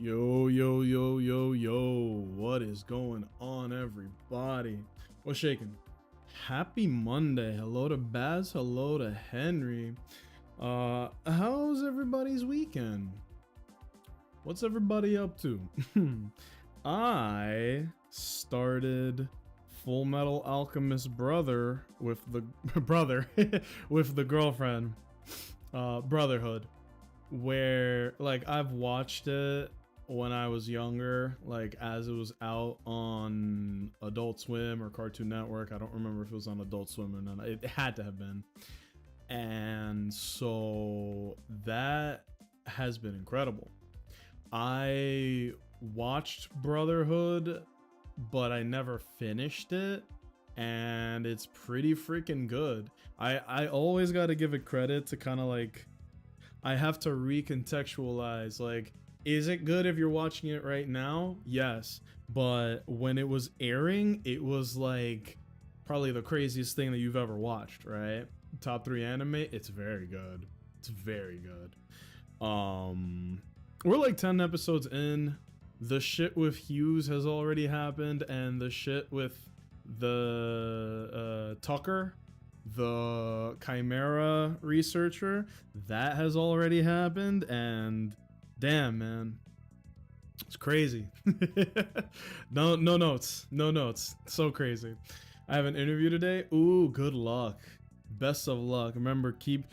Yo, what is going on, everybody? What's shaking? Happy Monday. Hello to Baz, hello to Henry. How's everybody's weekend? What's everybody up to? I started Full Metal Alchemist Brother with the with the girlfriend. Brotherhood, where like I've watched it when I was younger, like as it was out on Adult Swim or Cartoon Network. I don't remember if it was on Adult Swim or not. It had to have been. And so that has been incredible. I watched Brotherhood, but I never finished it. And it's pretty freaking good. I always got to give it credit to kind of like, I have to recontextualize, like, is it good if you're watching it right now? Yes. But when it was airing, it was like probably the craziest thing that you've ever watched, right? Top 3 anime, it's very good. It's very good. We're like 10 episodes in. The shit with Hughes has already happened, and the shit with the Tucker, the Chimera researcher, that has already happened. And damn, man, it's crazy. No notes, so crazy. I have an interview today. Ooh, good luck, best of luck. Remember, keep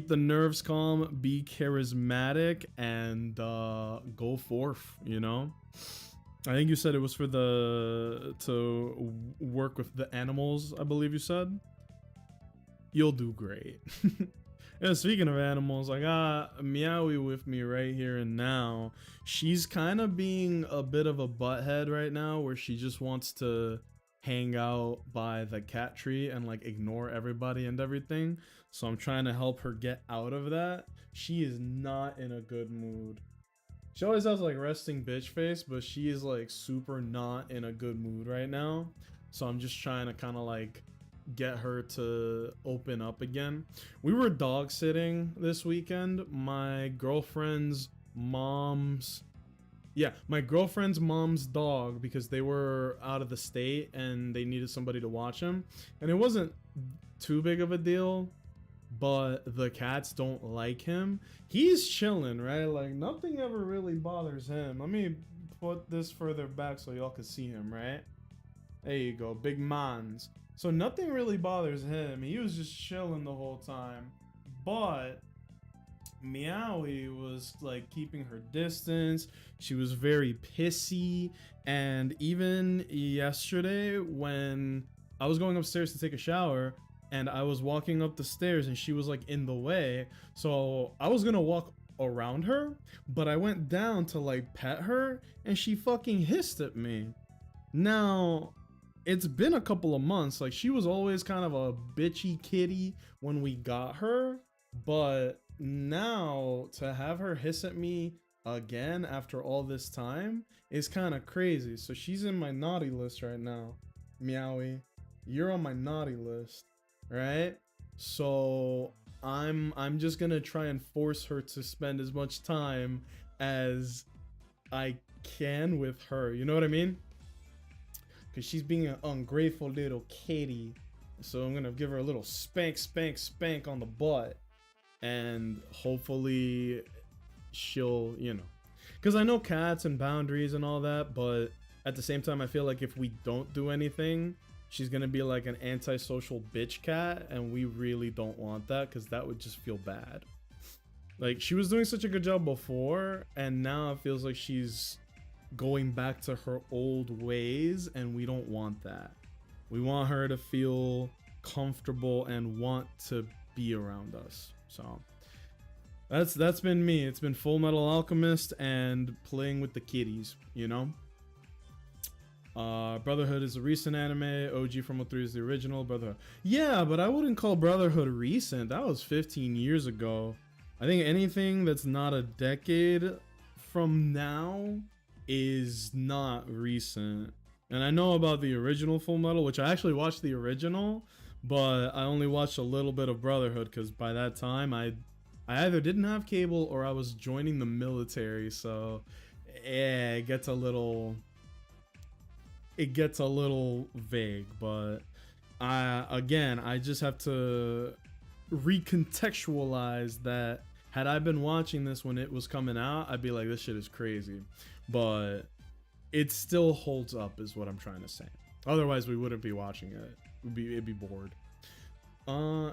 the nerves calm, be charismatic, and go forth, you know. I think you said it was for to work with the animals, I believe you said. You'll do great. And speaking of animals, I got Meowie with me right here and now. She's kind of being a bit of a butthead right now, where she just wants to hang out by the cat tree and like ignore everybody and everything. So I'm trying to help her get out of that. She is not in a good mood. She always has like resting bitch face, but she is like super not in a good mood right now. So I'm just trying to kind of like get her to open up again. We were dog sitting this weekend. My girlfriend's mom's dog, because they were out of the state and they needed somebody to watch him. And it wasn't too big of a deal, but the cats don't like him. He's chilling, right? Like nothing ever really bothers him. Let me put this further back so y'all can see him, right? There you go, big mans. So nothing really bothers him. He was just chilling the whole time. But Meowie was like keeping her distance. She was very pissy. And even yesterday when I was going upstairs to take a shower and I was walking up the stairs and she was like in the way, so I was gonna walk around her, but I went down to like pet her and she fucking hissed at me. Now, it's been a couple of months. Like, she was always kind of a bitchy kitty when we got her, but now to have her hiss at me again after all this time is kind of crazy. So she's in my naughty list right now. Meowie, you're on my naughty list, right? So I'm just gonna try and force her to spend as much time as I can with her, you know what I mean? Because she's being an ungrateful little kitty. So I'm gonna give her a little spank on the butt, and hopefully she'll, you know, because I know cats and boundaries and all that, but at the same time I feel like if we don't do anything, she's gonna be like an antisocial bitch cat, and we really don't want that, because that would just feel bad. Like, she was doing such a good job before, and now it feels like she's going back to her old ways, and we don't want that. We want her to feel comfortable and want to be around us. So that's been me. It's been Full Metal Alchemist and playing with the kitties, you know. Brotherhood is a recent anime. OG from 03 is the original. Brotherhood, yeah, but I wouldn't call Brotherhood recent. That was 15 years ago. I think anything that's not a decade from now is not recent. And I know about the original Full Metal, which I actually watched the original, but I only watched a little bit of Brotherhood because by that time I either didn't have cable or I was joining the military, so yeah, it gets a little vague, but again, I just have to recontextualize that had I been watching this when it was coming out, I'd be like, this shit is crazy. But it still holds up is what I'm trying to say. Otherwise we wouldn't be watching it. It'd be bored.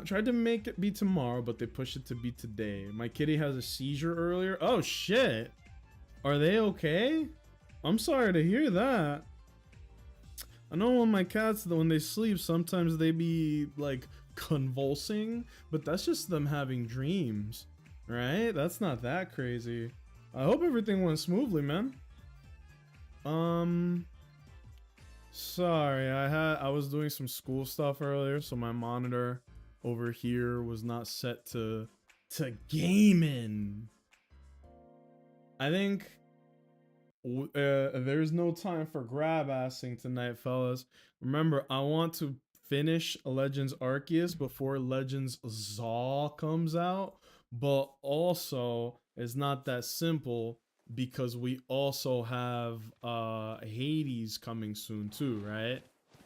Tried to make it be tomorrow, but they pushed it to be today. My kitty has a seizure earlier. Oh shit. Are they okay? I'm sorry to hear that. I know when my cats, when they sleep, sometimes they be like convulsing, but that's just them having dreams, right? That's not that crazy. I hope everything went smoothly, man. Sorry, I was doing some school stuff earlier, so my monitor over here was not set to gaming. I think there's no time for grab assing tonight, fellas. Remember, I want to finish Legends Arceus before Legends Zaw comes out, but also it's not that simple because we also have Hades coming soon too, right?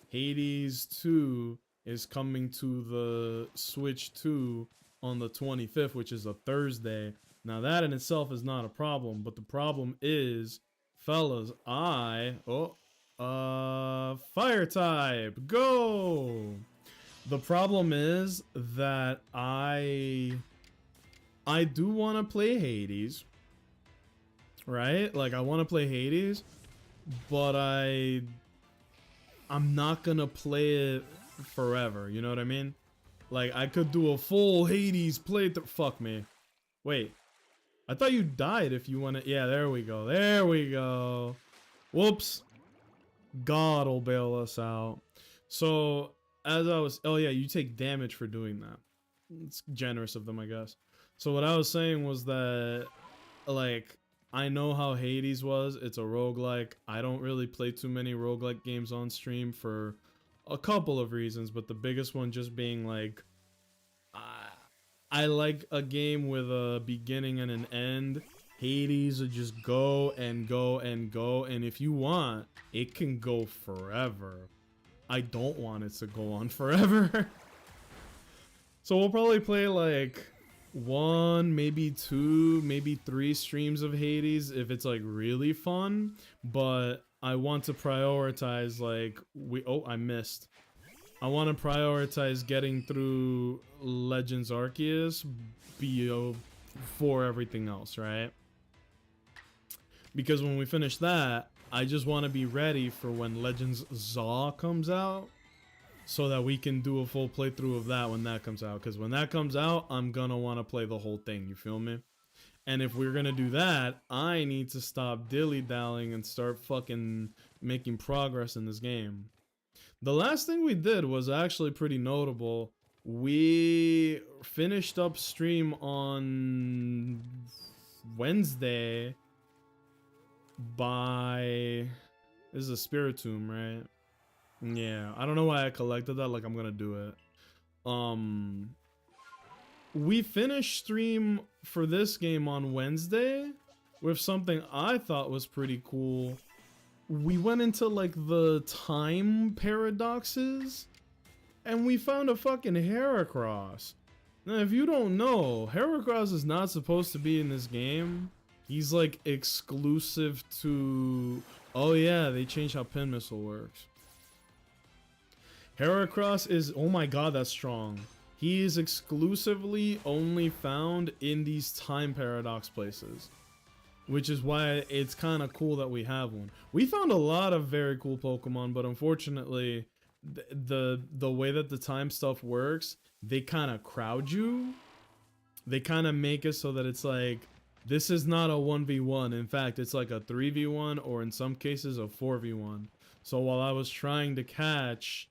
Hades 2 is coming to the Switch 2 on the 25th, which is a Thursday. Now that in itself is not a problem, but the problem is, fellas, fire type, go! The problem is that I do want to play Hades, right? Like, I want to play Hades, but I'm not gonna play it forever, you know what I mean? Like, I could do a full Hades playthrough. Fuck me. Wait. I thought you died if you want to. Yeah, there we go. There we go. Whoops. God will bail us out. So, as I was. Oh, yeah, you take damage for doing that. It's generous of them, I guess. So, what I was saying was that, like, I know how Hades was. It's a roguelike. I don't really play too many roguelike games on stream for a couple of reasons, but the biggest one just being, like, I like a game with a beginning and an end. Hades will just go and go and go, and if you want, it can go forever. I don't want it to go on forever. So we'll probably play like 1, maybe 2, maybe 3 streams of Hades if it's like really fun, but I want to prioritize like I missed. I want to prioritize getting through Legends Arceus before everything else, right? Because when we finish that, I just want to be ready for when Legends Zaw comes out, so that we can do a full playthrough of that when that comes out. Because when that comes out, I'm gonna want to play the whole thing, you feel me? And if we're gonna do that, I need to stop dilly-dallying and start fucking making progress in this game. The last thing we did was actually pretty notable. We finished up stream on Wednesday by... This is a Spiritomb, right? Yeah, I don't know why I collected that, like I'm gonna do it. We finished stream for this game on Wednesday with something I thought was pretty cool. We went into like the time paradoxes and we found a fucking Heracross. Now if you don't know, Heracross is not supposed to be in this game. He's like exclusive to... Oh yeah, they changed how pin missile works. Heracross is... Oh my god, that's strong. He is exclusively only found in these time paradox places, which is why it's kind of cool that we have one. We found a lot of very cool Pokemon, but unfortunately, the way that the time stuff works, they kind of crowd you. They kind of make it so that it's like, this is not a 1v1. In fact, it's like a 3v1 or in some cases a 4v1. So while I was trying to catch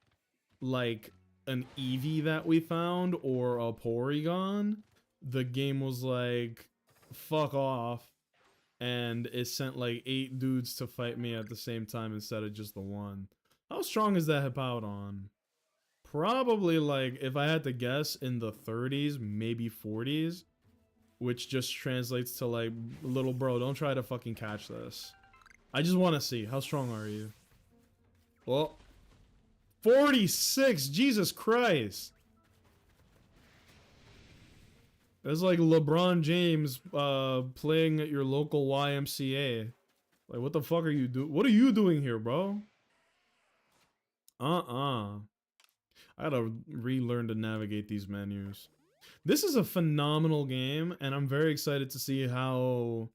like an Eevee that we found or a Porygon, the game was like, fuck off. And it sent like 8 dudes to fight me at the same time instead of just the one. How strong is that Hippowdon? Probably like, if I had to guess, in the 30s, maybe 40s. which just translates to like, little bro, don't try to fucking catch this. I just want to see, how strong are you? Well, 46, Jesus Christ. It's like LeBron James playing at your local YMCA. Like, what the fuck are you doing? What are you doing here, bro? I gotta relearn to navigate these menus. This is a phenomenal game, and I'm very excited to see how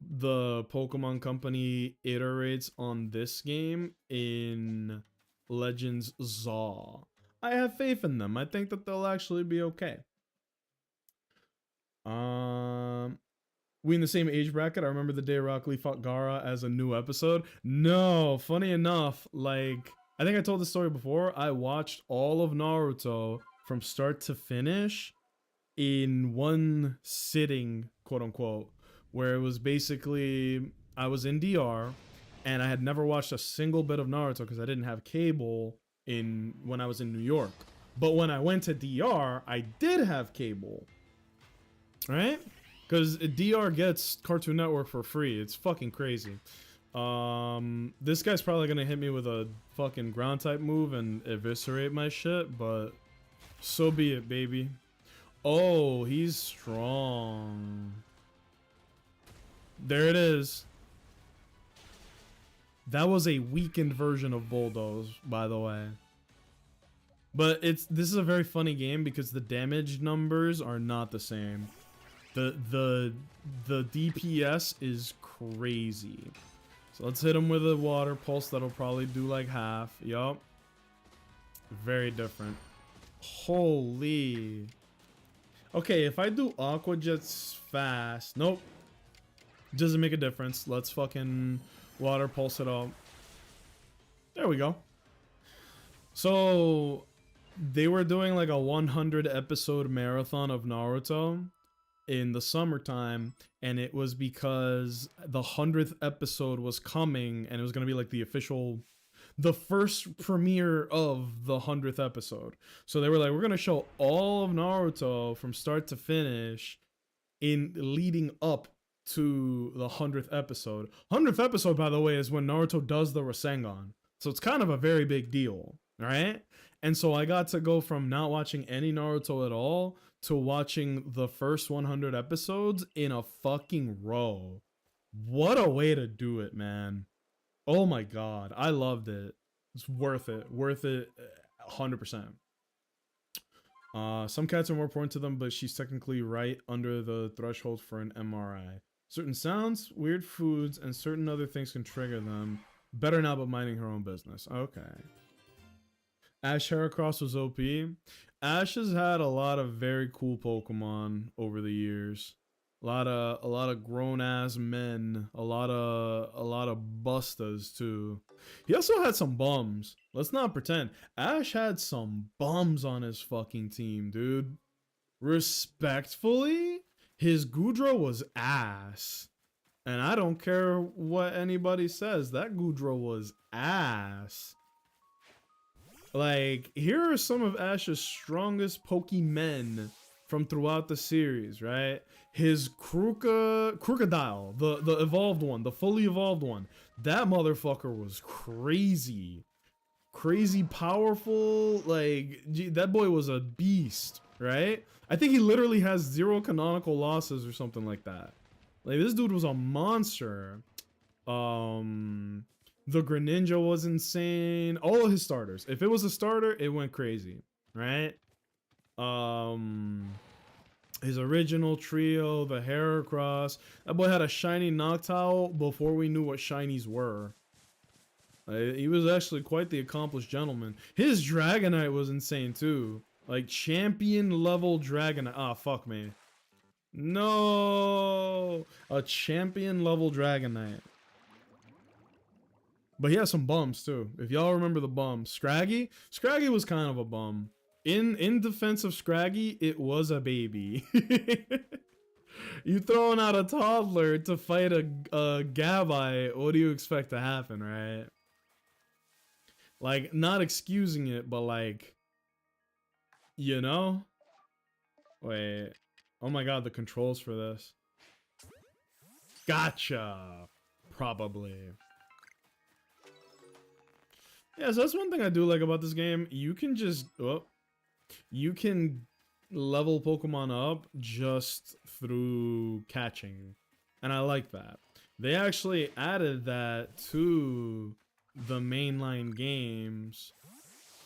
the Pokemon Company iterates on this game in Legends Zaw. I have faith in them. I think that they'll actually be okay. We in the same age bracket. I remember the day Rock Lee fought Gaara as a new episode. No, funny enough, like, I think I told this story before. I watched all of Naruto from start to finish in one sitting, quote unquote, where it was basically, I was in DR and I had never watched a single bit of Naruto because I didn't have cable when I was in New York. But when I went to DR, I did have cable, right? Because DR gets Cartoon Network for free. It's fucking crazy. This guy's probably gonna hit me with a fucking ground type move and eviscerate my shit, but so be it, baby. Oh, he's strong. There it is. That was a weakened version of Bulldoze, by the way. But this is a very funny game because the damage numbers are not the same. The DPS is crazy. So let's hit him with a water pulse that'll probably do like half. Yup. Very different. Holy. Okay, if I do Aqua Jets fast. Nope. Doesn't make a difference. Let's fucking water pulse it up. There we go. So they were doing like a 100 episode marathon of Naruto in the summertime, and it was because the 100th episode was coming, and it was going to be like the first premiere of the 100th episode. So they were like, we're going to show all of Naruto from start to finish in leading up to the 100th episode. 100th episode, by the way, is when Naruto does the Rasengan. So it's kind of a very big deal, right? And so I got to go from not watching any Naruto at all to watching the first 100 episodes in a fucking row. What a way to do it, man. Oh my god, I loved it. It's worth it. Worth it 100%. Some cats are more important to them, but she's technically right under the threshold for an MRI. Certain sounds, weird foods, and certain other things can trigger them. Better not, but minding her own business. Okay. Ash Heracross was OP. Ash has had a lot of very cool Pokemon over the years. A lot of grown ass men. A lot of bustas too. He also had some bums. Let's not pretend. Ash had some bums on his fucking team, dude. Respectfully, his Goodra was ass. And I don't care what anybody says. That Goodra was ass. Like, here are some of Ash's strongest Pokemen from throughout the series, right? His Crocodile, the evolved one, the fully evolved one. That motherfucker was crazy. Crazy powerful. Like, gee, that boy was a beast, right? I think he literally has 0 canonical losses or something like that. Like, this dude was a monster. The Greninja was insane. All of his starters. If it was a starter, it went crazy, right? His original trio, the Heracross. That boy had a shiny Noctowl before we knew what shinies were. He was actually quite the accomplished gentleman. His Dragonite was insane too. Like, champion level Dragonite. Ah, fuck me. No! A champion level Dragonite. But he has some bums too. If y'all remember the bums. Scraggy was kind of a bum. In defense of Scraggy, it was a baby. You throwing out a toddler to fight a Gabite, what do you expect to happen, right? Like, not excusing it, but like, you know? Wait. Oh my god, the controls for this. Gotcha. Probably. Yeah, so that's one thing I do like about this game. You can just... Oh, you can level Pokemon up just through catching. And I like that. They actually added that to the mainline games.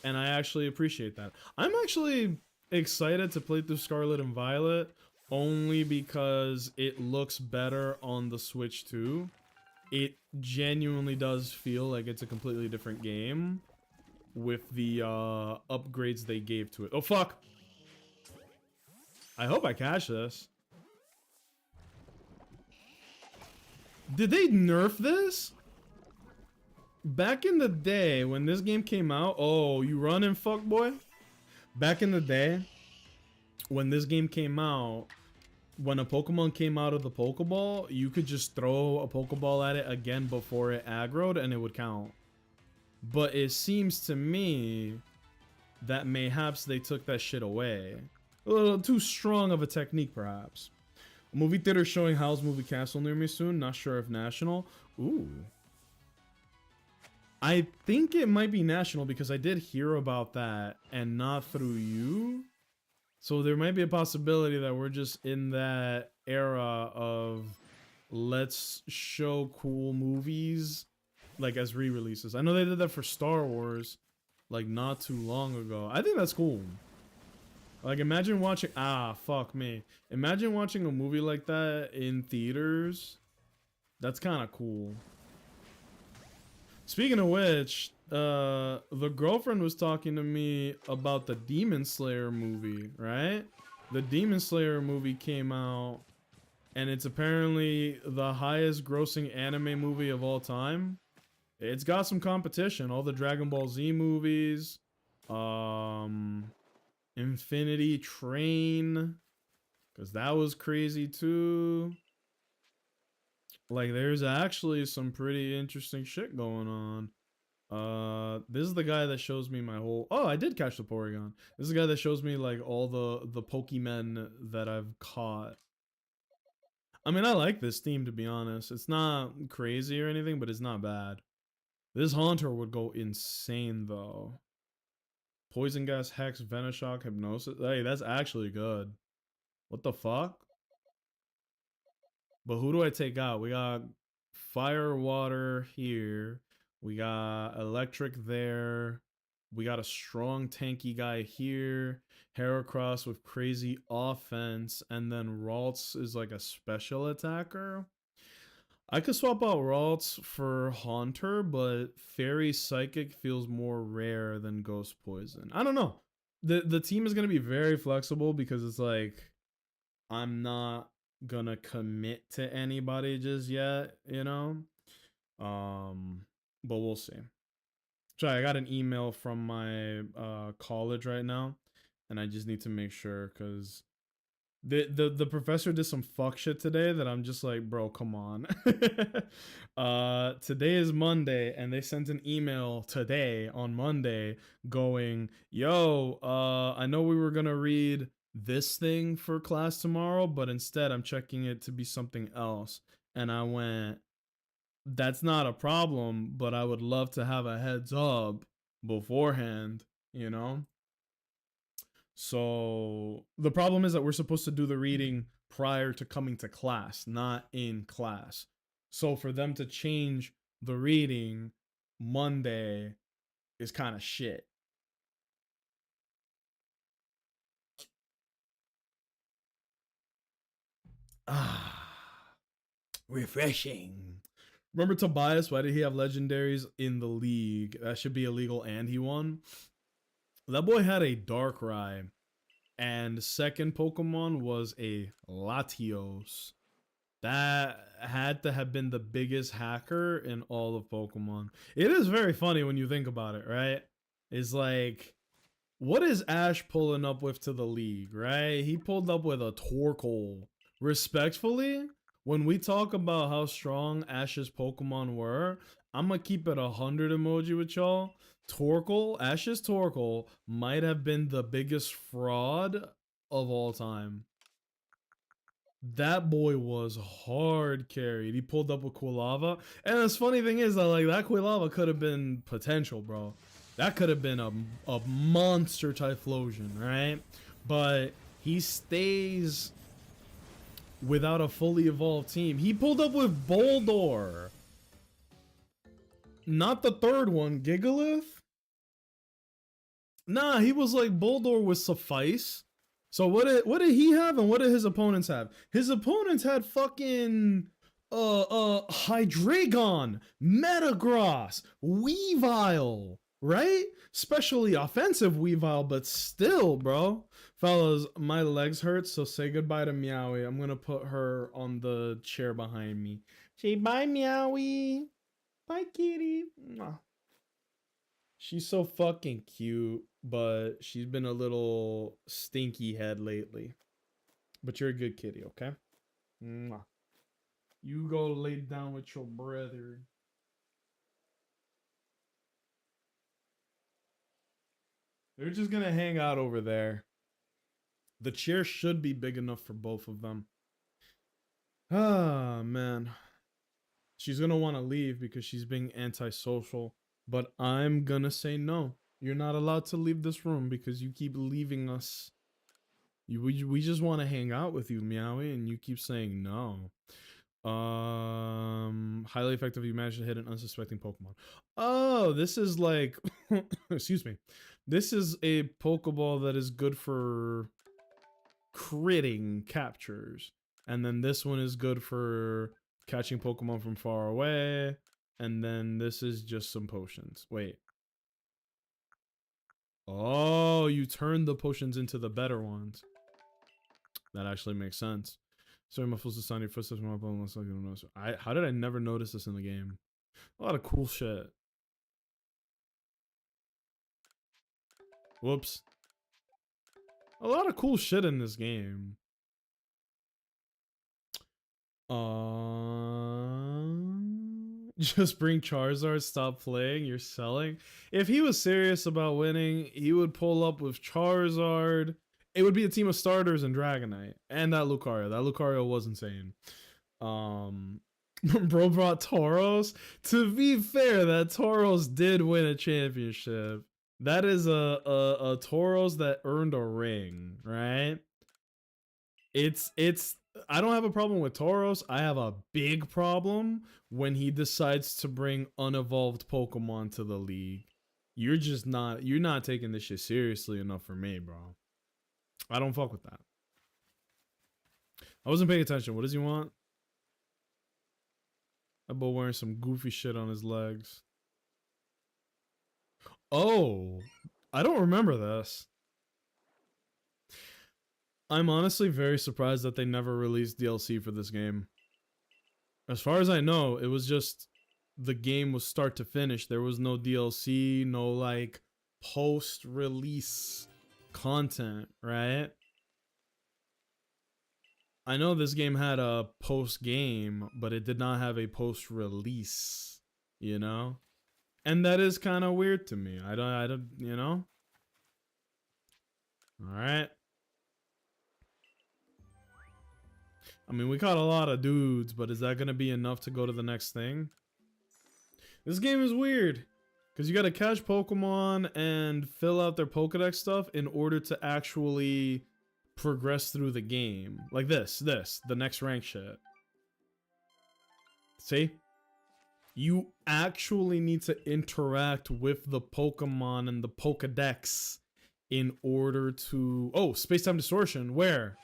And I actually appreciate that. I'm actually excited to play through Scarlet and Violet only because it looks better on the Switch too. It genuinely does feel like it's a completely different game with the upgrades they gave to it. Oh fuck! I hope I catch this. Did they nerf this? Back in the day when this game came out, oh, you running, fuck boy? Back in the day when this game came out, when a Pokemon came out of the Pokeball, you could just throw a Pokeball at it again before it aggroed and it would count. But it seems to me that mayhaps they took that shit away. A little too strong of a technique, perhaps. A movie theater showing Howl's Moving Castle near me soon. Not sure if national. Ooh. I think it might be national because I did hear about that and not through you. So there might be a possibility that we're just in that era of let's show cool movies like as re-releases. I know they did that for Star Wars like not too long ago. I think that's cool. Like imagine watching fuck me. Imagine watching a movie like that in theaters. That's kind of cool. Speaking of which, the girlfriend was talking to me about the Demon Slayer movie, right? The Demon Slayer movie came out, and it's apparently the highest grossing anime movie of all time. It's got some competition. All the Dragon Ball Z movies, Infinity Train, because that was crazy too. Like, there's actually some pretty interesting shit going on. This is the guy that shows me my whole... Oh, I did catch the Porygon. This is the guy that shows me, like, all the Pokemon that I've caught. I mean, I like this theme, to be honest. It's not crazy or anything, but it's not bad. This Haunter would go insane, though. Poison Gas, Hex, Venoshock, Hypnosis. Hey, that's actually good. What the fuck? But who do I take out? We got Fire, Water here. We got Electric there. We got a strong tanky guy here. Heracross with crazy offense. And then Ralts is like a special attacker. I could swap out Ralts for Haunter, but Fairy Psychic feels more rare than Ghost Poison. I don't know. The team is going to be very flexible because it's like I'm not gonna commit to anybody just yet, you know. But we'll see. Sorry, I got an email from my college right now, and I just need to make sure because the professor did some fuck shit today that I'm just like, bro, come on. Today is Monday, and they sent an email today on Monday going, yo, I know we were gonna read this thing for class tomorrow, but instead I'm checking it to be something else. And I went, that's not a problem, but I would love to have a heads up beforehand, you know? So the problem is that we're supposed to do the reading prior to coming to class, not in class. So for them to change the reading Monday is kind of shit. Refreshing. Remember Tobias? Why did he have legendaries in the league? That should be illegal, and he won. That boy had a Darkrai, and second Pokemon was a Latios. That had to have been the biggest hacker in all of Pokemon. It is very funny when you think about it, right? It's like, what is Ash pulling up with to the league, right? He pulled up with a Torkoal. Respectfully, when we talk about how strong Ash's Pokemon were, I'm gonna keep it 100 emoji with y'all. Torkoal, Ash's Torkoal, might have been the biggest fraud of all time. That boy was hard carried. He pulled up with Quilava. And the funny thing is that like that Quilava could have been potential, bro. That could have been a monster Typhlosion, right? But he stays without a fully evolved team. He pulled up with Boldor. Not the third one, Gigalith? Nah, he was like Boldor would suffice. So what did he have and what did his opponents have? His opponents had fucking Hydreigon, Metagross, Weavile, right? Especially offensive Weavile, but still, bro. Fellas, my legs hurt, so say goodbye to Meowie. I'm gonna put her on the chair behind me. Say bye, Meowie. Bye, kitty. Mwah. She's so fucking cute, but she's been a little stinky head lately. But you're a good kitty, okay? Mwah. You go lay down with your brother. They're just gonna hang out over there. The chair should be big enough for both of them. Ah, man. She's gonna want to leave because she's being antisocial. But I'm gonna say no. You're not allowed to leave this room because you keep leaving us. We just want to hang out with you, Meowie, and you keep saying no. Highly effective. You managed to hit an unsuspecting Pokemon. Oh, this is like, excuse me. This is a Pokeball that is good for critting captures, and then this one is good for catching Pokemon from far away, and then this is just some potions. Wait. Oh, you turned the potions into the better ones. That actually makes sense. Sorry, muffles the sound of your footsteps. How did I never notice this in the game? A lot of cool shit. Whoops. A lot of cool shit in this game. Just bring Charizard, stop playing, you're selling. If he was serious about winning, he would pull up with Charizard. It would be a team of starters and Dragonite. And that Lucario. That Lucario was insane. Bro brought Tauros. To be fair, that Tauros did win a championship. That is a Tauros that earned a ring, right? It's I don't have a problem with Tauros. I have a big problem when he decides to bring unevolved Pokemon to the league. You're not taking this shit seriously enough for me, bro. I don't fuck with that. I wasn't paying attention. What does he want? That boy wearing some goofy shit on his legs. Oh, I don't remember this. I'm honestly very surprised that they never released DLC for this game. As far as I know, it was just the game was start to finish. There was no DLC, no like post-release content, right? I know this game had a post-game, but it did not have a post-release, you know? And that is kind of weird to me. I don't, you know? All right. I mean, we caught a lot of dudes, but is that going to be enough to go to the next thing? This game is weird. Because you got to catch Pokemon and fill out their Pokedex stuff in order to actually progress through the game. Like the next rank shit. See? You actually need to interact with the Pokemon and the Pokedex in order to... Oh, Space-Time Distortion. Where?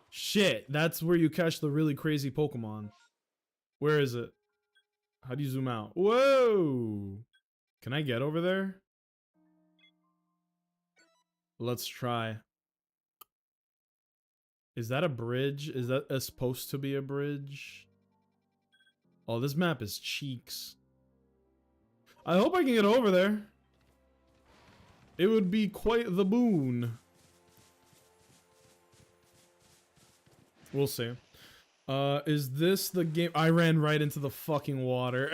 Shit, that's where you catch the really crazy Pokemon. Where is it? How do you zoom out? Whoa! Can I get over there? Let's try. Is that a bridge? Is that supposed to be a bridge? Oh, this map is cheeks. I hope I can get over there. It would be quite the boon. We'll see. Is this the game? I ran right into the fucking water.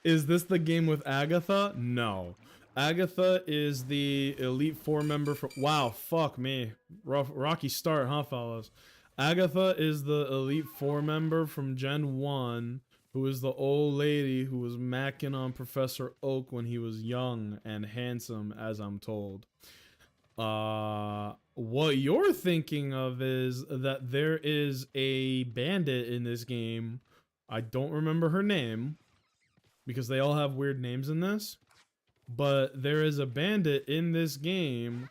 Is this the game with Agatha? No. Agatha is the Elite Four member from. Wow, fuck me. Rocky start, huh, fellas? Agatha is the Elite Four member from Gen 1, who is the old lady who was macking on Professor Oak when he was young and handsome, as I'm told. What you're thinking of is that there is a bandit in this game. I don't remember her name because they all have weird names in this. But there is a bandit in this game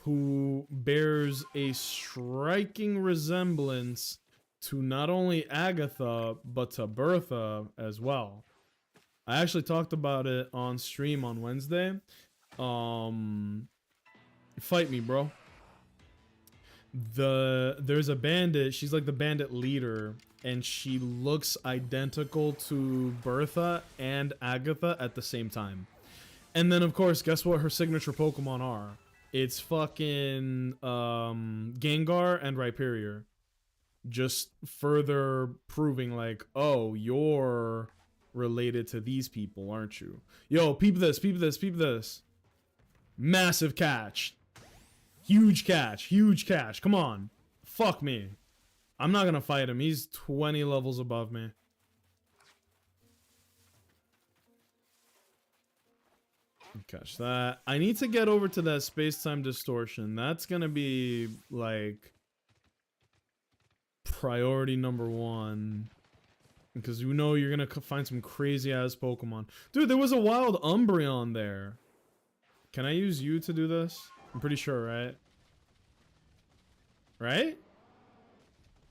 who bears a striking resemblance to not only Agatha, but to Bertha as well. I actually talked about it on stream on Wednesday. Fight me, bro. There's a bandit, she's like the bandit leader, and she looks identical to Bertha and Agatha at the same time. And then, of course, guess what her signature Pokemon are? It's fucking Gengar and Rhyperior. Just further proving, like, oh, you're related to these people, aren't you? Yo, peep this, peep this, peep this. Massive catch. Huge catch, huge catch. Come on. Fuck me. I'm not gonna fight him. He's 20 levels above me. Catch that. I need to get over to that space-time distortion. That's gonna be like priority number 1, because you know you're gonna find some crazy ass Pokemon. Dude, there was a wild Umbreon there. Can I use you to do this? I'm pretty sure, right? Right?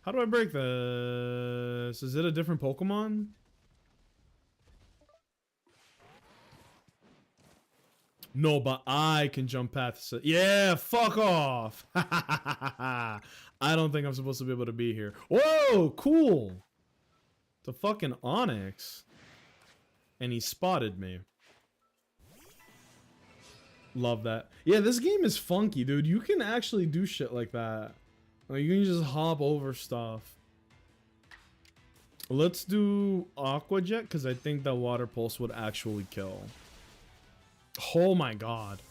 How do I break this? Is it a different Pokemon? No, but I can jump past it. Yeah, fuck off. I don't think I'm supposed to be able to be here. Whoa, cool. It's a fucking Onyx. And he spotted me. Love that. Yeah, this game is funky, dude. You can actually do shit like that. Like, you can just hop over stuff. Let's do Aqua Jet, because I think that Water Pulse would actually kill. Oh my god.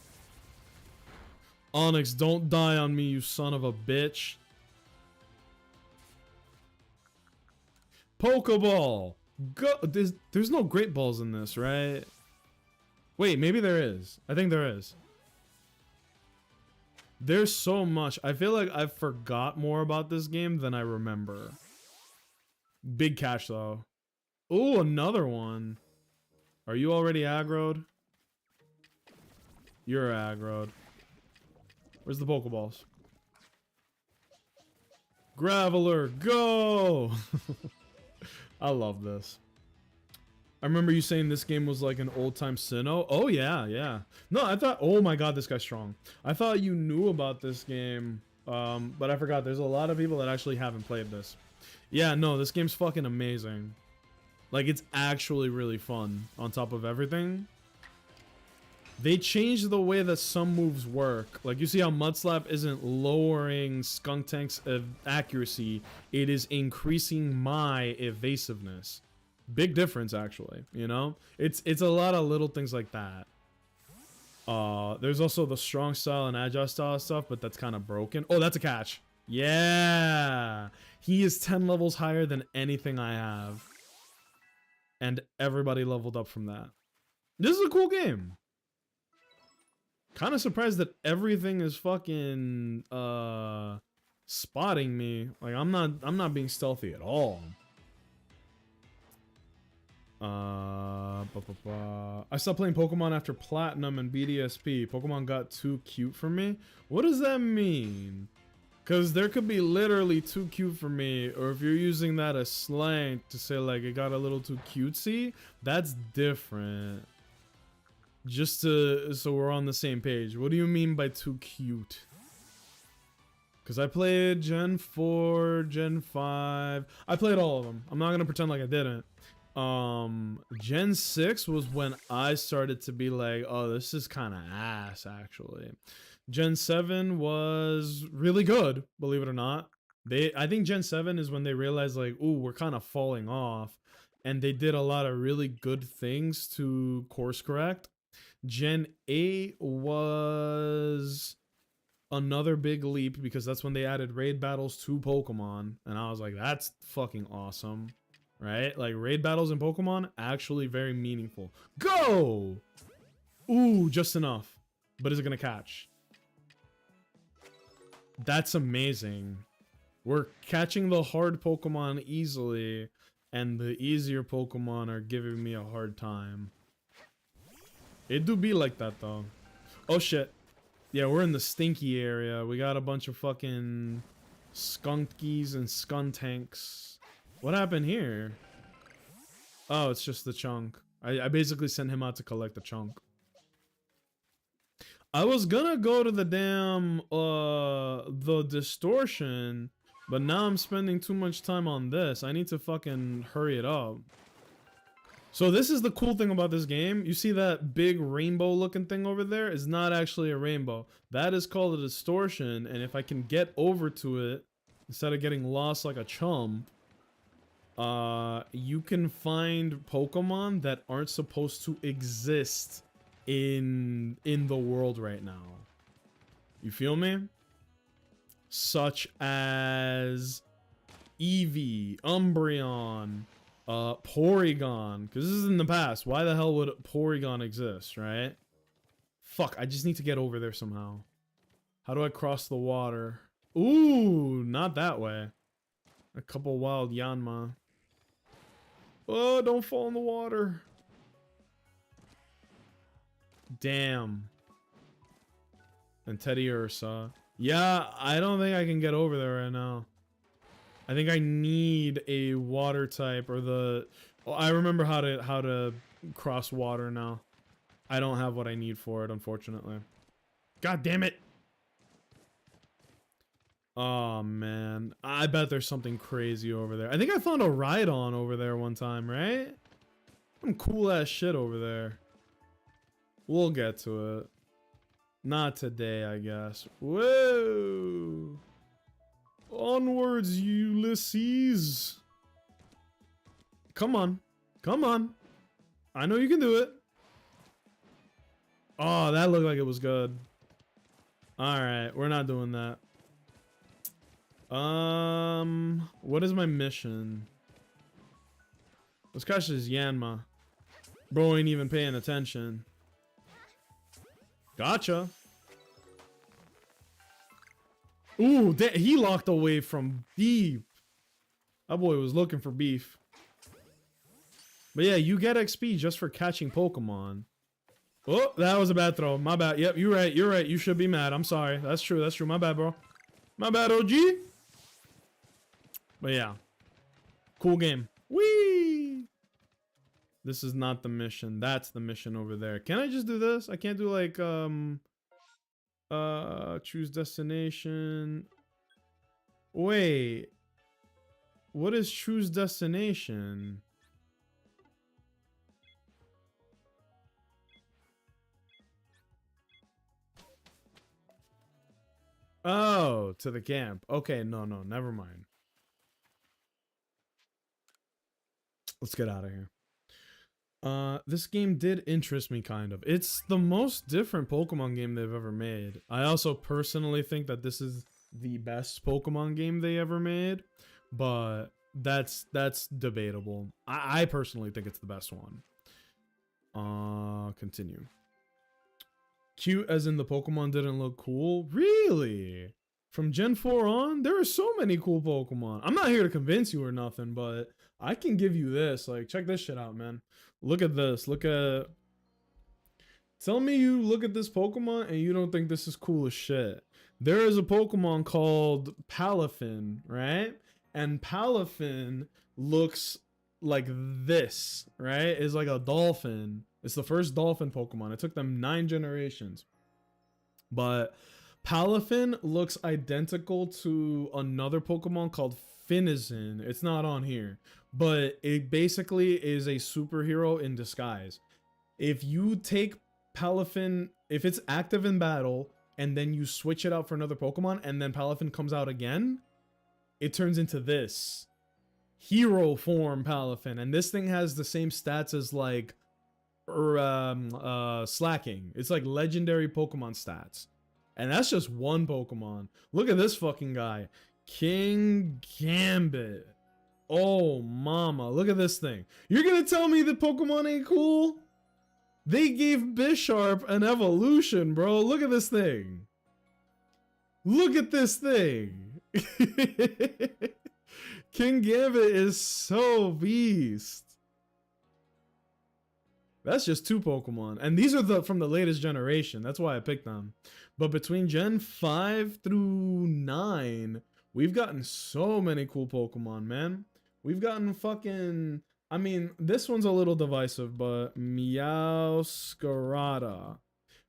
Onyx, don't die on me, you son of a bitch. Pokeball! Go! There's no Great Balls in this, right? Wait, maybe there is. I think there is. There's so much. I feel like I've forgot more about this game than I remember. Big catch, though. Ooh, another one. Are you already aggroed? You're aggroed. Where's the Pokeballs? Graveler, go! I love this. I remember you saying this game was like an old-time Sinnoh. Oh, yeah, yeah. No, I thought... Oh, my God, this guy's strong. I thought you knew about this game, but I forgot. There's a lot of people that actually haven't played this. Yeah, no, this game's fucking amazing. Like, it's actually really fun on top of everything. They changed the way that some moves work. Like, you see how Mud Slap isn't lowering Skunktank's accuracy. It is increasing my evasiveness. Big difference, actually, you know? It's a lot of little things like that. There's also the strong style and agile style stuff, but that's kind of broken. Oh, that's a catch. Yeah! He is 10 levels higher than anything I have. And everybody leveled up from that. This is a cool game. Kind of surprised that everything is fucking spotting me. Like, I'm not being stealthy at all. I stopped playing Pokemon after Platinum and BDSP. Pokemon got too cute for me. What does that mean? Because there could be literally too cute for me, or if you're using that as slang to say like it got a little too cutesy, that's different. Just so we're on the same page. What do you mean by too cute? Because I played Gen 4, Gen 5. I played all of them. I'm not going to pretend like I didn't. Gen 6 was when I started to be like, oh, this is kind of ass, actually. Gen 7 was really good, believe it or not. I think Gen 7 is when they realized, like, ooh, we're kind of falling off. And they did a lot of really good things to course correct. Gen 8 was another big leap because that's when they added raid battles to Pokemon. And I was like, that's fucking awesome. Right? Like, raid battles in Pokemon, actually very meaningful. Go! Ooh, just enough. But is it gonna catch? That's amazing. We're catching the hard Pokemon easily, and the easier Pokemon are giving me a hard time. It do be like that, though. Oh, shit. Yeah, we're in the stinky area. We got a bunch of fucking skunkies and skuntanks. What happened here? Oh, it's just the chunk. I basically sent him out to collect the chunk. I was gonna go to the damn, the distortion, but now I'm spending too much time on this. I need to fucking hurry it up. So this is the cool thing about this game. You see that big rainbow looking thing over there is not actually a rainbow. That is called a distortion, and if I can get over to it, instead of getting lost like a chump, you can find Pokemon that aren't supposed to exist in the world right now. You feel me? Such as Eevee, Umbreon, Porygon, because this is in the past. Why the hell would Porygon exist, right? Fuck, I just need to get over there somehow. How do I cross the water? Ooh, not that way. A couple wild Yanma. Oh, don't fall in the water. Damn. And Teddy Ursa. Yeah, I don't think I can get over there right now. I think I need a water type or the... Oh, I remember how to cross water now. I don't have what I need for it, unfortunately. God damn it. Oh, man. I bet there's something crazy over there. I think I found a Rhydon over there one time, right? Some cool ass shit over there. We'll get to it. Not today, I guess. Whoa! Onwards, Ulysses! Come on. Come on. I know you can do it. Oh, that looked like it was good. Alright, we're not doing that. What is my mission? Let's catch this Yanma. Bro ain't even paying attention. Gotcha. Ooh, he locked away from beef. That boy was looking for beef. But yeah, you get XP just for catching Pokemon. Oh, that was a bad throw. My bad. Yep, you're right. You're right. You should be mad. I'm sorry. That's true. That's true. My bad, bro. My bad, OG. But yeah. Cool game. Whee! This is not the mission. That's the mission over there. Can I just do this? I can't do like, choose destination. Wait. What is choose destination? Oh, to the camp. Okay, no, never mind. Let's get out of here. This game did interest me kind of. It's the most different Pokemon game they've ever made. I also personally think that this is the best Pokemon game they ever made, but that's debatable. I personally think it's the best one. Continue. Cute as in the Pokemon didn't look cool? Really? From Gen 4 on, there are so many cool Pokemon. I'm not here to convince you or nothing, but I can give you this. Like, check this shit out, man. Look at this. Look at... Tell me you look at this Pokemon and you don't think this is cool as shit. There is a Pokemon called Palafin, right? And Palafin looks like this, right? It's like a dolphin. It's the first dolphin Pokemon. It took them 9 generations. But Palafin looks identical to another Pokemon called Finizen. It's not on here. But it basically is a superhero in disguise. If you take Palafin, if it's active in battle, and then you switch it out for another Pokemon, and then Palafin comes out again, it turns into this. Hero form Palafin. And this thing has the same stats as like slacking. It's like legendary Pokemon stats. And that's just one Pokemon. Look at this fucking guy. King Gambit. Oh, mama. Look at this thing. You're gonna tell me that Pokemon ain't cool? They gave Bisharp an evolution, bro. Look at this thing. Look at this thing. King Gambit is so beast. That's just two Pokemon. And these are from the latest generation. That's why I picked them. But between Gen 5 through 9, we've gotten so many cool Pokemon, man. We've gotten fucking... I mean, this one's a little divisive, but Meowscarada.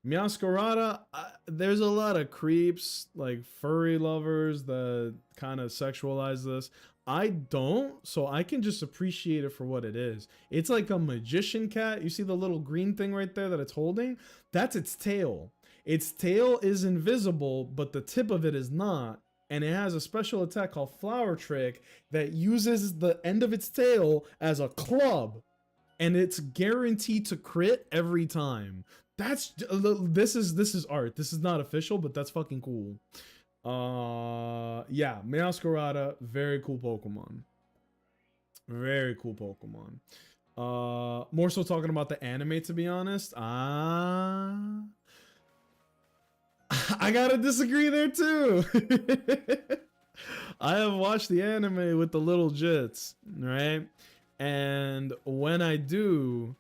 Meowscarada, there's a lot of creeps, like furry lovers that kind of sexualize this. I don't, so I can just appreciate it for what it is. It's like a magician cat. You see the little green thing right there that it's holding? That's its tail. Its tail is invisible, but the tip of it is not. And it has a special attack called Flower Trick that uses the end of its tail as a club. And it's guaranteed to crit every time. This is art. This is not official, but that's fucking cool. Yeah, Meowscarada, very cool Pokemon. Very cool Pokemon. More so talking about the anime, to be honest. I gotta disagree there too. I have watched the anime with the little jits, right? And when I do,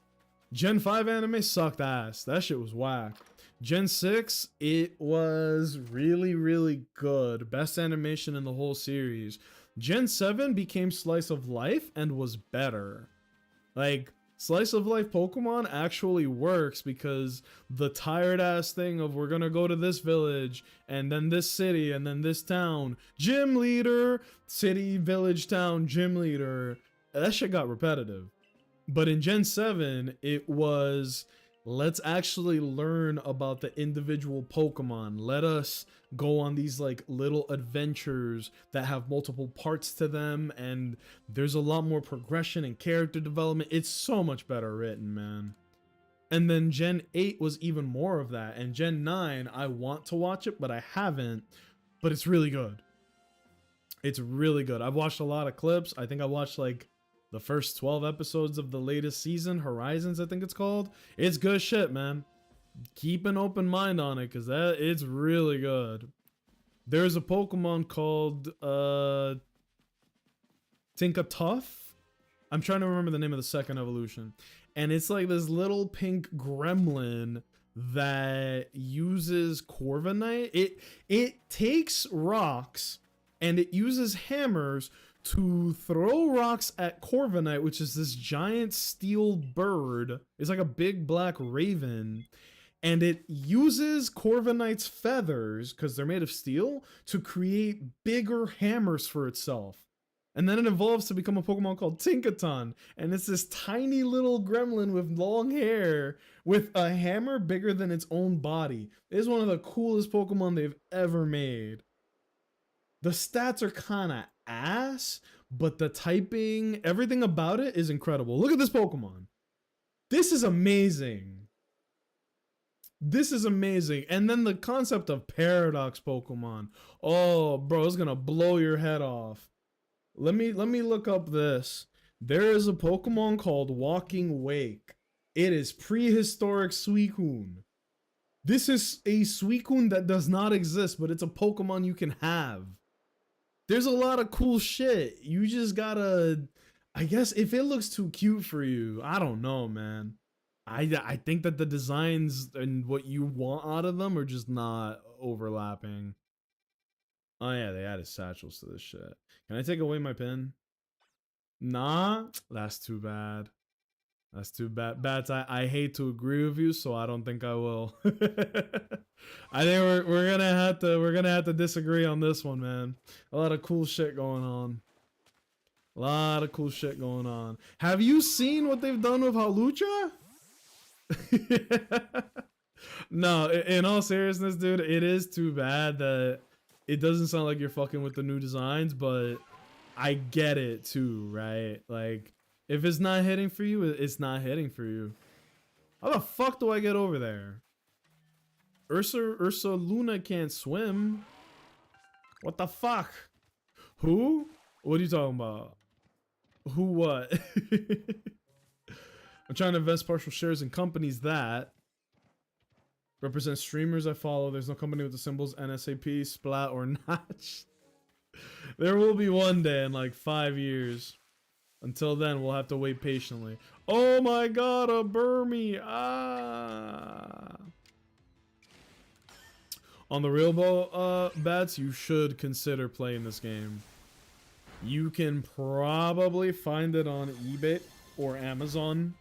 Gen 5 anime sucked ass. That shit was whack. Gen 6, it was really, really good. Best animation in the whole series. Gen 7 became Slice of Life and was better. Like, Slice of Life Pokemon actually works because the tired ass thing of we're gonna go to this village and then this city and then this town, gym leader, city, village, town, gym leader, that shit got repetitive. But in Gen 7, it was, let's actually learn about the individual Pokemon. Let us go on these like little adventures that have multiple parts to them, and there's a lot more progression and character development. It's so much better written, man. And then Gen 8 was even more of that. And Gen 9, I want to watch it, but I haven't. But it's really good. It's really good. I've watched a lot of clips. I think I watched like the first 12 episodes of the latest season, Horizons, I think it's called. It's good shit, man. Keep an open mind on it, because it's really good. There's a Pokemon called Tinkatuff. I'm trying to remember the name of the second evolution. And it's like this little pink gremlin that uses Corviknight. It takes rocks and it uses hammers to throw rocks at Corviknight, which is this giant steel bird. It's like a big black raven. And it uses Corviknight's feathers, because they're made of steel, to create bigger hammers for itself. And then it evolves to become a Pokemon called Tinkaton. And it's this tiny little gremlin with long hair with a hammer bigger than its own body. It is one of the coolest Pokemon they've ever made. The stats are kind of ass, but the typing, everything about it is incredible. Look at this Pokemon. This is amazing. This is amazing. And then the concept of Paradox Pokemon. Oh, bro, it's gonna blow your head off. Let me look up this. There is a Pokemon called Walking Wake. It is prehistoric Suicune. This is a Suicune that does not exist, but it's a Pokemon you can have. There's a lot of cool shit. You just gotta, I guess if it looks too cute for you, I don't know, man. I think that the designs and what you want out of them are just not overlapping. Oh yeah, they added satchels to this shit. Can I take away my pin? Nah, that's too bad. That's too bad. Bats, I hate to agree with you, so I don't think I will. I think we're gonna have to disagree on this one, man. A lot of cool shit going on. A lot of cool shit going on. Have you seen what they've done with Hawlucha? No, in all seriousness, dude, it is too bad that it doesn't sound like you're fucking with the new designs, but I get it too, right? Like, if it's not hitting for you, it's not hitting for you. How the fuck do I get over there? Ursa Luna can't swim. What the fuck? Who? What are you talking about? Who what? I'm trying to invest partial shares in companies that represent streamers I follow. There's no company with the symbols NSAP, Splat, or Notch. There will be one day in like 5 years. Until then, we'll have to wait patiently. Oh my god, a Burmy! Ah! On the real bets, you should consider playing this game. You can probably find it on eBay or Amazon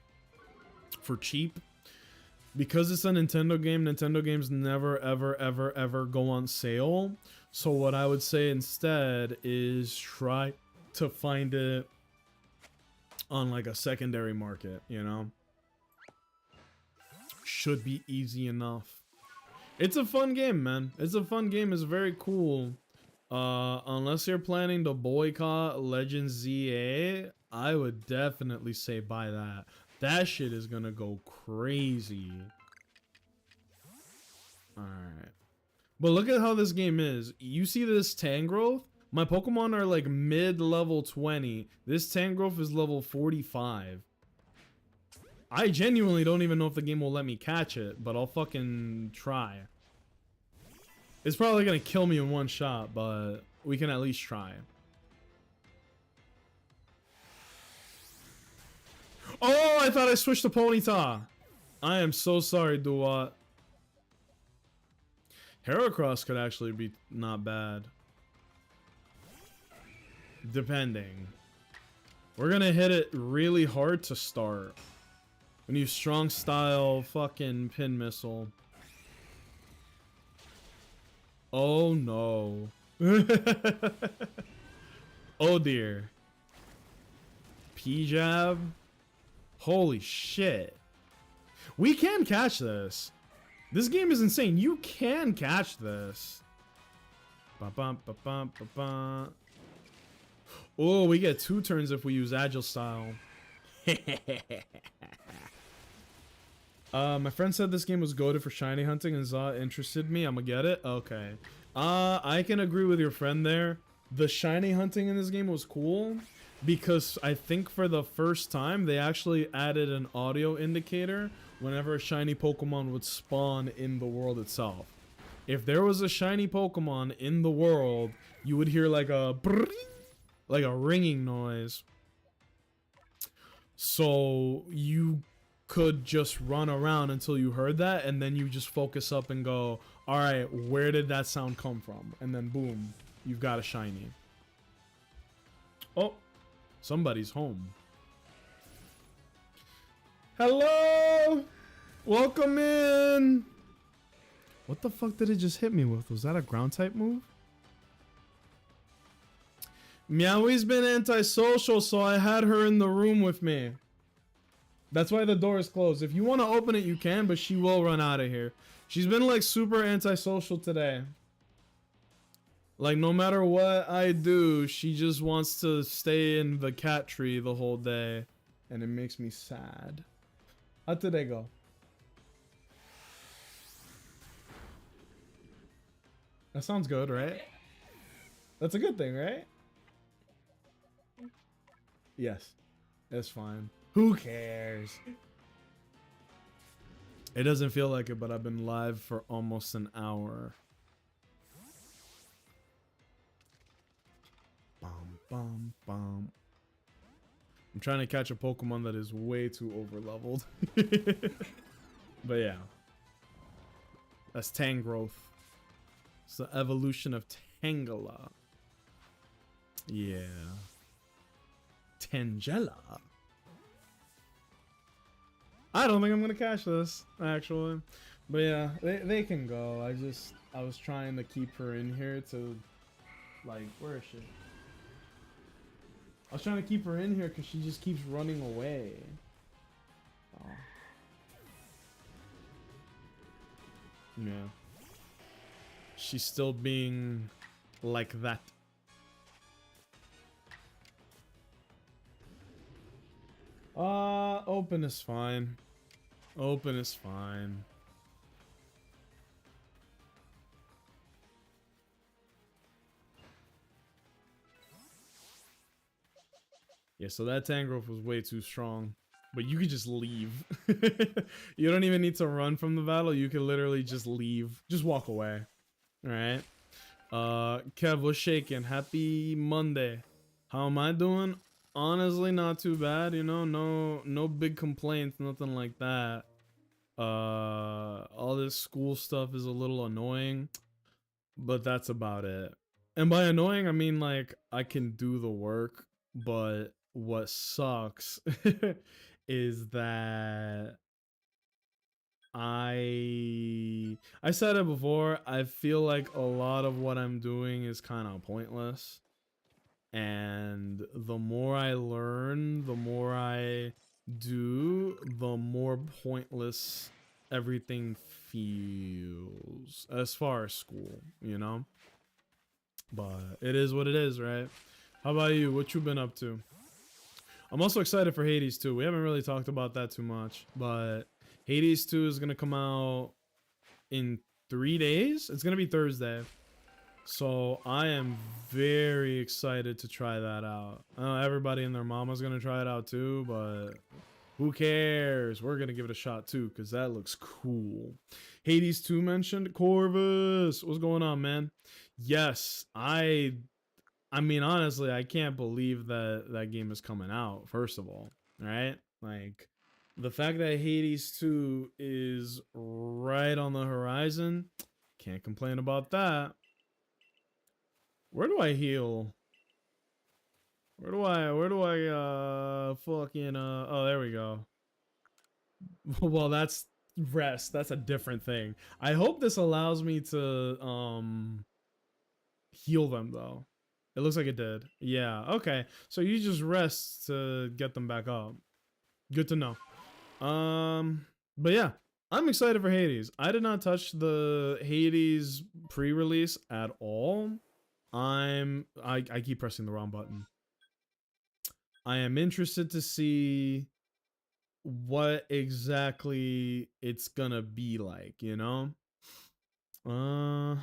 for cheap. Because it's a Nintendo game, Nintendo games never, ever, ever, ever go on sale. So what I would say instead is try to find it on like a secondary market, you know? Should be easy enough. It's a fun game, man. It's a fun game. It's very cool. Unless you're planning to boycott Legends ZA, I would definitely say buy that. That shit is gonna go crazy. Alright. But look at how this game is. You see this Tangrowth? My Pokemon are like mid-level 20. This Tangrowth is level 45. I genuinely don't even know if the game will let me catch it, but I'll fucking try. It's probably gonna kill me in one shot, but we can at least try. Oh, I thought I switched to Ponyta. I am so sorry, Duat. Heracross could actually be not bad. Depending. We're gonna hit it really hard to start. We need strong style fucking pin missile. Oh no. Oh dear. P-jab. Holy shit. We can catch this. This game is insane. You can catch this. Ba-bum-ba-bum-ba-bum. Oh, we get 2 turns if we use Agile Style. My friend said this game was goated for shiny hunting and Zaw interested me. I'm gonna get it. Okay. I can agree with your friend there. The shiny hunting in this game was cool because I think for the first time they actually added an audio indicator whenever a shiny Pokemon would spawn in the world itself. If there was a shiny Pokemon in the world, you would hear like a brrrring, like a ringing noise. So you could just run around until you heard that, and then you just focus up and go, all right, where did that sound come from? And then boom, you've got a shiny. Oh, somebody's home. Hello, welcome in. What the fuck did it just hit me with? Was that a ground type move? Meowie's been antisocial, so I had her in the room with me. That's why the door is closed. If you want to open it, you can, but she will run out of here. She's been like super antisocial today. Like no matter what I do, she just wants to stay in the cat tree the whole day. And it makes me sad. How did they go? That sounds good, right? That's a good thing, right? Yes. It's fine. Who cares? It doesn't feel like it, but I've been live for almost an hour. Bum, bum, bum. I'm trying to catch a Pokemon that is way too over-leveled. But yeah. That's Tangrowth. It's the evolution of Tangela. Yeah. Tangela. I don't think I'm gonna catch this, actually. But yeah, they can go. I was trying to keep her in here to, like, where is she? I was trying to keep her in here because she just keeps running away. Oh. Yeah. She's still being like that. Open is fine. Open is fine. Yeah, so that Tangrowth was way too strong. But you could just leave. You don't even need to run from the battle. You can literally just leave. Just walk away. Alright. Kev, what's shaking? Happy Monday. How am I doing? Honestly, not too bad, you know, no big complaints, nothing like that. All this school stuff is a little annoying, but that's about it. And by annoying, I mean like I can do the work, but what sucks is that I said it before, I feel like a lot of what I'm doing is kind of pointless. And the more I learn, the more I do, the more pointless everything feels as far as school, you know? But it is what it is, right? How about you? What you been up to? I'm also excited for Hades 2. We haven't really talked about that too much, but Hades 2 is going to come out in 3 days. It's going to be Thursday. So I am very excited to try that out. I know everybody and their mama's gonna try it out too, but who cares? We're gonna give it a shot too, because that looks cool. Hades 2 mentioned. Corvus, what's going on, man? Yes, I mean, honestly, I can't believe that that game is coming out, first of all, right? Like, the fact that Hades 2 is right on the horizon, can't complain about that. Where do I heal? Where do I fucking oh, there we go. Well, that's rest. That's a different thing. I hope this allows me to heal them though. It looks like it did. Yeah, okay. So you just rest to get them back up. Good to know. But yeah, I'm excited for Hades. I did not touch the Hades pre-release at all. I keep pressing the wrong button. I am interested to see what exactly it's gonna be like, you know? I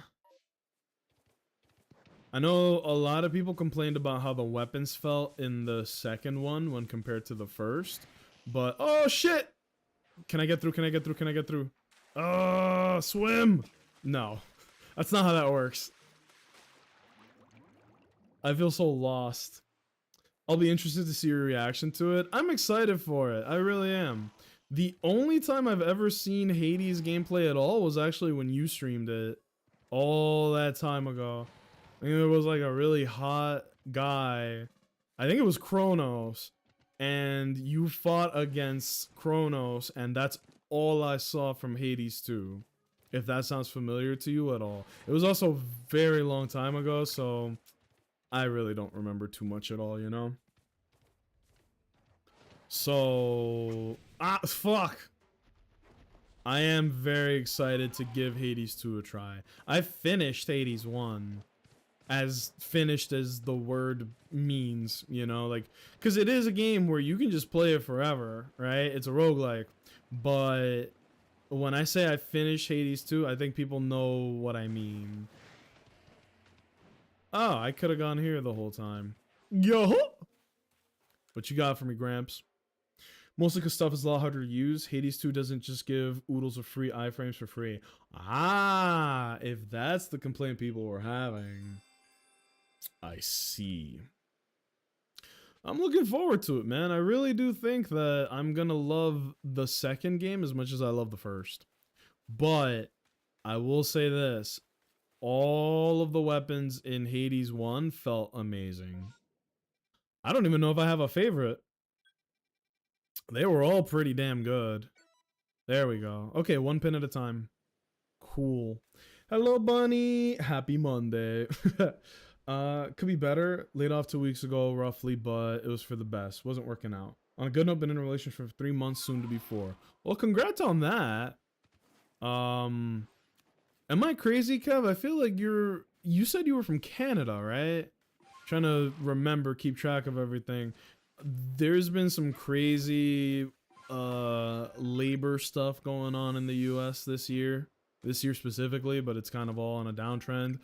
know a lot of people complained about how the weapons felt in the second one when compared to the first, but oh shit! Can I get through? Can I get through? Can I get through? Swim! No, that's not how that works. I feel so lost. I'll be interested to see your reaction to it. I'm excited for it. I really am. The only time I've ever seen Hades gameplay at all was actually when you streamed it all that time ago. I think there was like a really hot guy. I think it was Kronos. And you fought against Kronos, and that's all I saw from Hades 2. If that sounds familiar to you at all. It was also a very long time ago, so I really don't remember too much at all, you know? So, fuck. I am very excited to give Hades 2 a try. I finished Hades 1. As finished as the word means, you know? Like, because it is a game where you can just play it forever, right? It's a roguelike. But when I say I finished Hades 2, I think people know what I mean. Oh, I could have gone here the whole time. Yo! What you got for me, Gramps? Mostly because stuff is a lot harder to use. Hades 2 doesn't just give oodles of free iframes for free. Ah, if that's the complaint people were having. I see. I'm looking forward to it, man. I really do think that I'm gonna love the second game as much as I love the first. But I will say this. All of the weapons in Hades 1 felt amazing. I don't even know if I have a favorite. They were all pretty damn good. There we go. Okay, one pin at a time. Cool. Hello, Bunny. Happy Monday. Could be better. Laid off 2 weeks ago, roughly, but it was for the best. Wasn't working out. On a good note, been in a relationship for 3 months, soon to be 4. Well, congrats on that. Am I crazy, Kev? I feel like you said you were from Canada, right? Trying to remember, keep track of everything. There's been some crazy labor stuff going on in the US this year specifically, but it's kind of all on a downtrend.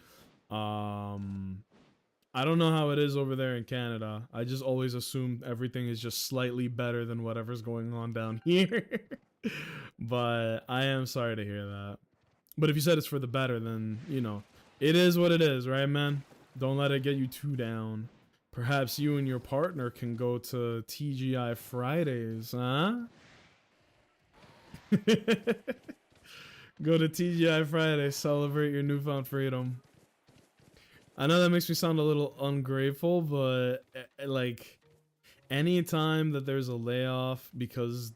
I don't know how it is over there in Canada. I just always assume everything is just slightly better than whatever's going on down here. But I am sorry to hear that. But if you said it's for the better, then, you know, it is what it is, right, man? Don't let it get you too down. Perhaps you and your partner can go to TGI Fridays, huh? Go to TGI Fridays, celebrate your newfound freedom. I know that makes me sound a little ungrateful, but like anytime that there's a layoff, because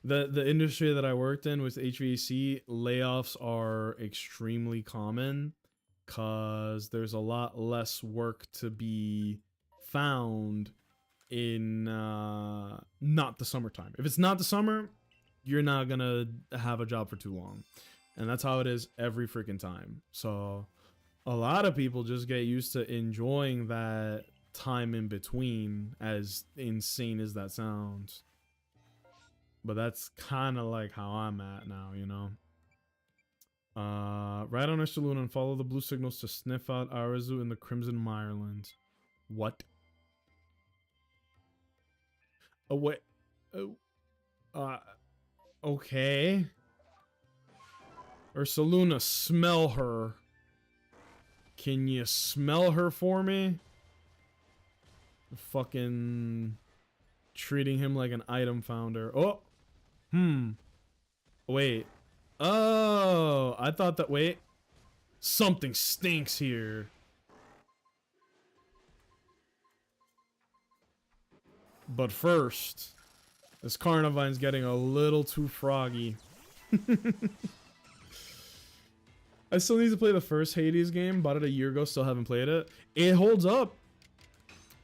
the industry that I worked in with HVAC, layoffs are extremely common because there's a lot less work to be found in not the summertime. If it's not the summer, you're not gonna have a job for too long, and that's how it is every freaking time. So a lot of people just get used to enjoying that time in between, as insane as that sounds. But that's kind of like how I'm at now, you know? Ride on Estaluna and follow the blue signals to sniff out Arazu in the Crimson Mireland. What? Oh, wait. Okay. Ursaluna, smell her. Can you smell her for me? Fucking treating him like an item founder. Oh! Wait. Oh! I thought that... Wait. Something stinks here. But first, this Carnivine's getting a little too froggy. I still need to play the first Hades game. Bought it a year ago, still haven't played it. It holds up.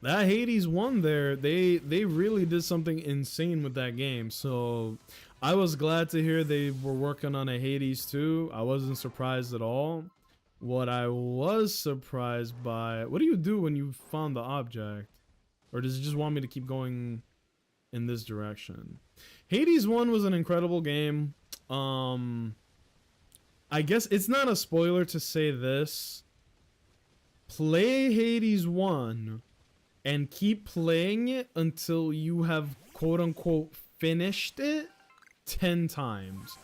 That Hades 1 there, they really did something insane with that game. So I was glad to hear they were working on a Hades 2. I wasn't surprised at all. What I was surprised by... What do you do when you found the object? Or does it just want me to keep going in this direction? Hades 1 was an incredible game. I guess it's not a spoiler to say this. Play Hades 1 and keep playing it until you have quote-unquote finished it 10 times.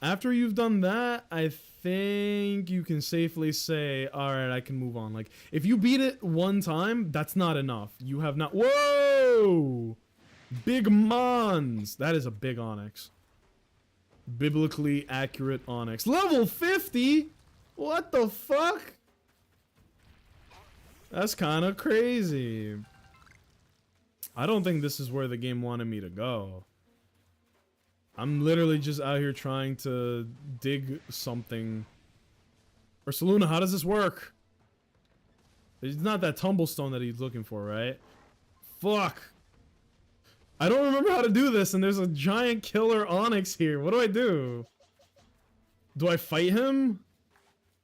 After you've done that, I think you can safely say, alright, I can move on. Like, if you beat it one time, that's not enough. You have not... Whoa! Big Mons! That is a big Onyx. Biblically accurate Onyx. Level 50? What the fuck? That's kind of crazy. I don't think this is where the game wanted me to go. I'm literally just out here trying to dig something. Ursaluna, how does this work? It's not that tumblestone that he's looking for, right? Fuck. I don't remember how to do this, and there's a giant killer Onyx here. What do I do? Do I fight him?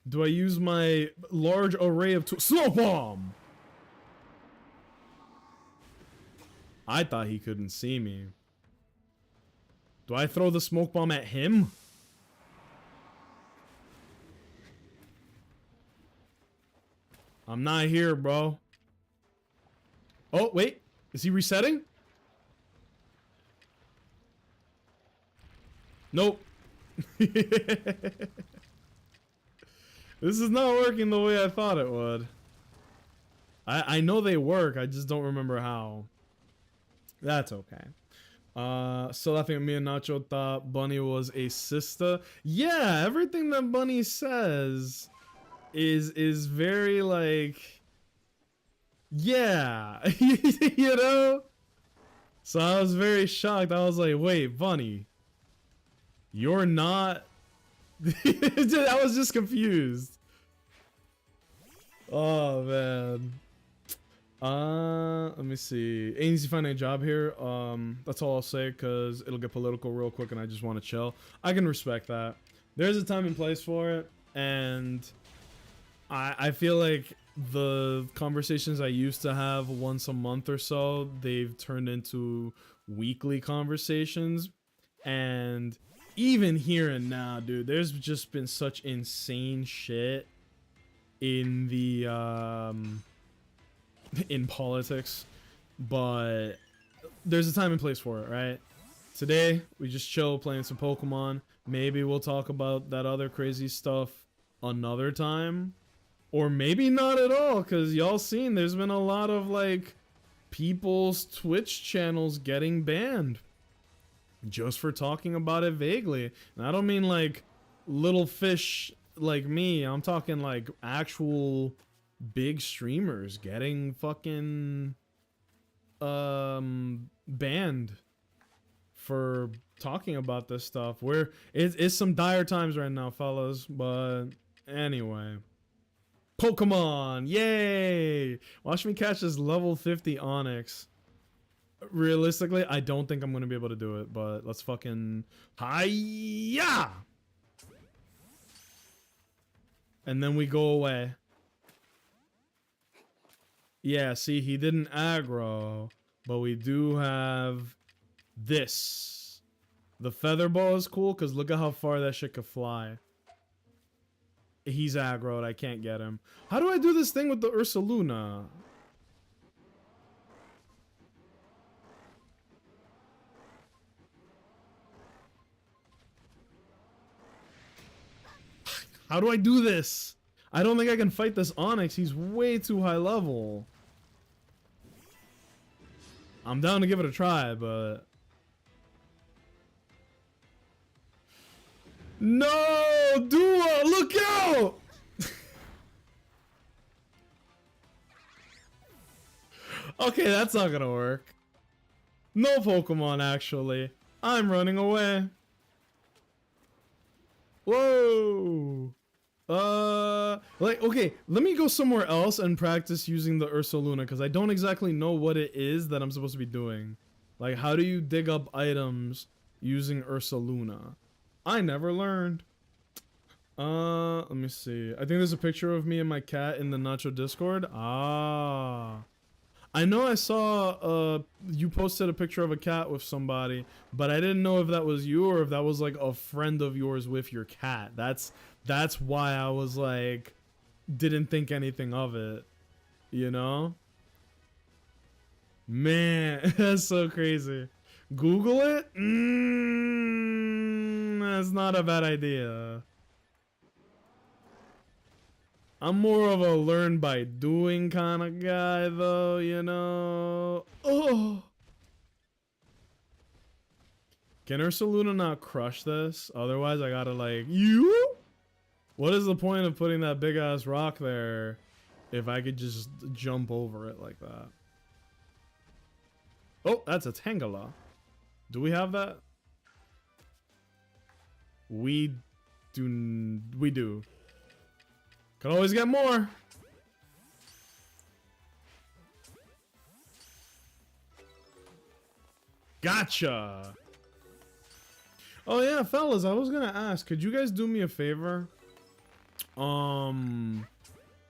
Do I use my large array of tools? Smoke bomb! I thought he couldn't see me. Do I throw the smoke bomb at him? I'm not here, bro. Oh, wait. Is he resetting? Nope. This is not working the way I thought it would. I know they work, I just don't remember how. That's okay. Still laughing at me and Nacho thought Bunny was a sister. Yeah, everything that Bunny says is very like, yeah, you know? So I was very shocked. I was like, wait, Bunny, you're not... I was just confused. Oh, man. Let me see. Ain't easy finding a job here. That's all I'll say, because it'll get political real quick and I just want to chill. I can respect that. There's a time and place for it, and I feel like the conversations I used to have once a month or so, they've turned into weekly conversations. And even here and now, dude, there's just been such insane shit in the in politics, but there's a time and place for it, right? Today we just chill playing some Pokemon. Maybe we'll talk about that other crazy stuff another time, or maybe not at all, because y'all seen there's been a lot of like people's Twitch channels getting banned just for talking about it vaguely. And I don't mean like little fish like me, I'm talking like actual big streamers getting fucking banned for talking about this stuff. Where it's some dire times right now, fellas. But anyway, Pokemon, yay! Watch me catch this level 50 Onyx. Realistically, I don't think I'm gonna be able to do it, but let's fucking hiya! And then we go away. Yeah, see, he didn't aggro, but we do have this. The feather ball is cool because look at how far that shit could fly. He's aggroed, I can't get him. How do I do this thing with the Ursaluna? How do I do this? I don't think I can fight this Onyx. He's way too high level. I'm down to give it a try, but... No! Dua! Look out! Okay, that's not gonna work. No Pokemon, actually. I'm running away. Whoa! Like, okay, let me go somewhere else and practice using the Ursaluna, because I don't exactly know what it is that I'm supposed to be doing. Like, how do you dig up items using Ursaluna? I never learned. Let me see. I think there's a picture of me and my cat in the Nacho Discord. Ah. I know I saw, you posted a picture of a cat with somebody, but I didn't know if that was you or if that was, like, a friend of yours with your cat. That's why I was, like, didn't think anything of it, you know? Man, that's so crazy. Google it? That's not a bad idea. I'm more of a learn by doing kind of guy, though, you know? Oh! Can Ursaluna not crush this? Otherwise, I gotta, like, you? What is the point of putting that big-ass rock there if I could just jump over it like that? Oh, that's a Tangela. Do we have that? We do. Can always get more. Gotcha. Oh yeah, fellas, I was gonna ask, could you guys do me a favor? I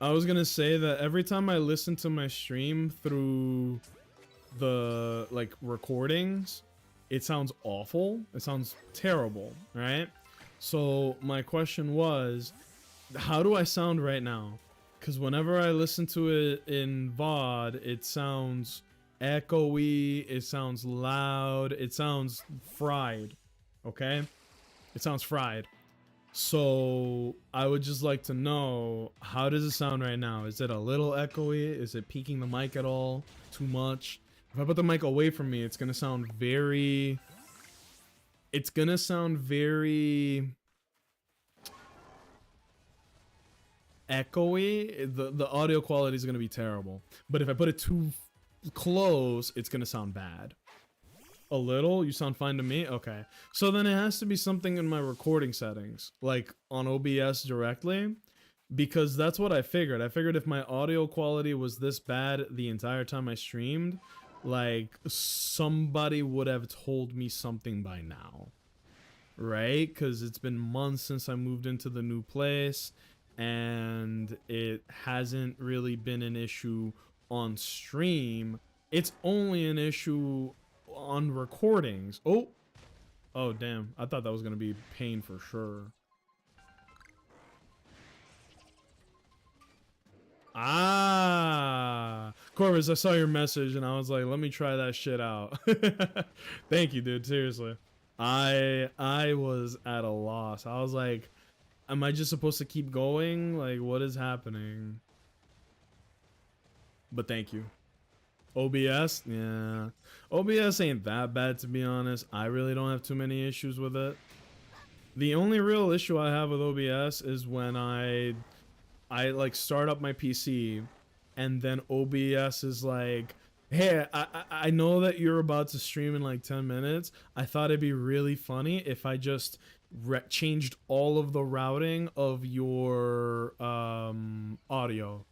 was gonna say that every time I listen to my stream through the, like, recordings, it sounds awful. It sounds terrible, right? So my question was, how do I sound right now? Because whenever I listen to it in VOD, it sounds echoey, it sounds loud, it sounds fried, okay? It sounds fried. So I would just like to know, how does it sound right now? Is it a little echoey? Is it peaking the mic at all? Too much? If I put the mic away from me, it's gonna sound very... It's gonna sound very... echoey. The audio quality is going to be terrible. But if I put it too close, it's going to sound bad. A little? You sound fine to me? Okay. So then it has to be something in my recording settings, like on OBS directly, because that's what I figured. I figured if my audio quality was this bad the entire time I streamed, like, somebody would have told me something by now. Right? Because it's been months since I moved into the new place. and it hasn't really been an issue on stream. It's only an issue on recordings. Oh damn, I thought that was gonna be pain for sure. Ah, Corvus, I saw your message and I was like, let me try that shit out. Thank you, dude. Seriously, I was at a loss. I was like, am I just supposed to keep going? Like, what is happening? But thank you. OBS, yeah, OBS ain't that bad, to be honest. I really don't have too many issues with it. The only real issue I have with OBS is when I like start up my PC and then OBS is like, hey, I know that you're about to stream in like 10 minutes. I thought it'd be really funny if I just changed all of the routing of your audio.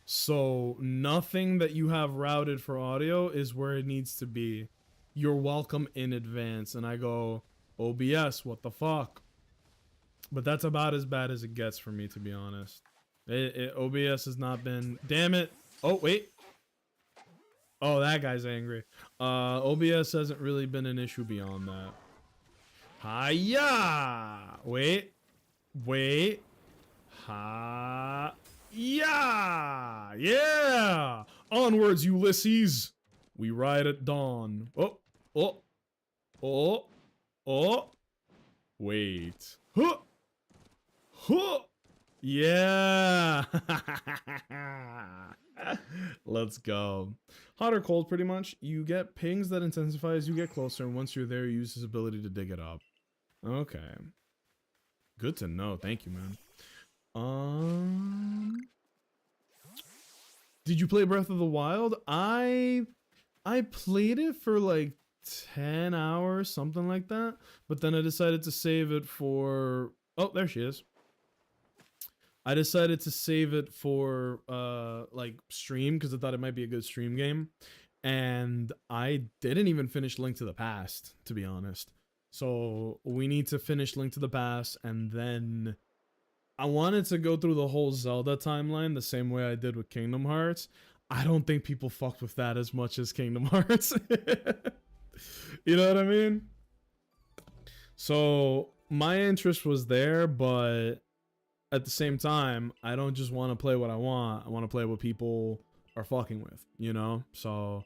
So nothing that you have routed for audio is where it needs to be. You're welcome in advance. And I go, OBS, what the fuck? But that's about as bad as it gets for me, to be honest. OBS has not been... Damn it. Oh, wait. Oh, that guy's angry. OBS hasn't really been an issue beyond that. Hiya! Wait. Wait. Ha... Yeah! Yeah! Onwards, Ulysses! We ride at dawn. Oh! Oh! Oh! Oh! Wait. Huh! Huh! Yeah! Let's go. Hot or cold, pretty much. You get pings that intensify as you get closer, and once you're there, you use his ability to dig it up. Okay. Good to know. Thank you, man. Did you play Breath of the Wild? I played it for like 10 hours, something like that. But then I decided to save it for... Oh, there she is. I decided to save it for like stream because I thought it might be a good stream game. And I didn't even finish Link to the Past, to be honest. So we need to finish Link to the Past, and then I wanted to go through the whole Zelda timeline the same way I did with Kingdom Hearts. I don't think people fucked with that as much as Kingdom Hearts. You know what I mean? So my interest was there, but at the same time, I don't just want to play what I want. I want to play what people are fucking with, you know? So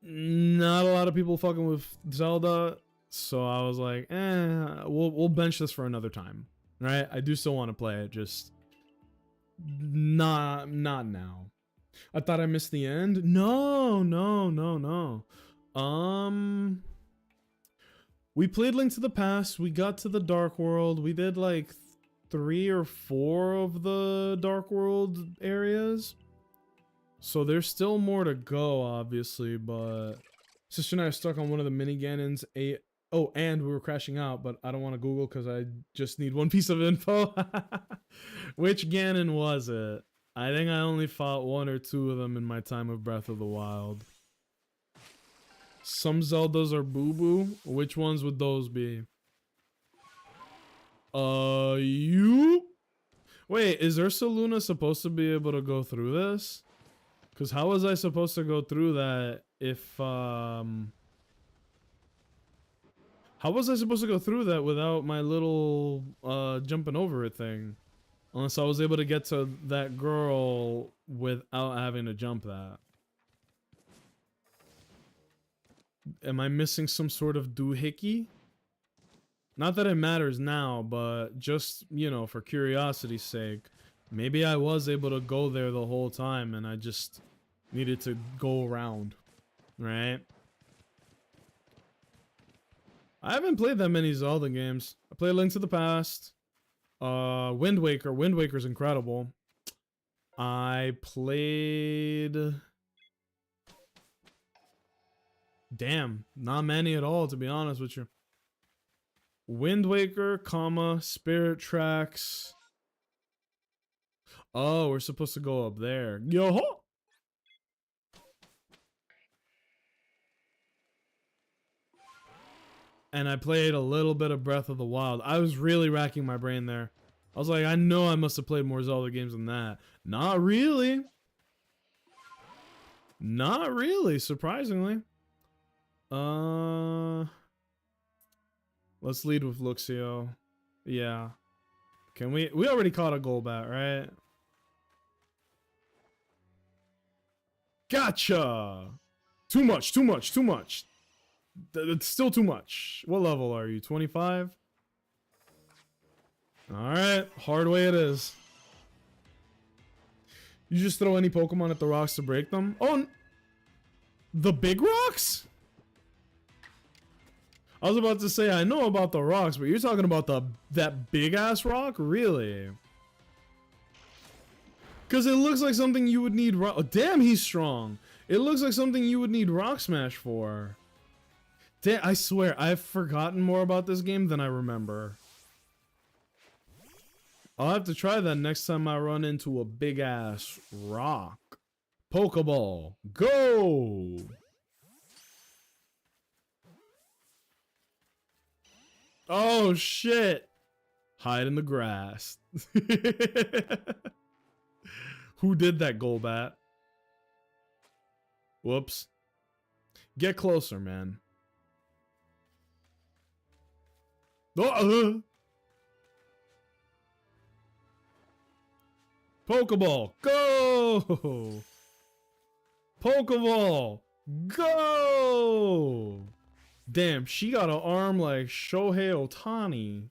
not a lot of people fucking with Zelda. So I was like, we'll bench this for another time. Right? I do still want to play it, just not now. I thought I missed the end. No. We played Link to the Past. We got to the Dark World. We did like 3 or 4 of the Dark World areas. So there's still more to go, obviously, but Sister and I are stuck on one of the mini Ganons. Oh, and we were crashing out, but I don't want to Google because I just need one piece of info. Which Ganon was it? I think I only fought 1 or 2 of them in my time of Breath of the Wild. Some Zeldas are boo-boo. Which ones would those be? You? Wait, is Ursaluna supposed to be able to go through this? Because how was I supposed to go through that if, How was I supposed to go through that without my little jumping over it thing? Unless I was able to get to that girl without having to jump that. Am I missing some sort of doohickey? Not that it matters now, but just, you know, for curiosity's sake. Maybe I was able to go there the whole time and I just needed to go around. Right? I haven't played that many Zelda games. I played Link to the Past. Wind Waker. Wind Waker's incredible. I played... Damn, not many at all, to be honest with you. Wind Waker, comma, Spirit Tracks. Oh, we're supposed to go up there. Yo-ho! And I played a little bit of Breath of the Wild. I was really racking my brain there. I was like, I know I must have played more Zelda games than that. Not really. Not really, surprisingly. Let's lead with Luxio. Yeah. Can we already caught a Golbat, right? Gotcha! Too much, too much, too much. It's still too much. What level are you? 25? Alright, hard way it is. You just throw any Pokemon at the rocks to break them? Oh, the big rocks? I was about to say, I know about the rocks, but you're talking about that big ass rock? Really? Because it looks like something you would need rock. Oh, damn, he's strong. It looks like something you would need Rock Smash for. Damn, I swear, I've forgotten more about this game than I remember. I'll have to try that next time I run into a big ass rock. Pokeball, go! Oh shit! Hide in the grass. Who did that, Golbat? Whoops. Get closer, man. Pokeball, go! Pokeball, go! Damn, she got an arm like Shohei Ohtani.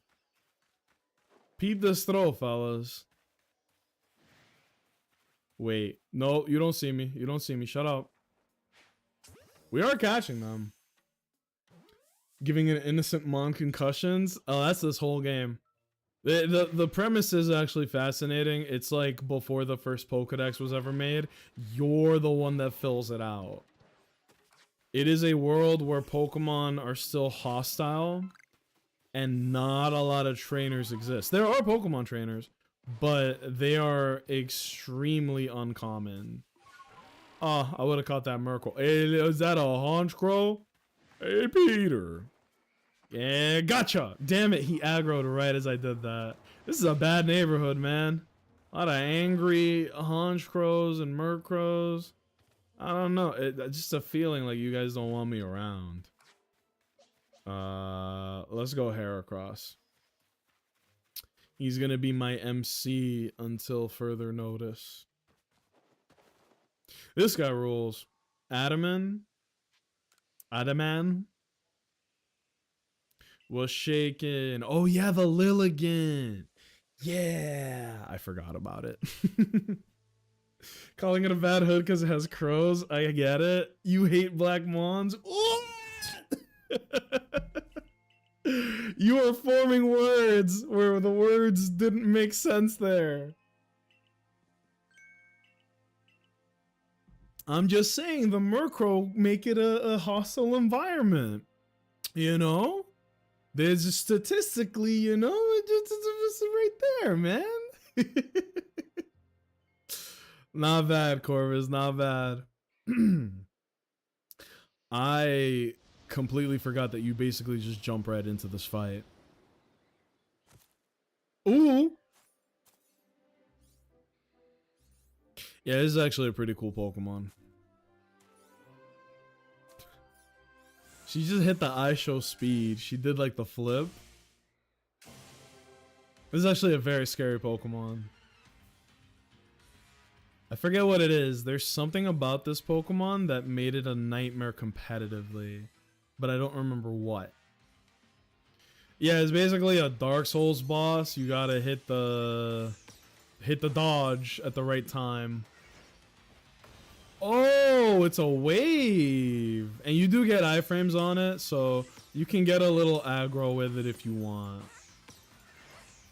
Peep this throw, fellas. Wait, no, you don't see me. You don't see me. Shut up. We are catching them. Giving an innocent Mon concussions. Oh, that's this whole game. The premise is actually fascinating. It's like before the first Pokedex was ever made. You're the one that fills it out. It is a world where Pokemon are still hostile and not a lot of trainers exist. There are Pokemon trainers, but they are extremely uncommon. Oh, I would have caught that Merkle. Hey, is that a Honchkrow? Hey, Peter. Yeah, gotcha. Damn it, he aggroed right as I did that. This is a bad neighborhood, man. A lot of angry Honchkrows and Murkrows. I don't know. It's just a feeling like you guys don't want me around. Let's go Heracross. He's gonna be my MC until further notice. This guy rules. Adaman was shaken. Oh yeah, the Lilligant. Yeah, I forgot about it. Calling it a bad hood because it has crows. I get it. You hate black mons. You are forming words where the words didn't make sense there. I'm just saying the Murkrow make it a hostile environment. You know? There's statistically, you know, it's right there, man. Not bad, Corvus, not bad. I completely forgot that you basically just jump right into this fight. Ooh. Yeah, this is actually a pretty cool Pokemon. She just hit the ISO speed. She did like the flip. This is actually a very scary Pokemon. I forget what it is. There's something about this Pokemon that made it a nightmare competitively, but I don't remember what. Yeah, it's basically a Dark Souls boss. You gotta hit the dodge at the right time. Oh, it's a wave. And you do get iframes on it, so you can get a little aggro with it if you want.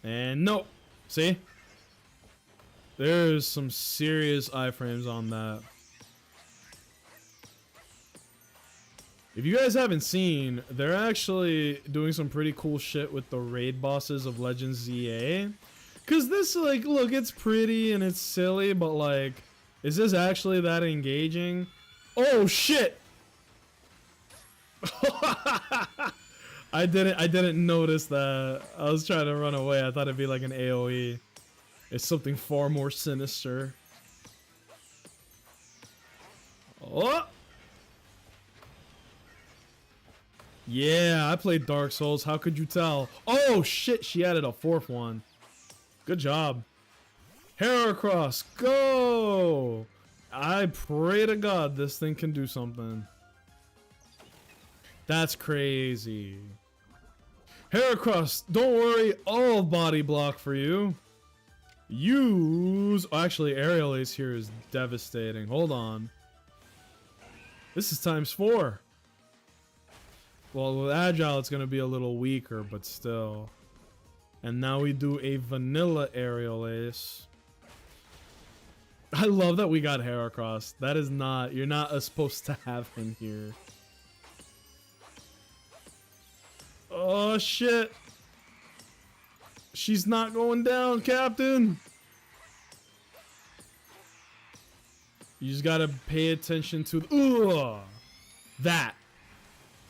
And no. See? There's some serious iframes on that. If you guys haven't seen, they're actually doing some pretty cool shit with the raid bosses of Legends ZA. Cause this, like, look, it's pretty and it's silly, but like, is this actually that engaging? Oh shit! I didn't notice that. I was trying to run away. I thought it'd be like an AoE. It's something far more sinister. Oh! Yeah, I played Dark Souls. How could you tell? Oh shit, she added a fourth one. Good job. Heracross, go! I pray to God this thing can do something. That's crazy. Heracross, don't worry, I'll body block for you. Use... Oh, actually, Aerial Ace here is devastating. Hold on. This is ×4. Well, with Agile, it's going to be a little weaker, but still. And now we do a vanilla Aerial Ace. I love that we got Heracross. That is not... You're not supposed to have him here. Oh, shit. She's not going down, Captain. You just gotta pay attention to... Ooh! That.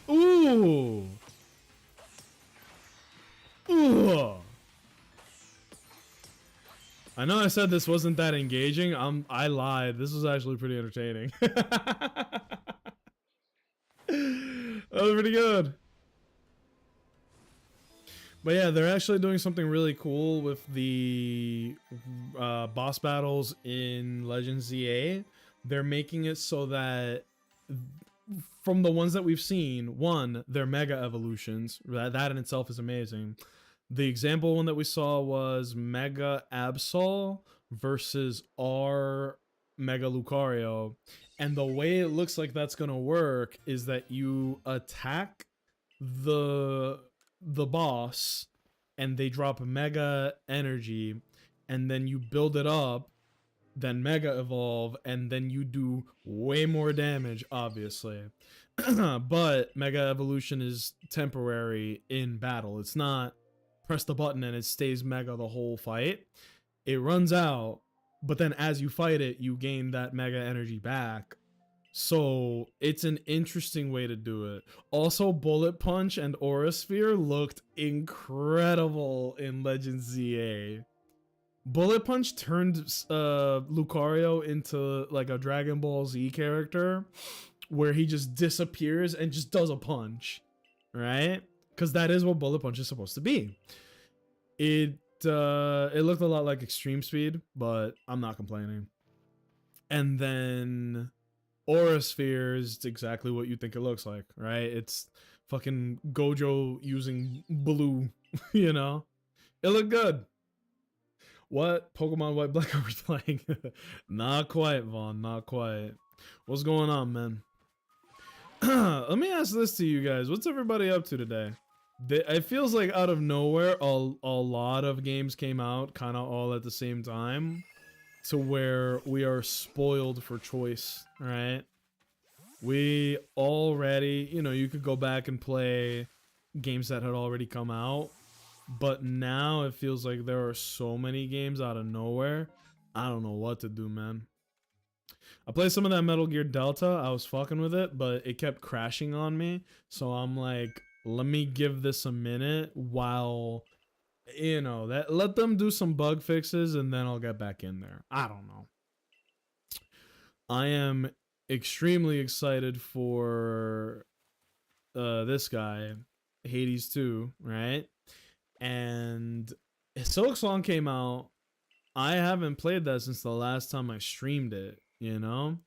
Ooh! Ooh! I know I said this wasn't that engaging. I lied. This was actually pretty entertaining. That was pretty good. But yeah, they're actually doing something really cool with the boss battles in Legends ZA. They're making it so that from the ones that we've seen, one, they're mega evolutions. That in itself is amazing. The example one that we saw was Mega Absol versus R Mega Lucario. And the way it looks like that's going to work is that you attack the boss and they drop mega energy, and then you build it up, then mega evolve, and then you do way more damage, obviously. But mega evolution is temporary in battle. It's not press the button and it stays mega the whole fight. It runs out, but then as you fight it, you gain that mega energy back. So it's an interesting way to do it. Also, Bullet Punch and Aura Sphere looked incredible in Legends ZA. Bullet Punch turned Lucario into like a Dragon Ball Z character where he just disappears and just does a punch, right? Because that is what Bullet Punch is supposed to be. It looked a lot like Extreme Speed, but I'm not complaining. And then Aura Sphere is exactly what you think it looks like, right? It's fucking Gojo using blue, you know? It looked good. What Pokemon White Black are we playing? Not quite, Vaughn, not quite. What's going on, man? Let me ask this to you guys. What's everybody up to today? It feels like out of nowhere, a lot of games came out kind of all at the same time, to where we are spoiled for choice, right? We already, you know, you could go back and play games that had already come out, but now it feels like there are so many games out of nowhere. I don't know what to do, man. I played some of that Metal Gear Delta. I was fucking with it, but it kept crashing on me. So I'm like, let me give this a minute while, you know, let them do some bug fixes and then I'll get back in there. I don't know. I am extremely excited for this guy, Hades 2, right? And Silk Song came out. I haven't played that since the last time I streamed it, you know?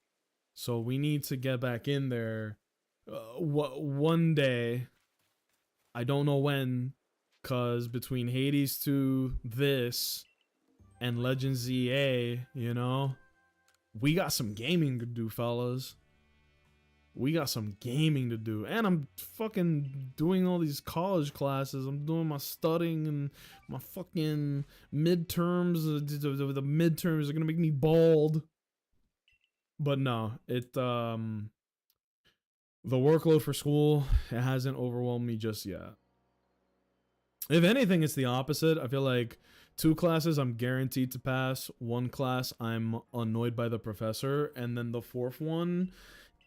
So we need to get back in there one day. I don't know when, because between Hades 2, this, and Legends ZA, you know, we got some gaming to do, fellas. We got some gaming to do. And I'm fucking doing all these college classes. I'm doing my studying and my fucking midterms. The midterms are going to make me bald. But no, the workload for school, it hasn't overwhelmed me just yet. If anything, it's the opposite. I feel like 2 classes I'm guaranteed to pass. 1 class I'm annoyed by the professor, and then the 4th one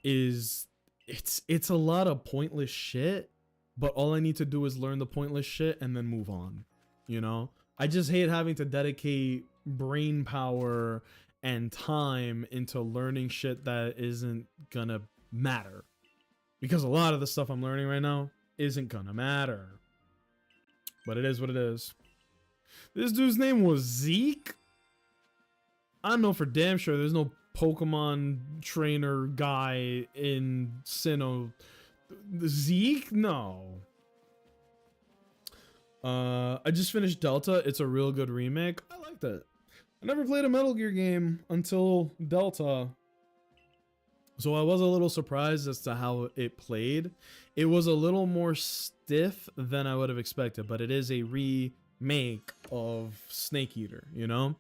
is it's a lot of pointless shit, but all I need to do is learn the pointless shit and then move on. You know, I just hate having to dedicate brain power and time into learning shit that isn't gonna matter, because a lot of the stuff I'm learning right now isn't gonna matter. But it is what it is. This dude's name was Zeke. I know for damn sure there's no Pokemon trainer guy in Sinnoh. Zeke? No. I just finished Delta. It's a real good remake. I liked it. I never played a Metal Gear game until Delta, so I was a little surprised as to how it played. It was a little more stiff than I would have expected, but it is a remake of Snake Eater, you know?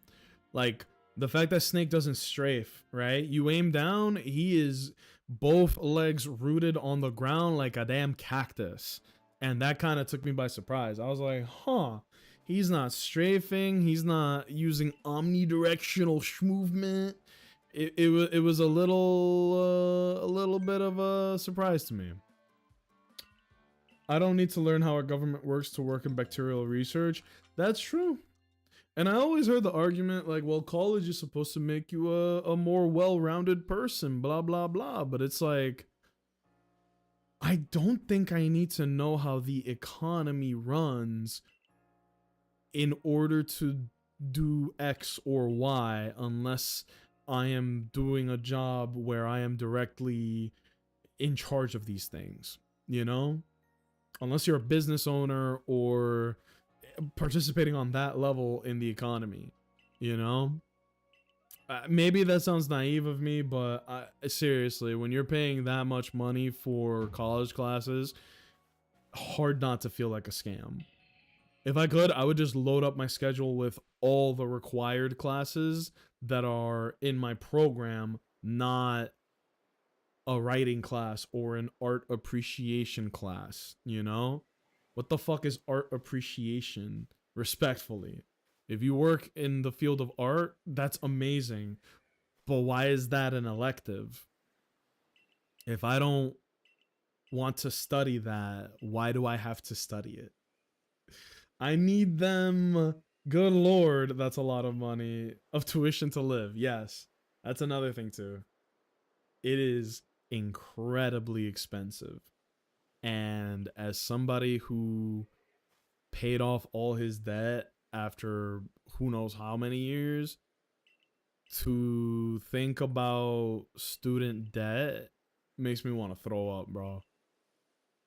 Like, the fact that Snake doesn't strafe, right? You aim down, he is both legs rooted on the ground like a damn cactus. And that kind of took me by surprise. I was like, huh, he's not strafing. He's not using omnidirectional movement. It was a little bit of a surprise to me. I don't need to learn how our government works to work in bacterial research. That's true. And I always heard the argument like, well, college is supposed to make you a more well-rounded person, blah, blah, blah. But it's like, I don't think I need to know how the economy runs in order to do X or Y, unless I am doing a job where I am directly in charge of these things, you know? Unless you're a business owner or participating on that level in the economy, you know? Maybe that sounds naive of me, but seriously, when you're paying that much money for college classes, hard not to feel like a scam. If I could, I would just load up my schedule with all the required classes that are in my program, not a writing class or an art appreciation class, you know? What the fuck is art appreciation? Respectfully. If you work in the field of art, that's amazing. But why is that an elective? If I don't want to study that, why do I have to study it? I need them. Good Lord, that's a lot of money of tuition to live. Yes, that's another thing too. It is incredibly expensive. And as somebody who paid off all his debt after who knows how many years, to think about student debt makes me want to throw up, bro.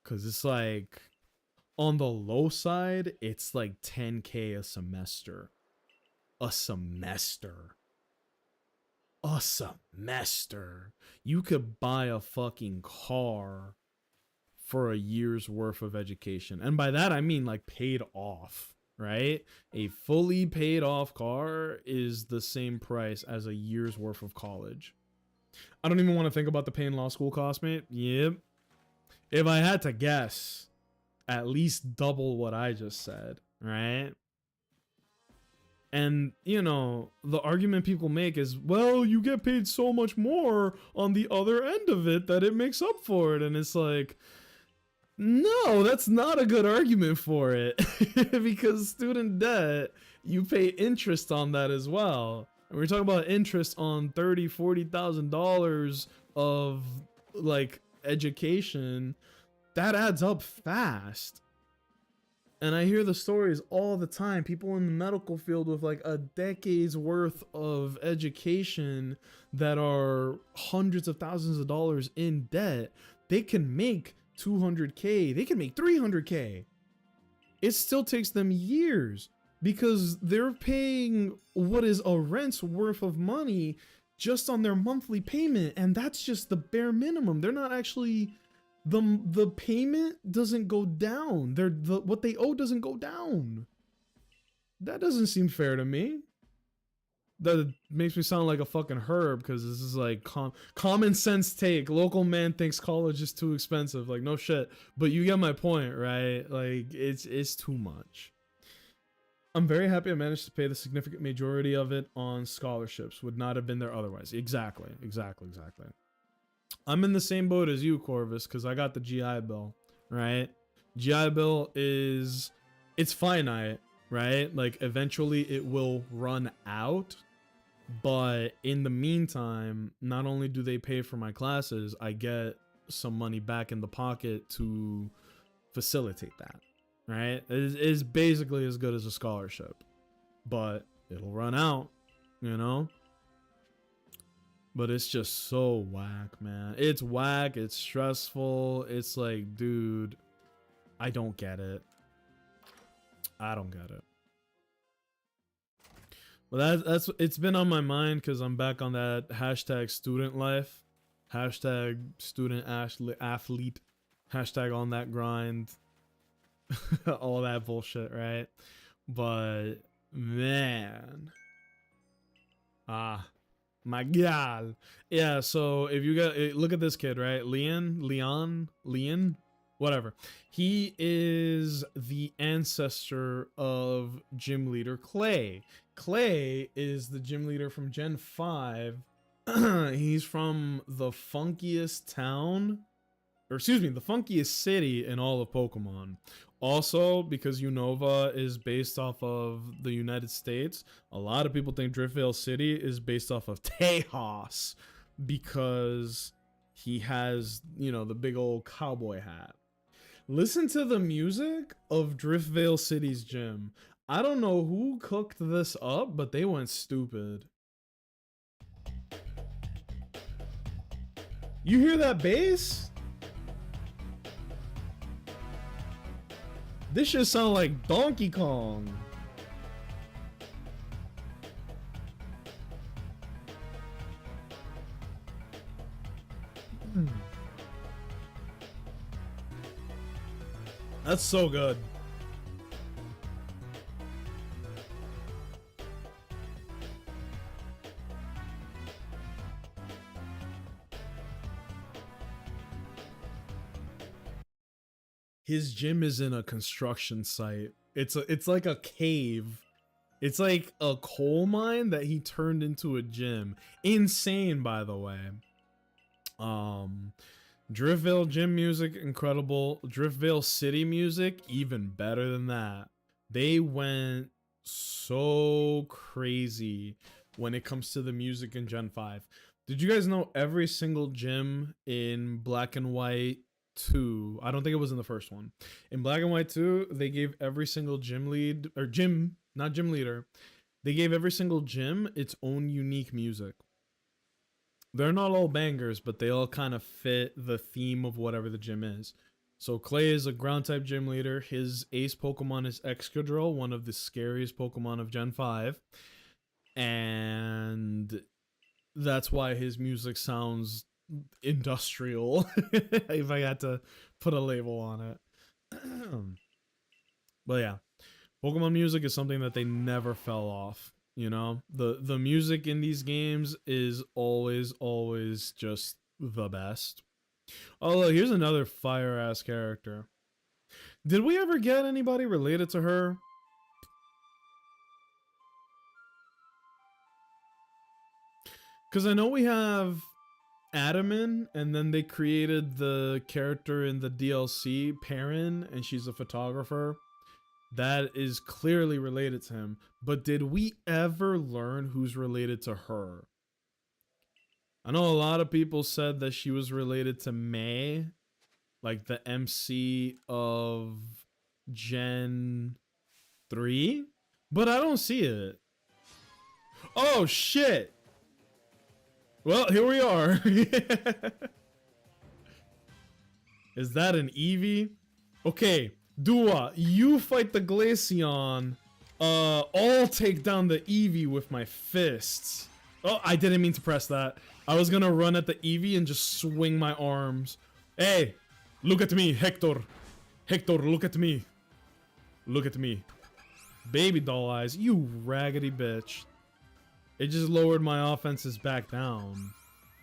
Because it's like, on the low side, it's like 10K a semester. A semester. A semester. You could buy a fucking car for a year's worth of education. And by that, I mean like paid off, right? A fully paid off car is the same price as a year's worth of college. I don't even want to think about the paying law school cost, mate. Yep. If I had to guess, at least double what I just said, right? And, you know, the argument people make is, well, you get paid so much more on the other end of it that it makes up for it. And it's like, no, that's not a good argument for it. Because student debt, you pay interest on that as well. And we're talking about interest on $30,000, $40,000 of like education. That adds up fast. And I hear the stories all the time. People in the medical field with like a decade's worth of education that are hundreds of thousands of dollars in debt. They can make 200K. They can make 300K. It still takes them years because they're paying what is a rent's worth of money just on their monthly payment. And that's just the bare minimum. They're not actually... The payment doesn't go down. What they owe doesn't go down. That doesn't seem fair to me. That makes me sound like a fucking herb because this is like common sense take. Local man thinks college is too expensive. Like, no shit. But you get my point, right? Like, it's too much. I'm very happy I managed to pay the significant majority of it on scholarships. Would not have been there otherwise. Exactly. I'm in the same boat as you, Corvus, because I got the GI Bill, right? GI Bill is, it's finite, right? Like eventually it will run out, but in the meantime, not only do they pay for my classes, I get some money back in the pocket to facilitate that, right? It is basically as good as a scholarship, but it'll run out, you know? But it's just so whack, man. It's whack, it's stressful. It's like, dude, I don't get it. I don't get it. Well, that's it's been on my mind because I'm back on that hashtag student life, hashtag student athlete, hashtag on that grind, all that bullshit, right? But man, my God. Yeah, so if you got, look at this kid, right? Leon, whatever. He is the ancestor of gym leader Clay. Clay is the gym leader from Gen 5. He's from the funkiest town, or excuse me, the funkiest city in all of Pokemon. Also, because Unova is based off of the United States, a lot of people think Driftvale City is based off of Tejas because he has, you know, the big old cowboy hat. Listen to the music of Driftvale City's gym. I don't know who cooked this up, but they went stupid. You hear that bass? This shit sound like Donkey Kong. That's so good. His gym is in a construction site. It's like a cave. It's like a coal mine that he turned into a gym. Insane, by the way. Driftvale gym music, incredible. Driftvale City music, even better than that. They went so crazy when it comes to the music in Gen 5. Did you guys know every single gym in Black and White 2, I don't think it was in the first one. In Black and White 2, they gave every single gym lead, or gym, not gym leader, they gave every single gym its own unique music. They're not all bangers, but they all kind of fit the theme of whatever the gym is. So Clay is a ground type gym leader. His ace Pokemon is Excadrill, one of the scariest Pokemon of Gen 5. And that's why his music sounds industrial, if I had to put a label on it. But yeah, Pokemon music is something that they never fell off. You know, the music in these games is always just the best. Oh, look, here's another fire ass character. Did we ever get anybody related to her? Because I know we have Adaman, and then they created the character in the DLC, Perrin, and she's a photographer. That is clearly related to him. But did we ever learn who's related to her? I know a lot of people said that she was related to May, like the MC of Gen 3, but I don't see it. Oh, shit. Well, here we are. Is that an Eevee? Okay, Dua, you fight the Glaceon. I'll take down the Eevee with my fists. Oh, I didn't mean to press that. I was gonna run at the Eevee and just swing my arms. Hey, look at me, Hector. Hector, look at me. Look at me. Baby doll eyes, you raggedy bitch. It just lowered my offenses back down.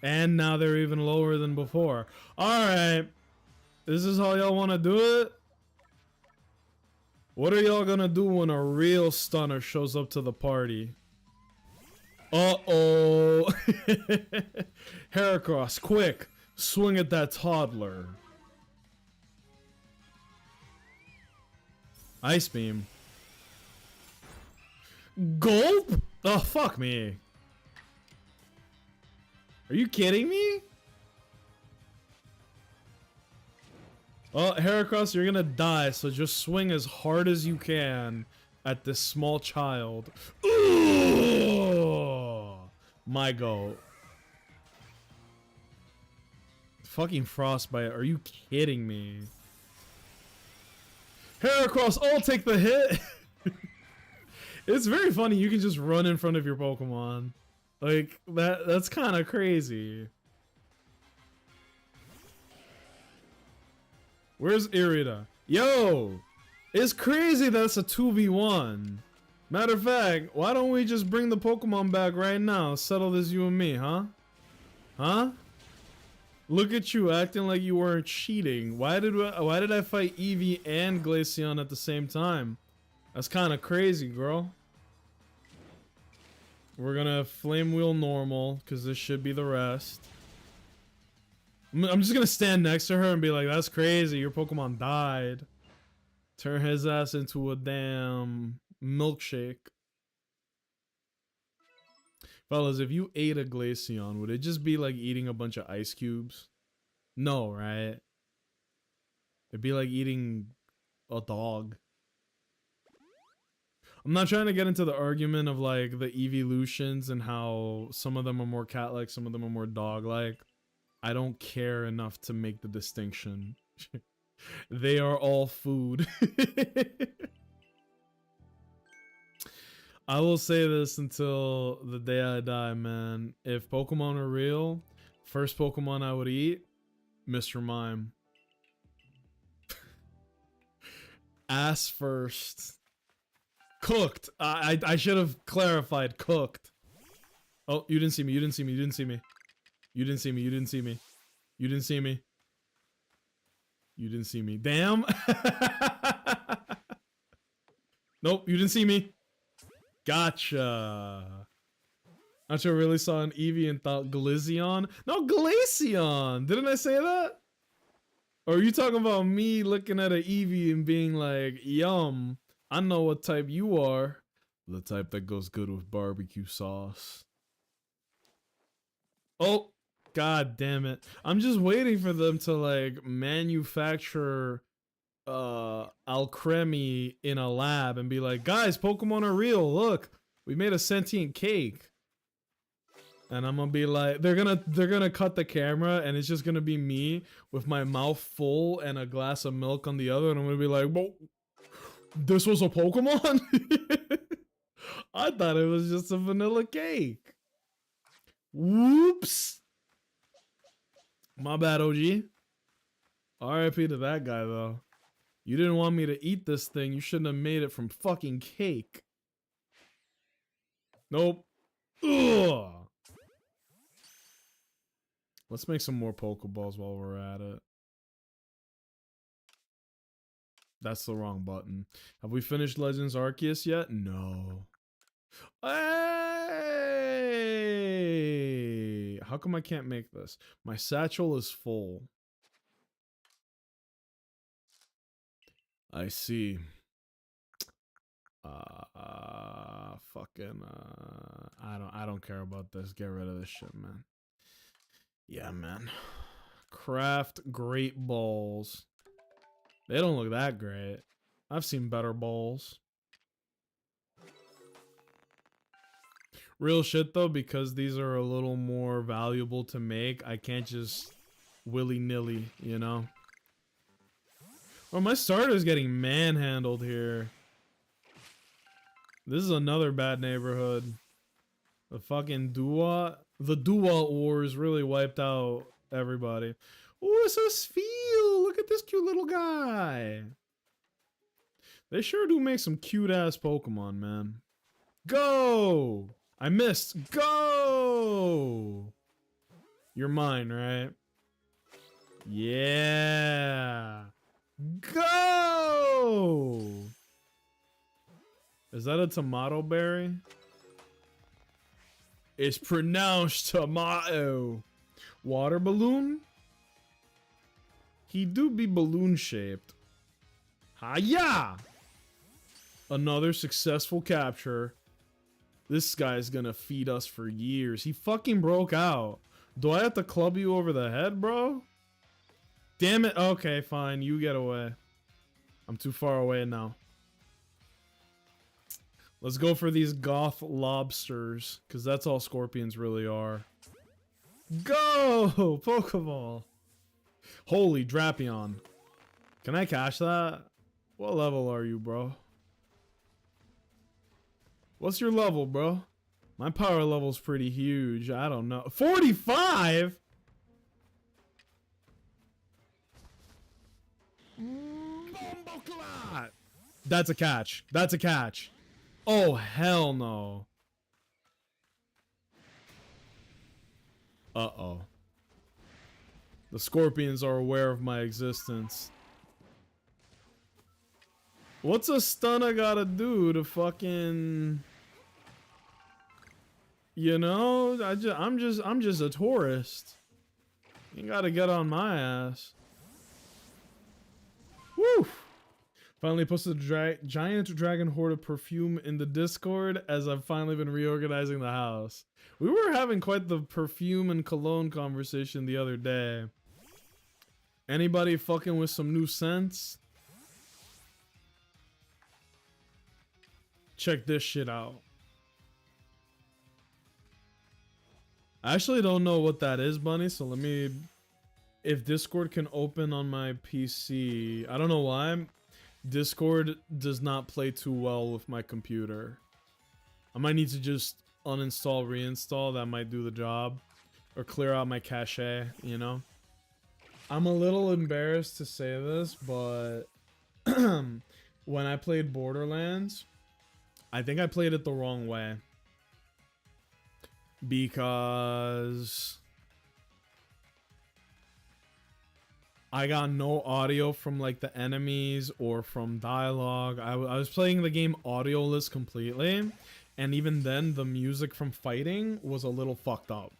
And now they're even lower than before. Alright. This is how y'all want to do it? What are y'all gonna do when a real stunner shows up to the party? Uh-oh. Heracross, quick. Swing at that toddler. Ice beam. Gulp? Oh, fuck me. Are you kidding me? Oh, Heracross, you're gonna die, so just swing as hard as you can at this small child. Ooh, my goat. Fucking Frostbite, are you kidding me? Heracross, I'll take the hit! It's very funny, you can just run in front of your Pokemon. Like, that's kind of crazy. Where's Irida? Yo! It's crazy that's a 2v1. Matter of fact, why don't we just bring the Pokemon back right now? Settle this you and me, huh? Huh? Look at you acting like you weren't cheating. Why did I fight Eevee and Glaceon at the same time? That's kind of crazy, girl. We're gonna Flame Wheel normal, because this should be the rest. I'm just gonna stand next to her and be like, that's crazy, your Pokemon died. Turn his ass into a damn milkshake. Fellas, if you ate a Glaceon, would it just be like eating a bunch of ice cubes? No, right? It'd be like eating a dog. I'm not trying to get into the argument of like the evolutions and how some of them are more cat-like, some of them are more dog-like. I don't care enough to make the distinction. They are all food. I will say this until the day I die, man. If Pokemon are real, first Pokemon I would eat, Mr. Mime. Ass first. Cooked. I should have clarified. Cooked. Oh, you didn't see me. You didn't see me. You didn't see me. You didn't see me. You didn't see me. You didn't see me. You didn't see me. Damn. Nope, you didn't see me. Gotcha. Nacho really saw an Eevee and thought Glaceon. No, Glaceon. Didn't I say that? Or are you talking about me looking at an Eevee and being like, yum, I know what type you are. The type that goes good with barbecue sauce. Oh, god damn it. I'm just waiting for them to like manufacture Alcremie in a lab and be like, guys, Pokemon are real. Look, we made a sentient cake. And I'm gonna be like, they're gonna cut the camera and it's just gonna be me with my mouth full and a glass of milk on the other, and I'm gonna be like, well, this was a Pokemon? I thought it was just a vanilla cake. Whoops. My bad, OG. RIP to that guy, though. You didn't want me to eat this thing. You shouldn't have made it from fucking cake. Nope. Ugh. Let's make some more Pokeballs while we're at it. That's the wrong button. Have we finished Legends Arceus yet? No. Hey! How come I can't make this? My satchel is full. I see. I don't care about this. Get rid of this shit, man. Yeah, man. Craft great balls. They don't look that great. I've seen better balls. Real shit though, because these are a little more valuable to make, I can't just willy-nilly, you know? Oh, my starter's getting manhandled here. This is another bad neighborhood. The fucking the Dua Wars really wiped out everybody. Oh, it's a Spheal! Look at this cute little guy. They sure do make some cute-ass Pokemon, man. Go! I missed. Go! You're mine, right? Yeah! Go! Is that a tomato berry? It's pronounced tomato. Water balloon? He do be balloon shaped. Hiya! Another successful capture. This guy's gonna feed us for years. He fucking broke out. Do I have to club you over the head, bro? Damn it. Okay, fine. You get away. I'm too far away now. Let's go for these goth lobsters, because that's all scorpions really are. Go! Pokeball! Holy Drapion. Can I catch that? What level are you, bro? What's your level, bro? My power level's pretty huge. I don't know. 45?! That's a catch. That's a catch. Oh, hell no. Uh-oh. The scorpions are aware of my existence. What's a stunner gotta do to fucking... You know, I'm just a tourist. You gotta get on my ass. Woo! Finally posted a giant dragon horde of perfume in the Discord as I've finally been reorganizing the house. We were having quite the perfume and cologne conversation the other day. Anybody fucking with some new scents? Check this shit out. I actually don't know what that is, Bunny, so let me... If Discord can open on my PC... I don't know why. Discord does not play too well with my computer. I might need to just uninstall, reinstall. That might do the job. Or clear out my cache, you know? I'm a little embarrassed to say this, but... when I played Borderlands... I think I played it the wrong way. Because... I got no audio from like the enemies or from dialogue. I was playing the game audioless completely, and even then the music from fighting was a little fucked up.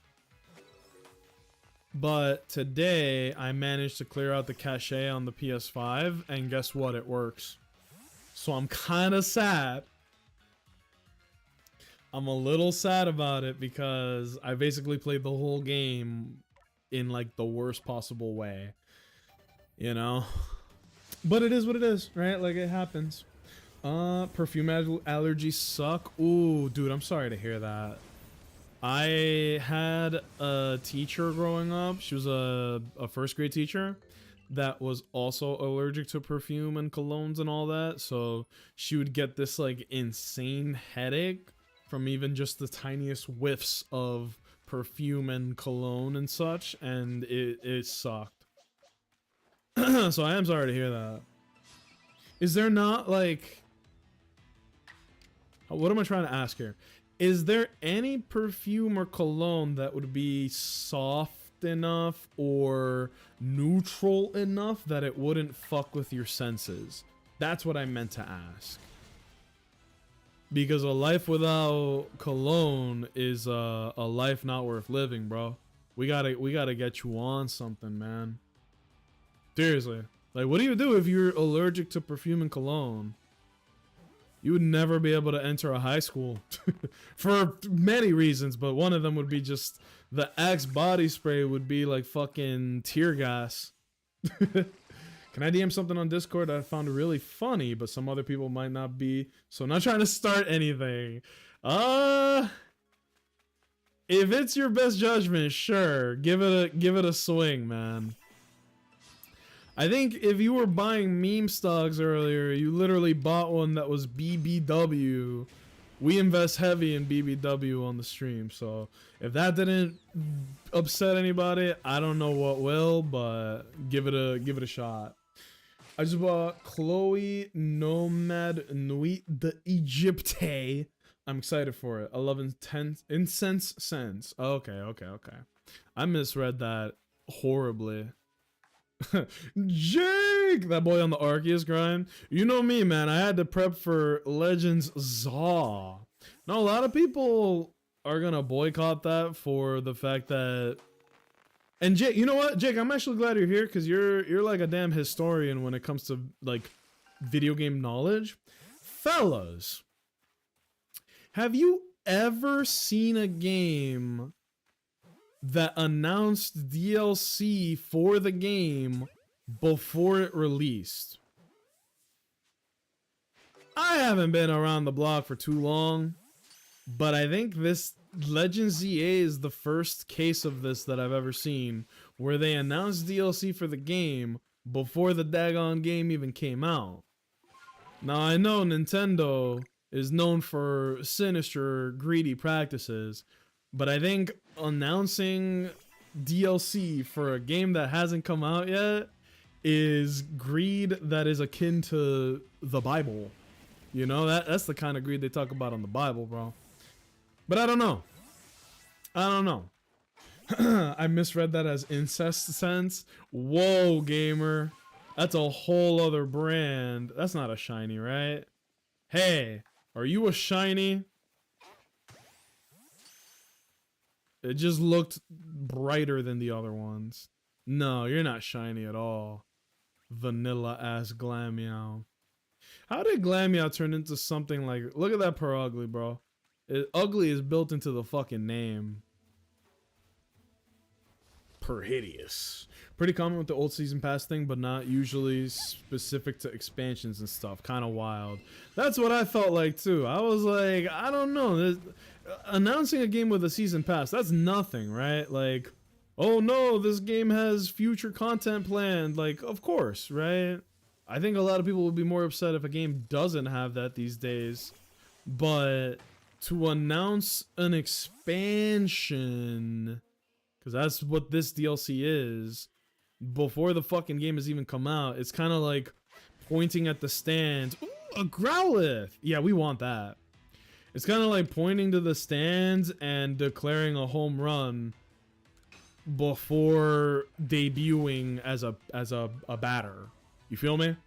But today I managed to clear out the cache on the PS5, and guess what? It works. So I'm kind of sad. I'm a little sad about it because I basically played the whole game in like the worst possible way. You know, but it is what it is, right? Like, it happens. Perfume allergies suck. Ooh, dude, I'm sorry to hear that. I had a teacher growing up. She was a first grade teacher that was also allergic to perfume and colognes and all that. So she would get this like insane headache from even just the tiniest whiffs of perfume and cologne and such, and it sucked. So I am sorry to hear that. Is there not like... What am I trying to ask here? Is there any perfume or cologne that would be soft enough or neutral enough that it wouldn't fuck with your senses? That's what I meant to ask. Because a life without cologne is a life not worth living, bro. We gotta get you on something, man. Seriously. Like, what do you do if you're allergic to perfume and cologne? You would never be able to enter a high school. For many reasons, but one of them would be just the Axe body spray would be like fucking tear gas. Can I DM something on Discord that I found really funny, but some other people might not be? So I'm not trying to start anything. If it's your best judgment, sure. Give it a swing, man. I think if you were buying meme stocks earlier, you literally bought one that was BBW. We invest heavy in BBW on the stream, so if that didn't upset anybody, I don't know what will, but give it a shot. I just bought Chloe Nomad Nuit de Egypte. I'm excited for it. 11 incense scents. Okay. I misread that horribly. Jake, that boy on the Arceus grind. You know me, man. I had to prep for Legends Zaw. Now, a lot of people are gonna boycott that for the fact that. And Jake, you know what, Jake? I'm actually glad you're here because you're like a damn historian when it comes to like video game knowledge. Fellas, have you ever seen a game that announced DLC for the game before it released? I haven't been around the block for too long, but I think this Legends ZA is the first case of this that I've ever seen, where they announced DLC for the game before the daggone game even came out. Now, I know Nintendo is known for sinister, greedy practices, but I think announcing DLC for a game that hasn't come out yet is greed that is akin to the Bible. You know, that's the kind of greed they talk about on the Bible, bro. But I don't know. I misread that as incest sense. Whoa, gamer. That's a whole other brand. That's not a shiny, right? Hey, are you a shiny? It just looked brighter than the other ones. No, you're not shiny at all. Vanilla ass Glameow. How did Glameow turn into something like... Look at that per ugly, bro. Ugly is built into the fucking name. Per hideous. Pretty common with the old season pass thing, but not usually specific to expansions and stuff. Kind of wild. That's what I felt like too. I was like, I don't know. Announcing a game with a season pass, that's nothing, right? Like, oh no, this game has future content planned. Like, of course, right? I think a lot of people would be more upset if a game doesn't have that these days. But to announce an expansion, because that's what this DLC is, before the fucking game has even come out, it's kind of like pointing at the stands. Ooh, a Growlithe! Yeah, we want that. It's kind of like pointing to the stands and declaring a home run before debuting as a batter. You feel me?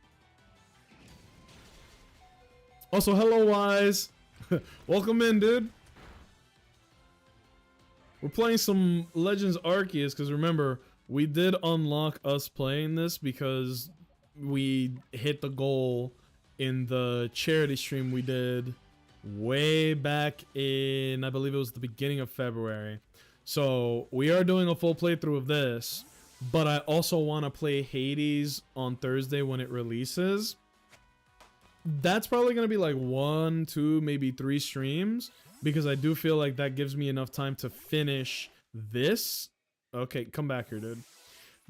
Also, hello, Wise. Welcome in, dude. We're playing some Legends Arceus because remember, we did unlock us playing this because we hit the goal in the charity stream we did way back in, I believe it was the beginning of February. So we are doing a full playthrough of this, but I also want to play Hades on Thursday when it releases. That's probably going to be like 1, 2, maybe 3 streams, because I do feel like that gives me enough time to finish this. Okay, come back here, dude.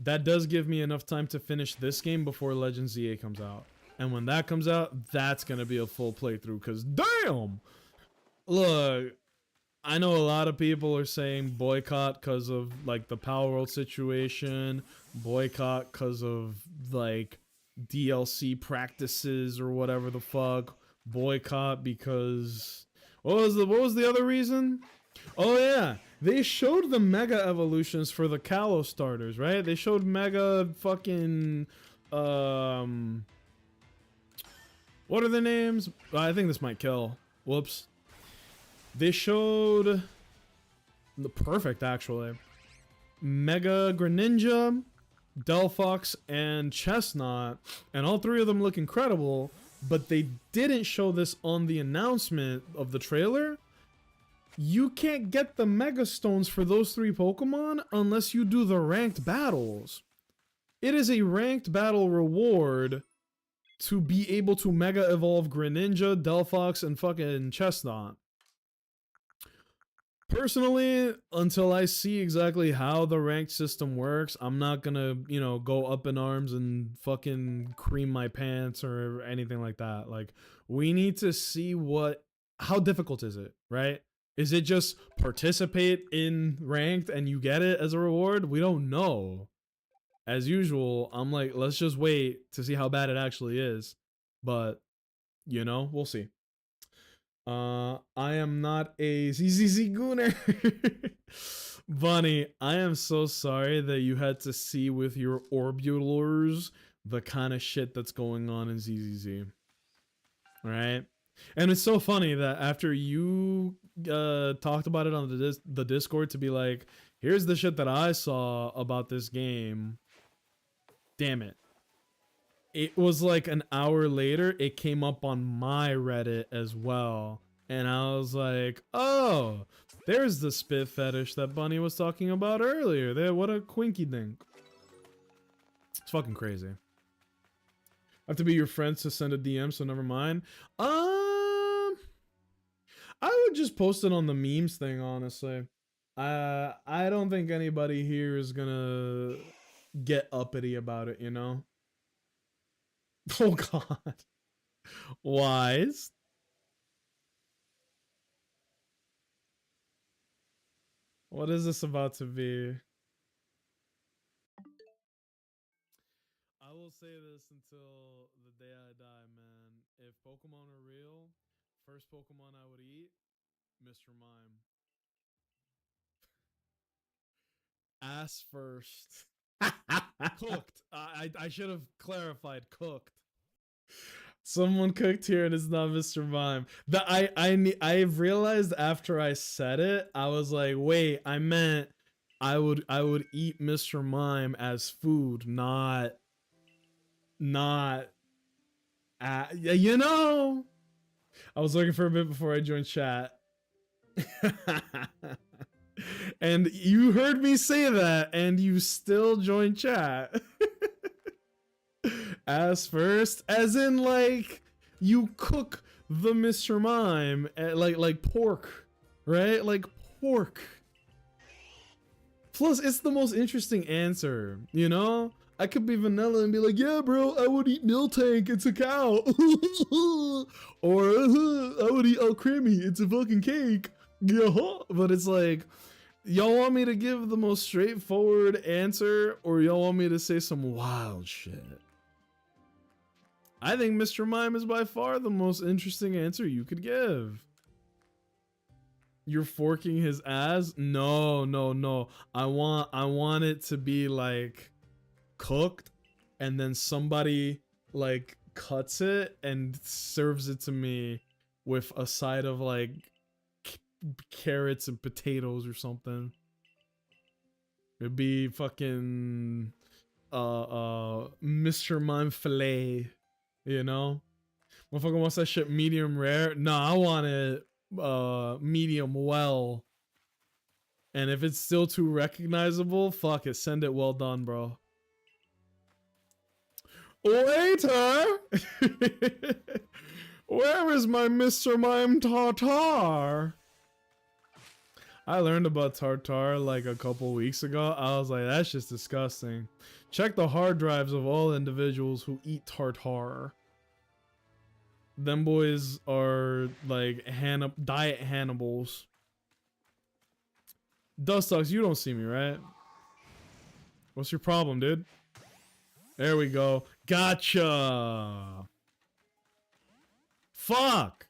That does give me enough time to finish this game before Legends ZA comes out. And when that comes out, that's going to be a full playthrough, because damn! Look, I know a lot of people are saying boycott because of like the Power World situation, boycott because of like DLC practices or whatever the fuck, boycott because what was the other reason? Oh yeah, they showed the mega evolutions for the Kalos starters, right? They showed mega fucking what are the names? I think this might kill. Whoops. They showed the perfect actually. Mega Greninja, Delphox, and Chestnut, and all 3 of them look incredible, but they didn't show this on the announcement of the trailer. You can't get the Mega Stones for those 3 Pokemon unless you do the ranked battles. It is a ranked battle reward to be able to Mega Evolve Greninja, Delphox, and fucking Chestnut. Personally, until I see exactly how the ranked system works, I'm not gonna, you know, go up in arms and fucking cream my pants or anything like that. Like, we need to see how difficult is it, right? Is it just participate in ranked and you get it as a reward? We don't know. As usual, I'm like, let's just wait to see how bad it actually is. But, you know, we'll see. I am not a ZZZ Gooner. Bunny, I am so sorry that you had to see with your orbulars the kind of shit that's going on in ZZZ. Right? And it's so funny that after you talked about it on the Discord to be like, here's the shit that I saw about this game. Damn it. it was like an hour later, it came up on my Reddit as well. And I was like, oh, there's the spit fetish that Bunny was talking about earlier. There, what a quinky dink. It's fucking crazy. I have to be your friend to send a DM, so never mind. I would just post it on the memes thing, honestly. I don't think anybody here is gonna get uppity about it, you know? Oh god. Wise. What is this about to be? I will say this until the day I die, man. If Pokemon are real, first Pokemon I would eat, Mr. Mime. Ass first. Cooked. I should have clarified cooked. Someone cooked here and it's not Mr. Mime. I've realized after I said it, I was like, wait, I meant I would eat Mr. Mime as food, not you know. I was looking for a bit before I joined chat. And you heard me say that and you still joined chat. As first, as in like you cook the Mr. Mime like pork, right? Like pork. Plus, it's the most interesting answer, you know? I could be vanilla and be like, yeah, bro, I would eat Miltank, it's a cow. Or I would eat Alcremie, it's a fucking cake. Yeah, but it's like, y'all want me to give the most straightforward answer, or y'all want me to say some wild shit? I think Mr. Mime is by far the most interesting answer you could give. You're forking his ass? No, no, no. I want it to be like cooked and then somebody like cuts it and serves it to me with a side of like carrots and potatoes or something. It'd be fucking Mr. Mime filet, you know? Motherfucker wants that shit medium rare. Nah, I want it medium well. And if it's still too recognizable, fuck it, send it well done, bro. Waiter! Where is my Mr. Mime tartar? I learned about tartar like a couple weeks ago. I was like, that's just disgusting. Check the hard drives of all individuals who eat tartar. Them boys are like diet Hannibals. Dustox, you don't see me, right? What's your problem, dude? There we go. Gotcha. Fuck.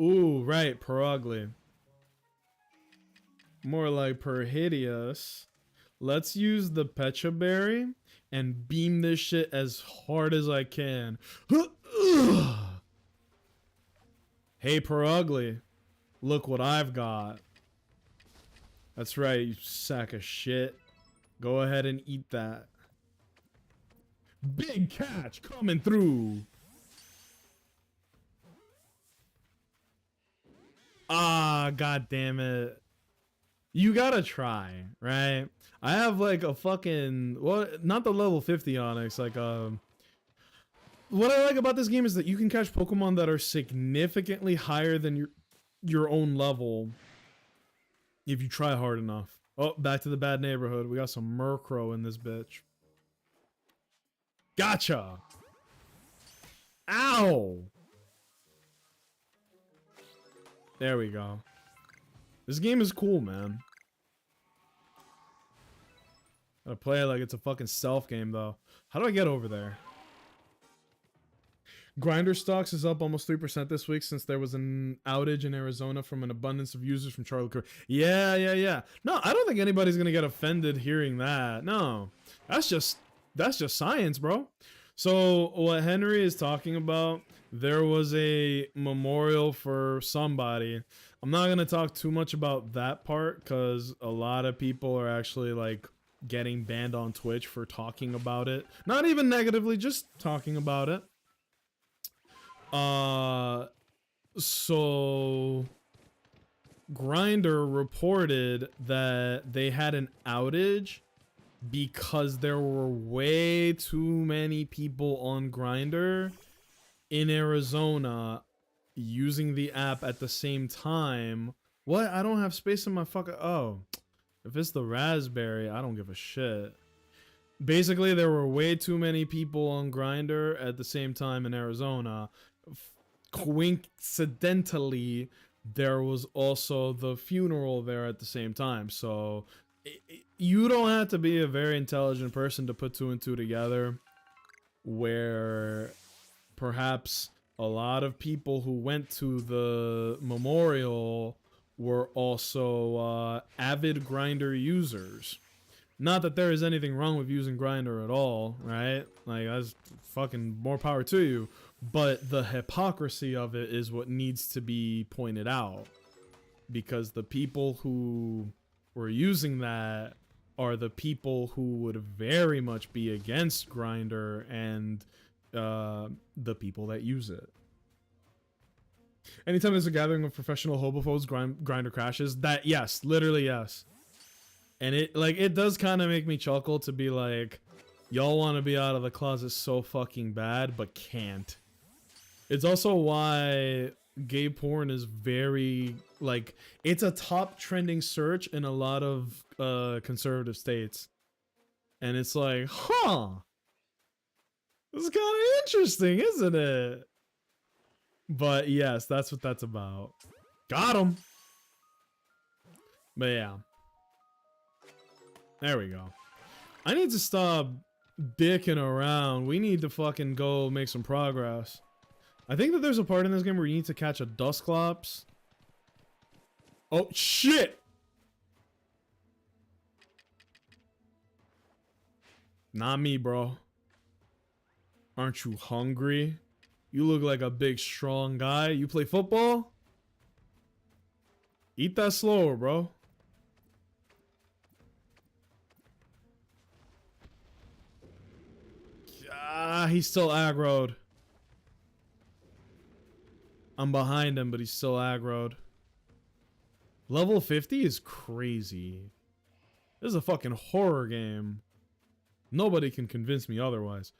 Ooh, right, Perugly. More like Perhidious. Let's use the Pecha Berry and beam this shit as hard as I can. Hey, Perugly. Look what I've got. That's right, you sack of shit. Go ahead and eat that. Big catch coming through. Ah, god damn it. You gotta try, right? I have like a fucking, well, not the level 50 Onyx, like what I like about this game is that you can catch Pokemon that are significantly higher than your own level if you try hard enough. Oh, back to the bad neighborhood. We got some Murkrow in this bitch. Gotcha! Ow! There we go. This game is cool, man. Gotta play it like it's a fucking stealth game, though. How do I get over there? Grinder stocks is up almost 3% this week since there was an outage in Arizona from an abundance of users from Charlie Kirk. Yeah. No, I don't think anybody's gonna get offended hearing that. No, that's just science, bro. So what Henry is talking about, there was a memorial for somebody. I'm not gonna talk too much about that part because a lot of people are actually like getting banned on Twitch for talking about it. Not even negatively, just talking about it. So Grindr reported that they had an outage because there were way too many people on Grindr in Arizona using the app at the same time. What? I don't have space in my fucking... Oh. If it's the raspberry, I don't give a shit. Basically, there were way too many people on Grindr at the same time in Arizona. Coincidentally, there was also the funeral there at the same time. So you don't have to be a very intelligent person to put 2 and 2 together, where perhaps a lot of people who went to the memorial were also avid Grindr users. Not that there is anything wrong with using Grindr at all, right? Like, that's fucking more power to you. But the hypocrisy of it is what needs to be pointed out. Because the people who were using that are the people who would very much be against Grindr and the people that use it. Anytime there's a gathering of professional homophobes, Grindr crashes. That, yes, literally yes. And it does kind of make me chuckle to be like, y'all want to be out of the closet so fucking bad, but can't. It's also why gay porn is very, like, it's a top trending search in a lot of conservative states. And it's like, huh, this is kind of interesting, isn't it? But yes, that's what that's about. Got him. But yeah. There we go. I need to stop dicking around. We need to fucking go make some progress. I think that there's a part in this game where you need to catch a Dusclops. Oh, shit! Not me, bro. Aren't you hungry? You look like a big, strong guy. You play football? Eat that slower, bro. Ah, he's still aggroed. I'm behind him, but he's still aggroed. Level 50 is crazy. This is a fucking horror game. Nobody can convince me otherwise.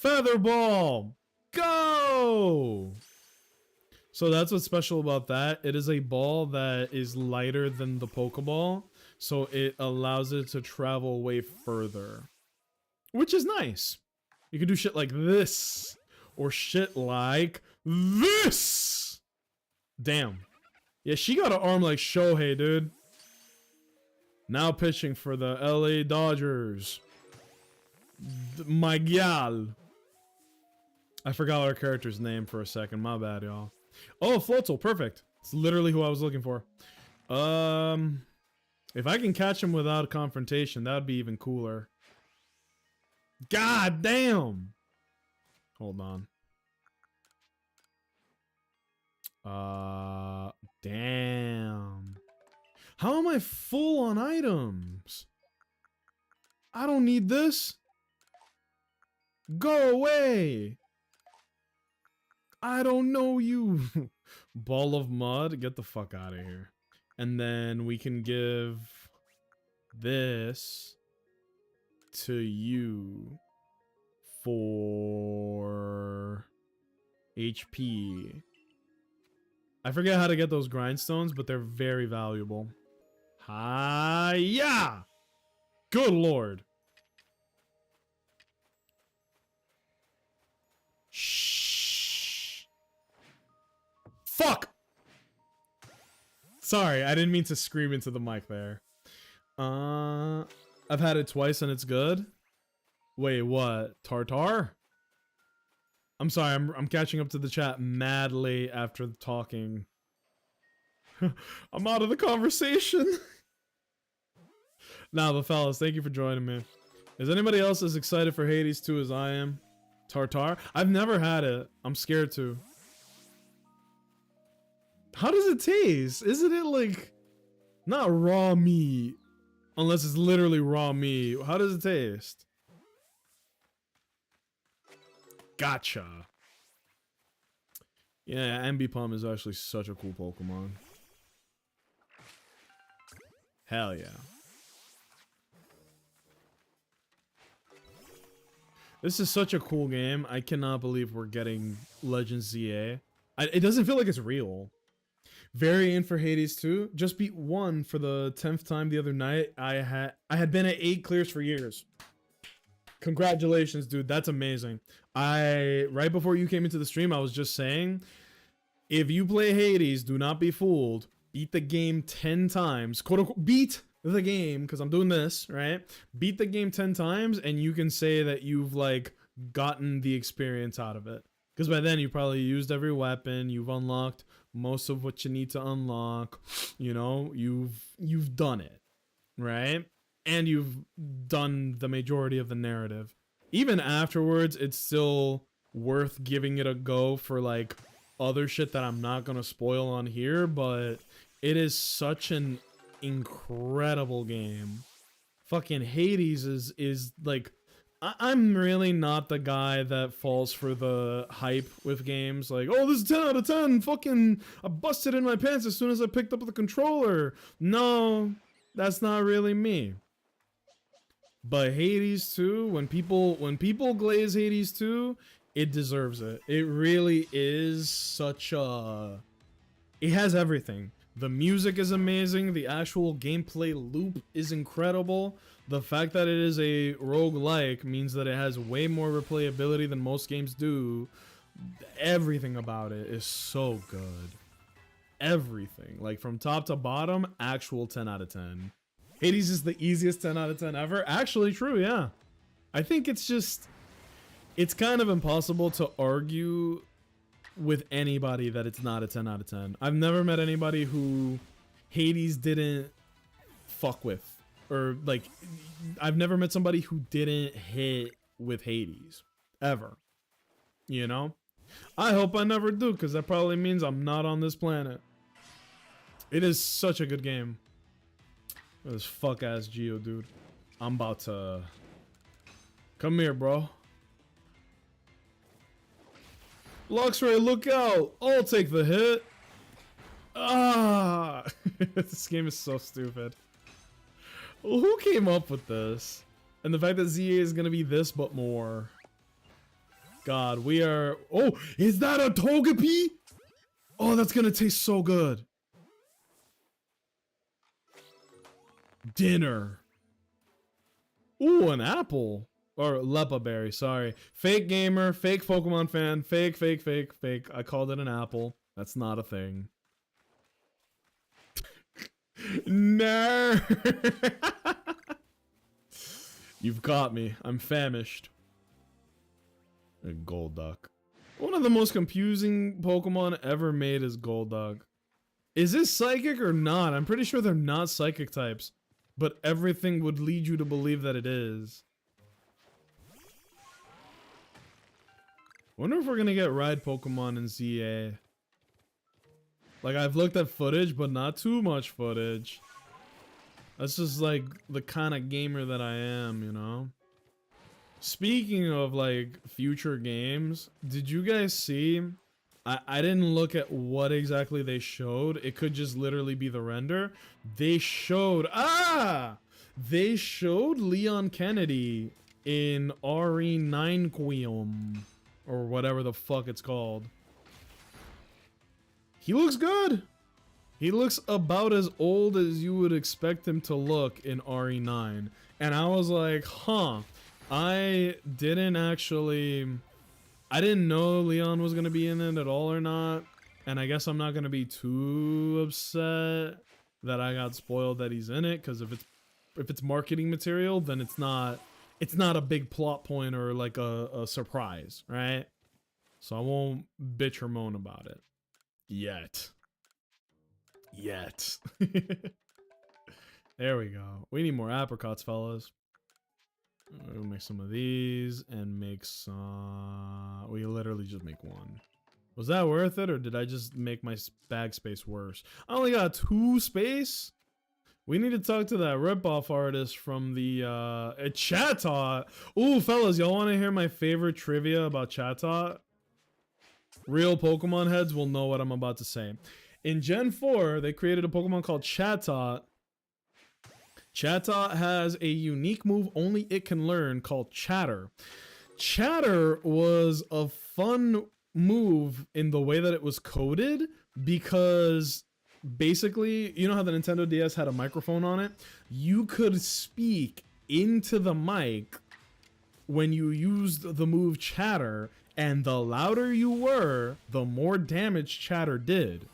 Featherball! Go! So that's what's special about that. It is a ball that is lighter than the Pokeball, so it allows it to travel way further. Which is nice. You can do shit like this. Or shit like this! Damn. Yeah, she got an arm like Shohei, dude. Now pitching for the LA Dodgers. My gal. I forgot our character's name for a second. My bad, y'all. Oh, Floatzel. Perfect. It's literally who I was looking for. If I can catch him without a confrontation, that would be even cooler. God damn. Hold on. Damn. How am I full on items? I don't need this. Go away. I don't know you. Ball of mud. Get the fuck out of here. And then we can give this to you for HP. I forget how to get those grindstones, but they're very valuable. Hi-ya! Good lord. Shh. Fuck! Sorry, I didn't mean to scream into the mic there. I've had it twice and it's good. Wait, what? Tartar? I'm sorry, I'm catching up to the chat mad late after talking. I'm out of the conversation. Nah, but fellas, thank you for joining me. Is anybody else as excited for Hades 2 as I am? Tartar? I've never had it. I'm scared to. How does it taste? Isn't it like not raw meat? Unless it's literally raw meat. How does it taste? Gotcha. Yeah, Ambipom is actually such a cool Pokemon. Hell yeah. This is such a cool game. I cannot believe we're getting Legends ZA. It doesn't feel like it's real. Very in for Hades 2. Just beat 1 for the 10th time the other night. I had been at 8 clears for years. Congratulations, dude. That's amazing. Right before you came into the stream, I was just saying, if you play Hades, do not be fooled. Beat the game 10 times. Quote unquote, beat the game, because I'm doing this, right? Beat the game 10 times, and you can say that you've, like, gotten the experience out of it. Because by then, you probably used every weapon. You've unlocked most of what you need to unlock. You know, you've done it, right? And you've done the majority of the narrative. Even afterwards, it's still worth giving it a go for, like, other shit that I'm not gonna spoil on here, but it is such an incredible game. Fucking Hades is like, I'm really not the guy that falls for the hype with games like, oh, this is 10 out of 10, fucking I busted in my pants as soon as I picked up the controller. No, that's not really me. But Hades 2, when people glaze Hades 2, it deserves it. It really is such a... It has everything. The music is amazing. The actual gameplay loop is incredible. The fact that it is a roguelike means that it has way more replayability than most games do. Everything about it is so good. Everything. Like, from top to bottom, actual 10 out of 10. Hades is the easiest 10 out of 10 ever. Actually true, yeah. I think it's just... It's kind of impossible to argue with anybody that it's not a 10 out of 10. I've never met anybody who Hades didn't fuck with. Or, like, I've never met somebody who didn't hit with Hades. Ever. You know? I hope I never do, because that probably means I'm not on this planet. It is such a good game. This fuck-ass Geo, dude. I'm about to... Come here, bro. Luxray, look out! I'll take the hit. Ah! This game is so stupid. Well, who came up with this? And the fact that ZA is gonna be this, but more. God, we are... Oh, is that a Togepi? Oh, that's gonna taste so good. Dinner. Ooh, an apple. Or Lepa berry, sorry. Fake gamer, fake Pokemon fan, fake. I called it an apple. That's not a thing. No. You've got me. I'm famished. A Golduck. One of the most confusing Pokemon ever made is Golduck. Is this psychic or not? I'm pretty sure they're not psychic types, but everything would lead you to believe that it is. Wonder if we're gonna get ride Pokemon in ZA. Like, I've looked at footage, but not too much footage. That's just like the kind of gamer that I am, you know? Speaking of like future games, did you guys see? I didn't look at what exactly they showed. It could just literally be the render. They showed they showed Leon Kennedy in RE9 Quium. Or whatever the fuck it's called. He looks good. He looks about as old as you would expect him to look in RE9. And I was like, huh. I didn't know Leon was going to be in it at all or not. And I guess I'm not going to be too upset that I got spoiled that he's in it. Because if it's marketing material, then it's not a big plot point or like a surprise, right? So I won't bitch or moan about it. Yet. There we go. We need more apricots, fellas. We'll make some of these and make some... We literally just make one. Was that worth it, or did I just make my bag space worse? I only got 2 space? We need to talk to that ripoff artist from the Chatot. Ooh, fellas, y'all want to hear my favorite trivia about Chatot? Real Pokemon heads will know what I'm about to say. In Gen 4, they created a Pokemon called Chatot. Chatot has a unique move only it can learn called Chatter. Chatter was a fun move in the way that it was coded because basically, you know how the Nintendo DS had a microphone on it? You could speak into the mic when you used the move Chatter, and the louder you were, the more damage Chatter did.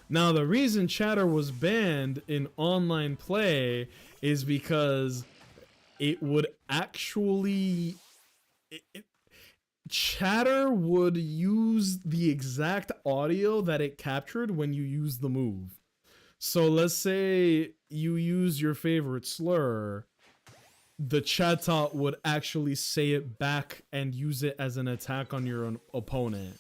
Now, the reason Chatter was banned in online play is because it would actually... Chatter would use the exact audio that it captured when you use the move. So let's say you use your favorite slur, the Chatot would actually say it back and use it as an attack on your opponent.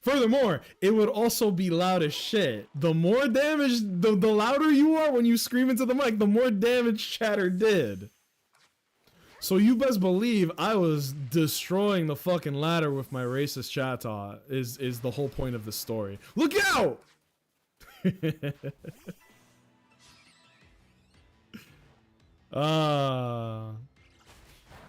Furthermore, it would also be loud as shit. The more damage, the louder you are when you scream into the mic, the more damage Chatter did. So you best believe I was destroying the fucking ladder with my racist Chatot is the whole point of the story. Look out!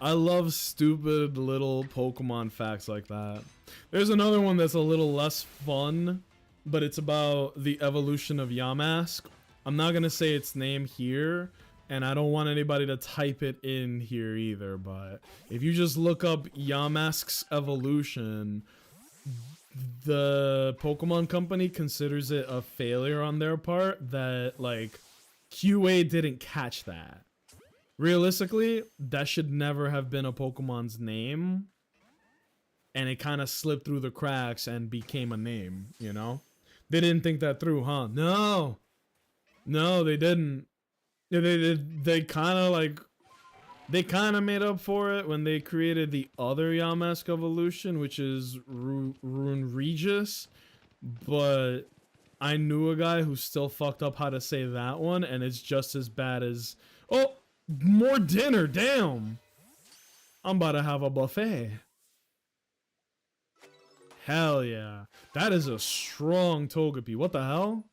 I love stupid little Pokemon facts like that. There's another one that's a little less fun, but it's about the evolution of Yamask. I'm not gonna say its name here, and I don't want anybody to type it in here either, but if you just look up Yamask's evolution, the Pokemon company considers it a failure on their part that, like, QA didn't catch that. Realistically, that should never have been a Pokemon's name, and it kind of slipped through the cracks and became a name, you know? They didn't think that through, huh? No, they didn't. They kind of like, they kind of made up for it when they created the other Yamask evolution, which is Rune Regis, but I knew a guy who still fucked up how to say that one, and it's just as bad as... Oh, more dinner, damn! I'm about to have a buffet. Hell yeah. That is a strong Togepi. What the hell?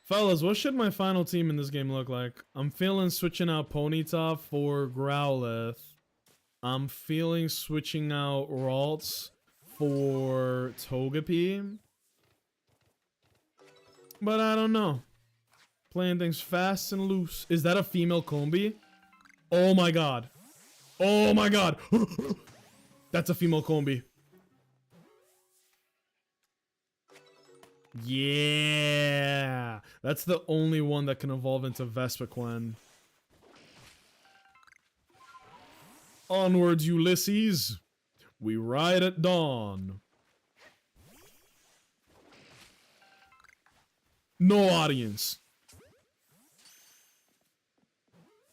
Fellas, what should my final team in this game look like? I'm feeling switching out Ponyta for Growlithe. I'm feeling switching out Ralts for Togepi. But I don't know. Playing things fast and loose. Is that a female Combi? Oh my god. Oh my god. That's a female Combi. Yeah. That's the only one that can evolve into Vespiquen. Onwards, Ulysses. We ride at dawn. No audience.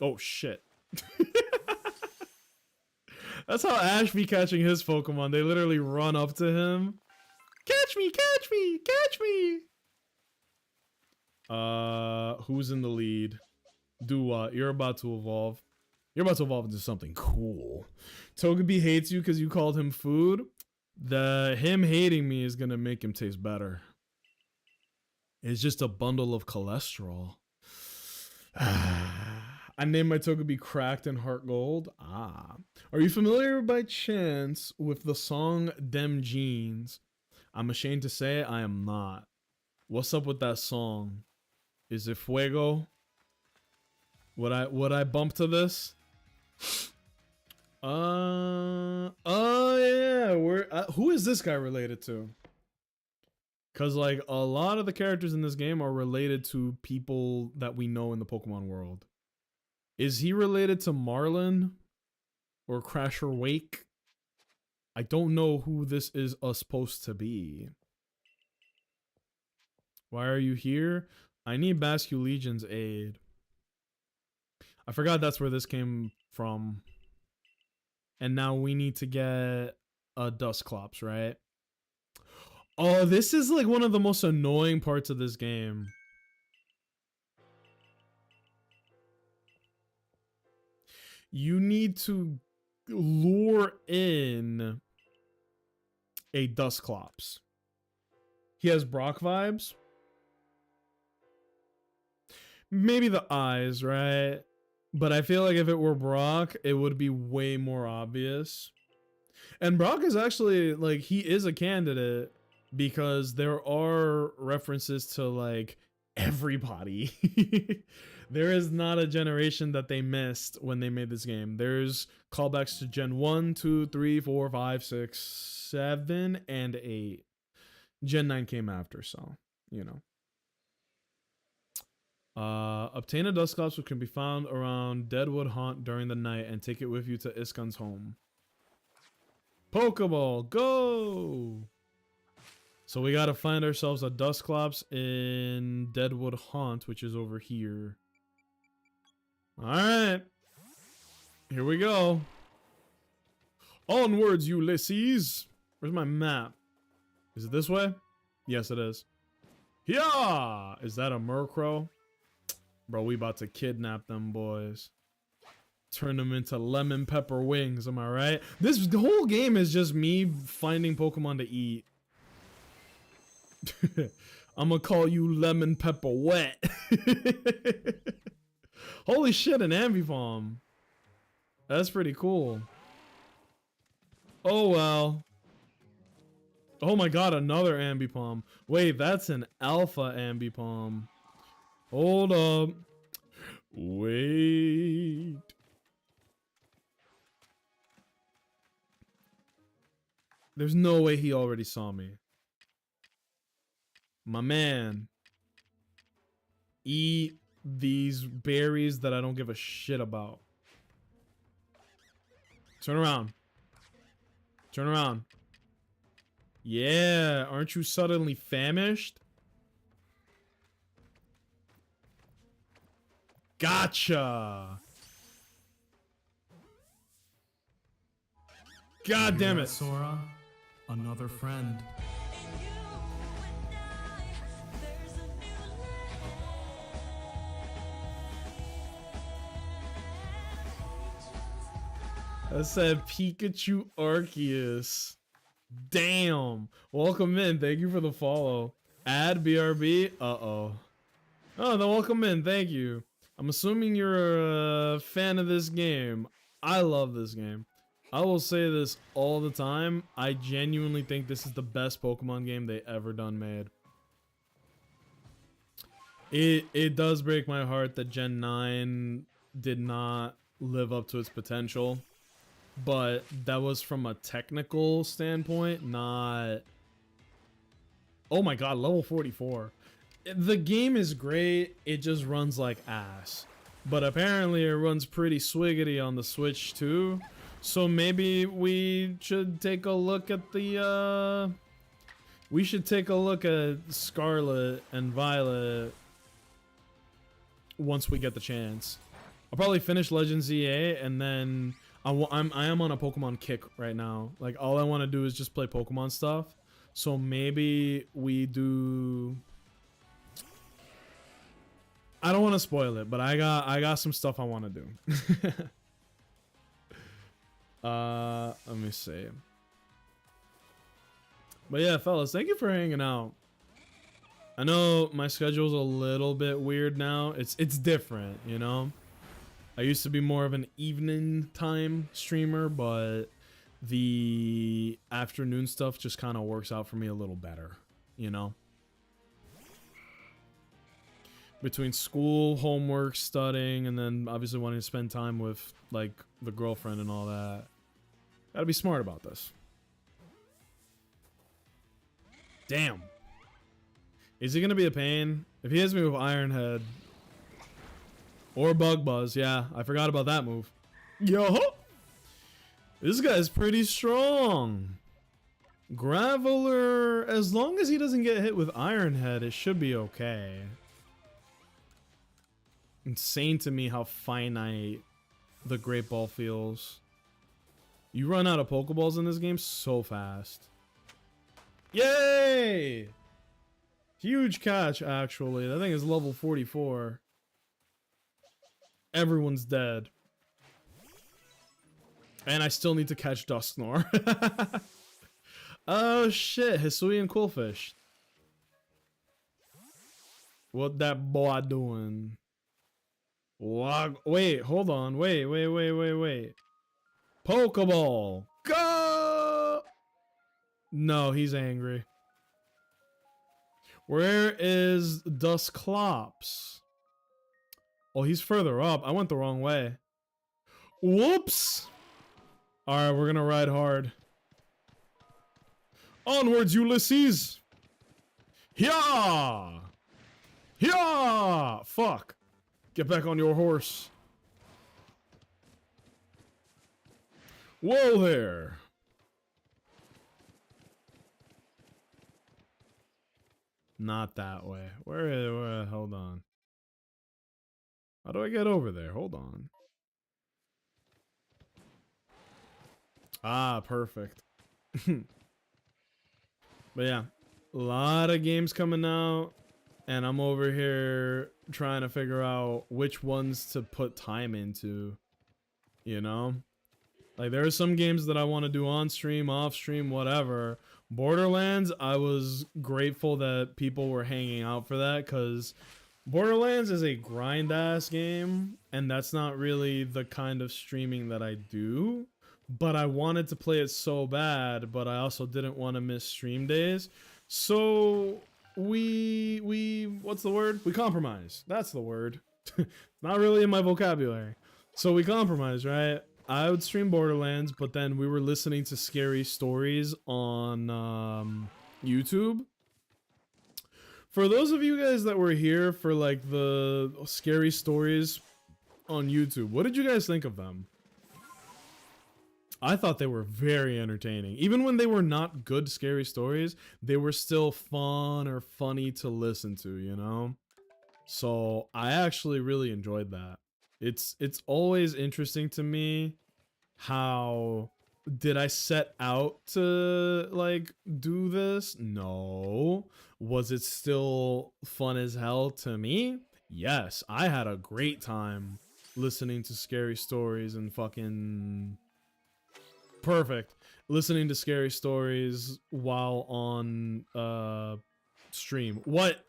Oh shit. That's how Ash be catching his Pokemon. They literally run up to him. Catch me, catch me, catch me. Who's in the lead? Do what? You're about to evolve. You're about to evolve into something cool. Togepi hates you because you called him food. Him hating me is gonna make him taste better. It's just a bundle of cholesterol. I named my Togepi Cracked and Heart Gold. Are you familiar by chance with the song Dem Jeans? I'm ashamed to say I am not. What's up with that song? Is it Fuego? Would I bump to this? Oh yeah. Who is this guy related to? Cause like a lot of the characters in this game are related to people that we know in the Pokemon world. Is he related to Marlin or Crasher Wake? I don't know who this is supposed to be. Why are you here? I need Basculegion's aid. I forgot that's where this came from. And now we need to get a Dusclops, right? Oh, this is like one of the most annoying parts of this game. you need to lure in a Dusclops. He has Brock vibes. Maybe the eyes, right? But I feel like if it were Brock, it would be way more obvious. And Brock is actually, like, he is a candidate because there are references to, like, everybody. There is not a generation that they missed when they made this game. There's callbacks to Gen 1, 2, 3, 4, 5, 6, 7, and 8. Gen 9 came after, so, you know. Obtain a Dusclops which can be found around Deadwood Haunt during the night and take it with you to Iskan's home. Pokeball, go! So we gotta find ourselves a Dusclops in Deadwood Haunt, which is over here. Alright. Here we go. Onwards, Ulysses! Where's my map? Is it this way? Yes, it is. Yeah! Is that a Murkrow? Bro, we about to kidnap them boys. Turn them into lemon pepper wings, am I right? This whole game is just me finding Pokemon to eat. I'm gonna call you lemon pepper wet. Holy shit, an Ambipom. That's pretty cool. Oh well. Oh my god, another Ambipom. Wait, that's an alpha Ambipom. Hold up. Wait. There's no way he already saw me. My man. Eat these berries that I don't give a shit about. Turn around. Turn around. Yeah, aren't you suddenly famished? Gotcha. God damn it. Sora, another friend. I said Pikachu Arceus. Damn. Welcome in. Thank you for the follow. Add BRB. Uh-oh. Oh, then welcome in. Thank you. I'm assuming you're a fan of this game. I love this game. I will say this all the time. I genuinely think this is the best Pokemon game they ever done made. It does break my heart that Gen 9 did not live up to its potential. But that was from a technical standpoint, not... Oh my god, level 44. The game is great, it just runs like ass. But apparently it runs pretty swiggity on the Switch too. So maybe we should take a look at the, we should take a look at Scarlet and Violet once we get the chance. I'll probably finish Legends EA and then... I am on a Pokemon kick right now. Like, all I want to do is just play Pokemon stuff. So maybe we do... I don't want to spoil it, but I got some stuff I want to do. Let me see. But yeah, fellas, thank you for hanging out. I know my schedule's a little bit weird now. It's different, you know? I used to be more of an evening time streamer, but the afternoon stuff just kind of works out for me a little better, you know? Between school, homework, studying, and then obviously wanting to spend time with, like, the girlfriend and all that. Gotta be smart about this. Damn. Is he gonna be a pain? If he hits me with Iron Head... Or Bug Buzz, yeah. I forgot about that move. Yo! This guy's pretty strong. Graveler, as long as he doesn't get hit with Iron Head, it should be okay. Insane to me how finite the Great Ball feels. You run out of Pokeballs in this game so fast. Yay! Huge catch, actually. That thing is level 44. Everyone's dead. And I still need to catch Dusknor. Oh shit, Hisuian Quillfish. What that boy doing? What? Wait, hold on. Wait. Pokeball. Go! No, he's angry. Where is Dusclops? Oh, he's further up. I went the wrong way. Whoops! Alright, we're gonna ride hard. Onwards, Ulysses! Yeah! Yeah! Fuck. Get back on your horse. Whoa there. Not that way. Where, hold on. How do I get over there? Hold on. Ah, perfect. But yeah, a lot of games coming out, and I'm over here trying to figure out which ones to put time into, you know? Like, there are some games that I want to do on stream, off stream, whatever. Borderlands, I was grateful that people were hanging out for that, because Borderlands is a grind-ass game, and that's not really the kind of streaming that I do. But I wanted to play it so bad, but I also didn't want to miss stream days. So what's the word? We compromise. That's the word. Not really in my vocabulary. So we compromise, right? I would stream Borderlands, but then we were listening to scary stories on YouTube. For those of you guys that were here for like the scary stories on YouTube, what did you guys think of them? I thought they were very entertaining. Even when they were not good scary stories, they were still fun or funny to listen to, you know? So I actually really enjoyed that. It's always interesting to me how did I set out to like do this? No. Was it still fun as hell to me? Yes, I had a great time listening to scary stories and fucking perfect. Listening to scary stories while on stream. What?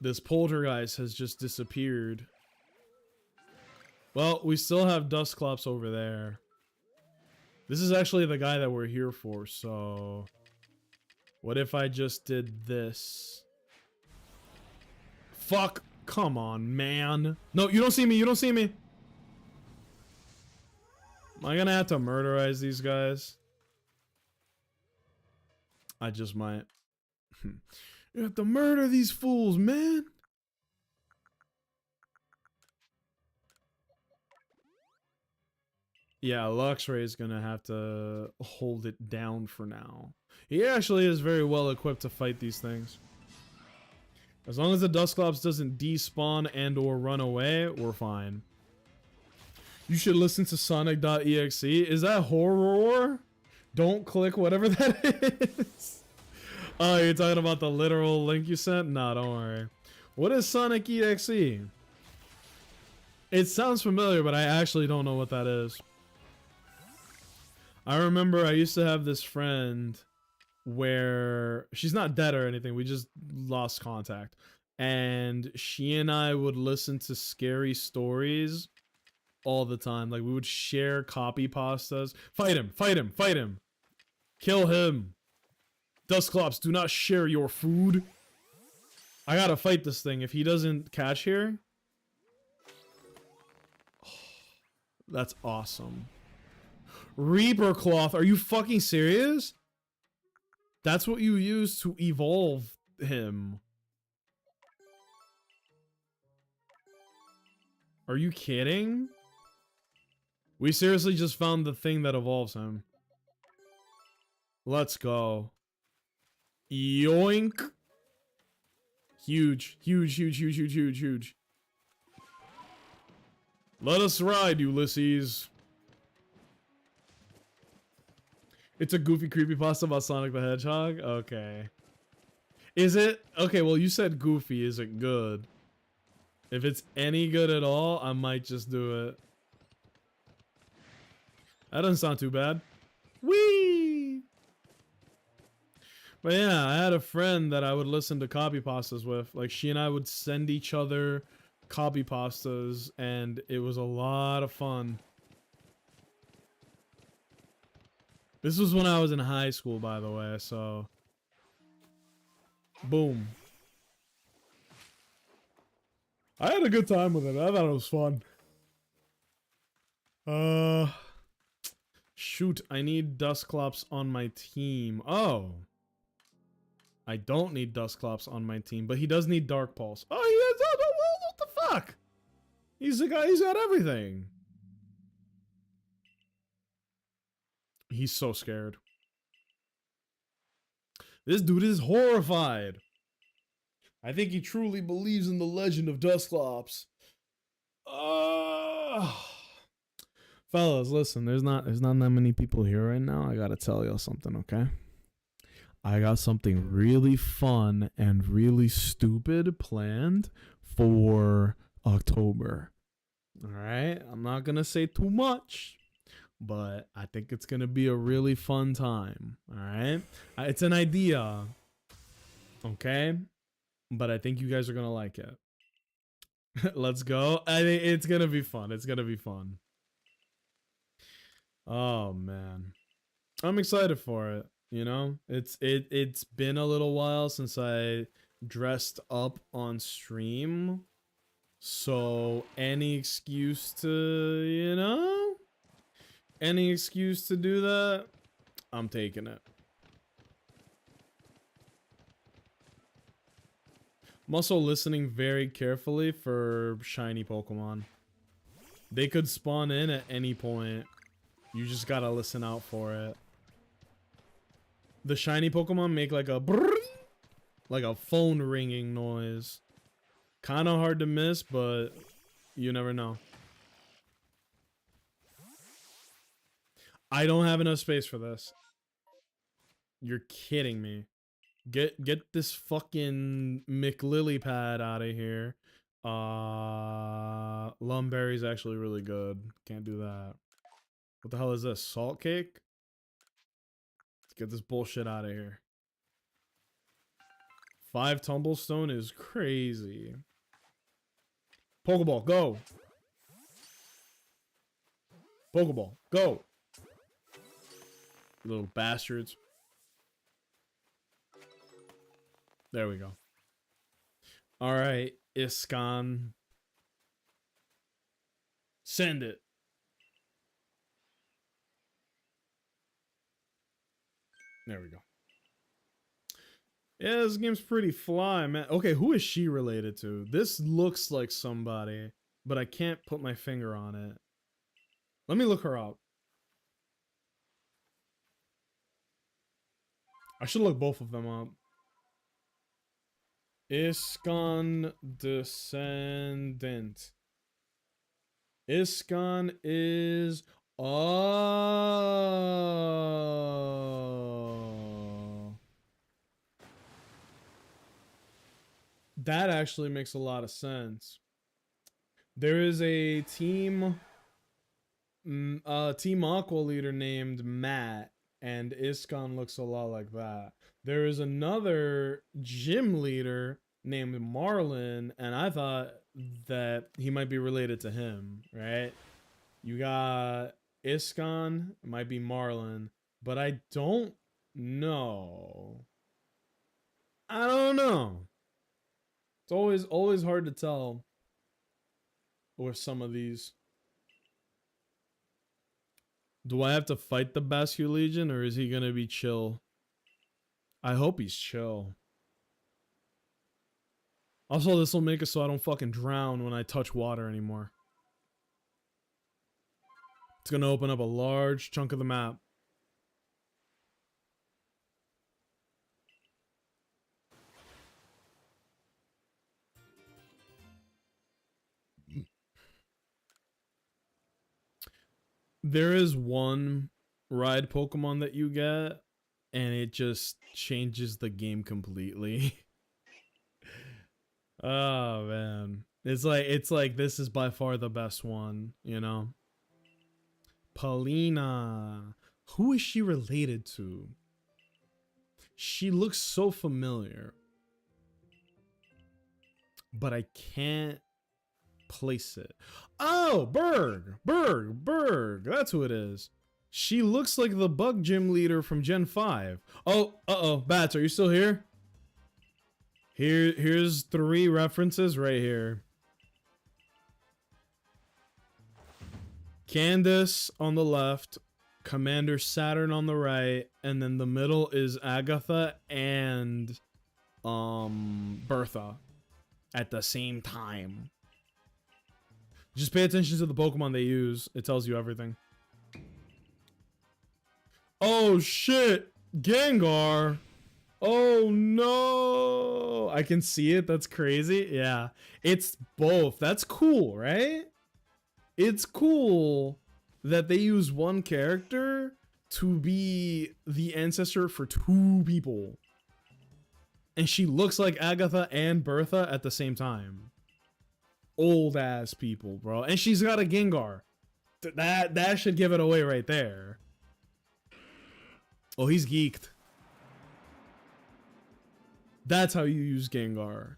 This poltergeist has just disappeared. Well, we still have Dusclops over there. This is actually the guy that we're here for, so what if I just did this? Fuck. Come on, man. No, you don't see me. You don't see me. Am I gonna have to murderize these guys? I just might. You have to murder these fools, man. Yeah, Luxray is gonna have to hold it down for now. He actually is very well equipped to fight these things. As long as the Dusclops doesn't despawn and or run away, we're fine. You should listen to Sonic.exe. Is that horror? Don't click whatever that is. Oh, you're talking about the literal link you sent? Nah, don't worry. What is Sonic.exe? It sounds familiar, but I actually don't know what that is. I remember I used to have this friend where she's not dead or anything. We just lost contact. And she and I would listen to scary stories all the time. Like, we would share copy pastas. Fight him, fight him, fight him. Kill him. Dusclops, do not share your food. I gotta fight this thing. If he doesn't catch here. Oh, that's awesome. Reaper Cloth, are you fucking serious? That's what you use to evolve him. Are you kidding? We seriously just found the thing that evolves him. Let's go. Yoink. Huge, huge, huge, huge, huge, huge, huge. Let us ride, Ulysses. It's a goofy creepypasta about Sonic the Hedgehog? Okay. Is it? Okay, well, you said goofy. Is it good? If it's any good at all, I might just do it. That doesn't sound too bad. Whee! But yeah, I had a friend that I would listen to copy pastas with. Like, she and I would send each other copy pastas, and it was a lot of fun. This was when I was in high school, by the way, so... Boom. I had a good time with it. I thought it was fun. Shoot, I need Dusclops on my team. Oh. I don't need Dusclops on my team, but he does need Dark Pulse. Oh, he has... What the fuck? He's the guy, he's got everything. He's so scared. This dude is horrified. I think he truly believes in the legend of Dusclops. Fellas, listen, there's not that many people here right now. I gotta tell y'all something, okay? I got something really fun and really stupid planned for October. Alright? I'm not gonna say too much, but I think it's gonna be a really fun time. Alright? It's an idea. Okay? But I think you guys are gonna like it. Let's go. I think it's gonna be fun. It's gonna be fun. Oh man. I'm excited for it. You know? It's been a little while since I dressed up on stream. So any excuse to, you know? Any excuse to do that, I'm taking it. I'm also listening very carefully for shiny Pokemon. They could spawn in at any point. You just gotta listen out for it. The shiny Pokemon make like a brrrr, like a phone ringing noise. Kind of hard to miss, but you never know. I don't have enough space for this. You're kidding me. Get this fucking McLilypad out of here. Lumberry's actually really good. Can't do that. What the hell is this? Salt cake? Let's get this bullshit out of here. 5 Tumblestone is crazy. Pokeball, go! Pokeball, go! You little bastards. There we go. Alright, Iskan. Send it. There we go. Yeah, this game's pretty fly, man. Okay, who is she related to? This looks like somebody, but I can't put my finger on it. Let me look her up. I should look both of them up. Iskan descendant. Iskan is... Oh. That actually makes a lot of sense. There is a team Aqua leader named Matt, and Iskan looks a lot like that. There is another gym leader named Marlin, and I thought that he might be related to him, right? You got Iskan, it might be Marlin, but I don't know. I don't know. It's always hard to tell with some of these. Do I have to fight the Basculegion, or is he gonna be chill? I hope he's chill. Also, this will make it so I don't fucking drown when I touch water anymore. It's gonna open up a large chunk of the map. There is one ride Pokemon that you get, and it just changes the game completely. Oh man. It's like this is by far the best one, you know? Palina. Who is she related to? She looks so familiar, but I can't place it. Oh, Berg. That's who it is. She looks like the bug gym leader from Gen 5. Oh, uh-oh. Bats, are you still here? Here's 3 references right here. Candace on the left, Commander Saturn on the right, and then the middle is Agatha and Bertha at the same time. Just pay attention to the Pokemon they use. It tells you everything. Oh shit! Gengar! Oh no! I can see it. That's crazy. Yeah. It's both. That's cool, right? It's cool that they use one character to be the ancestor for 2 people. And she looks like Agatha and Bertha at the same time. Old ass people, bro. And she's got a Gengar. That should give it away right there. Oh, he's geeked. That's how you use Gengar.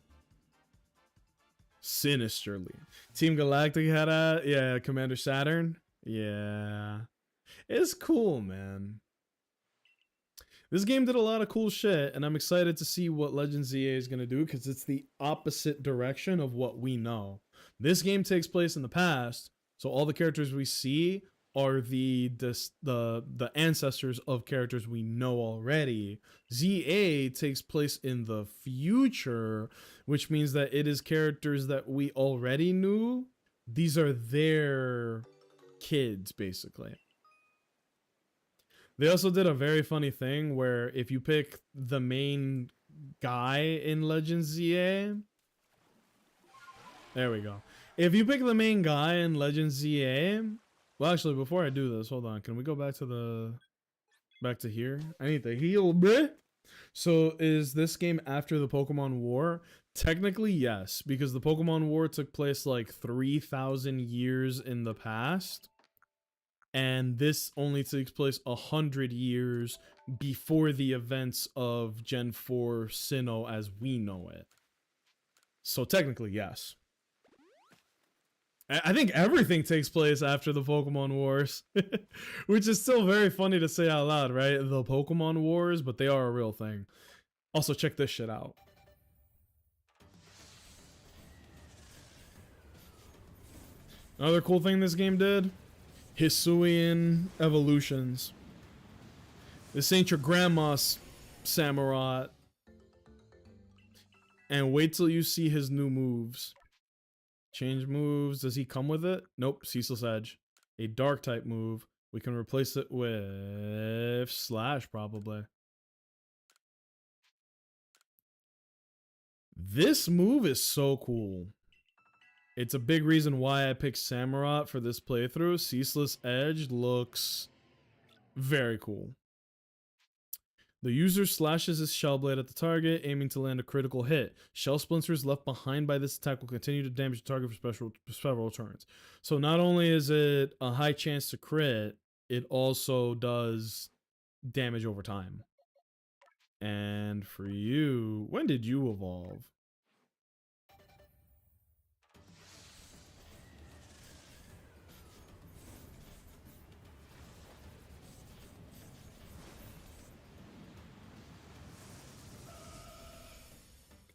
Sinisterly. Team Galactic had a, yeah, Commander Saturn. Yeah. It's cool, man. This game did a lot of cool shit, and I'm excited to see what Legends ZA is going to do, because it's the opposite direction of what we know. This game takes place in the past, so all the characters we see are the ancestors of characters we know already. ZA takes place in the future, which means that it is characters that we already knew. These are their kids, basically. They also did a very funny thing where if you pick the main guy in Legends ZA, there we go. If you pick the main guy in Legends ZA, well, actually, before I do this, hold on. Can we go back to here? I need to heal, bruh. So is this game after the Pokemon War? Technically, yes, because the Pokemon War took place like 3,000 years in the past. And this only takes place 100 years before the events of Gen 4 Sinnoh as we know it. So technically, yes. I think everything takes place after the Pokemon Wars, which is still very funny to say out loud, right? The Pokemon Wars, but they are a real thing. Also, check this shit out. Another cool thing this game did, Hisuian evolutions. This ain't your grandma's Samurott. And wait till you see his new moves. Change moves. Does he come with it? Nope. Ceaseless Edge. A dark type move. We can replace it with Slash, probably. This move is so cool. It's a big reason why I picked Samurott for this playthrough. Ceaseless Edge looks very cool. The user slashes his shell blade at the target, aiming to land a critical hit. Shell splinters left behind by this attack will continue to damage the target for several turns. So not only is it a high chance to crit, it also does damage over time. And for you, when did you evolve?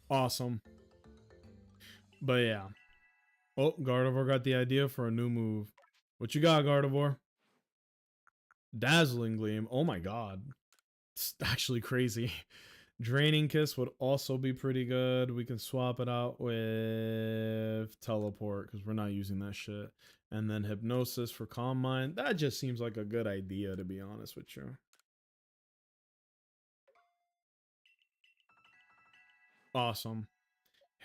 Awesome. But yeah. Oh, Gardevoir got the idea for a new move. What you got, Gardevoir? Dazzling Gleam. Oh my god. It's actually crazy. Draining Kiss would also be pretty good. We can swap it out with Teleport because we're not using that shit. And then Hypnosis for Calm Mind. That just seems like a good idea, to be honest with you. Awesome.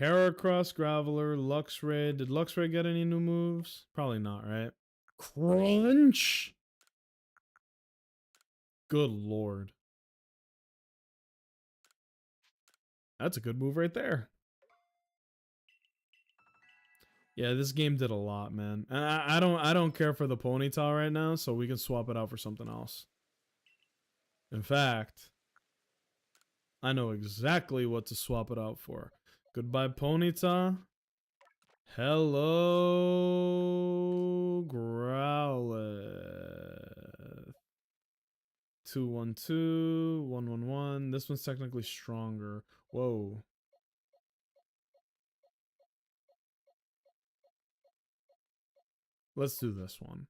Heracross, Graveler, Luxray. Did Luxray get any new moves? Probably not, right? Crunch! Good lord. That's a good move right there. Yeah, this game did a lot, man. And I don't care for the Ponyta right now, so we can swap it out for something else. In fact, I know exactly what to swap it out for. Goodbye, Ponyta. Hello, Growlithe. 212, 111. This one's technically stronger. Whoa. Let's do this one.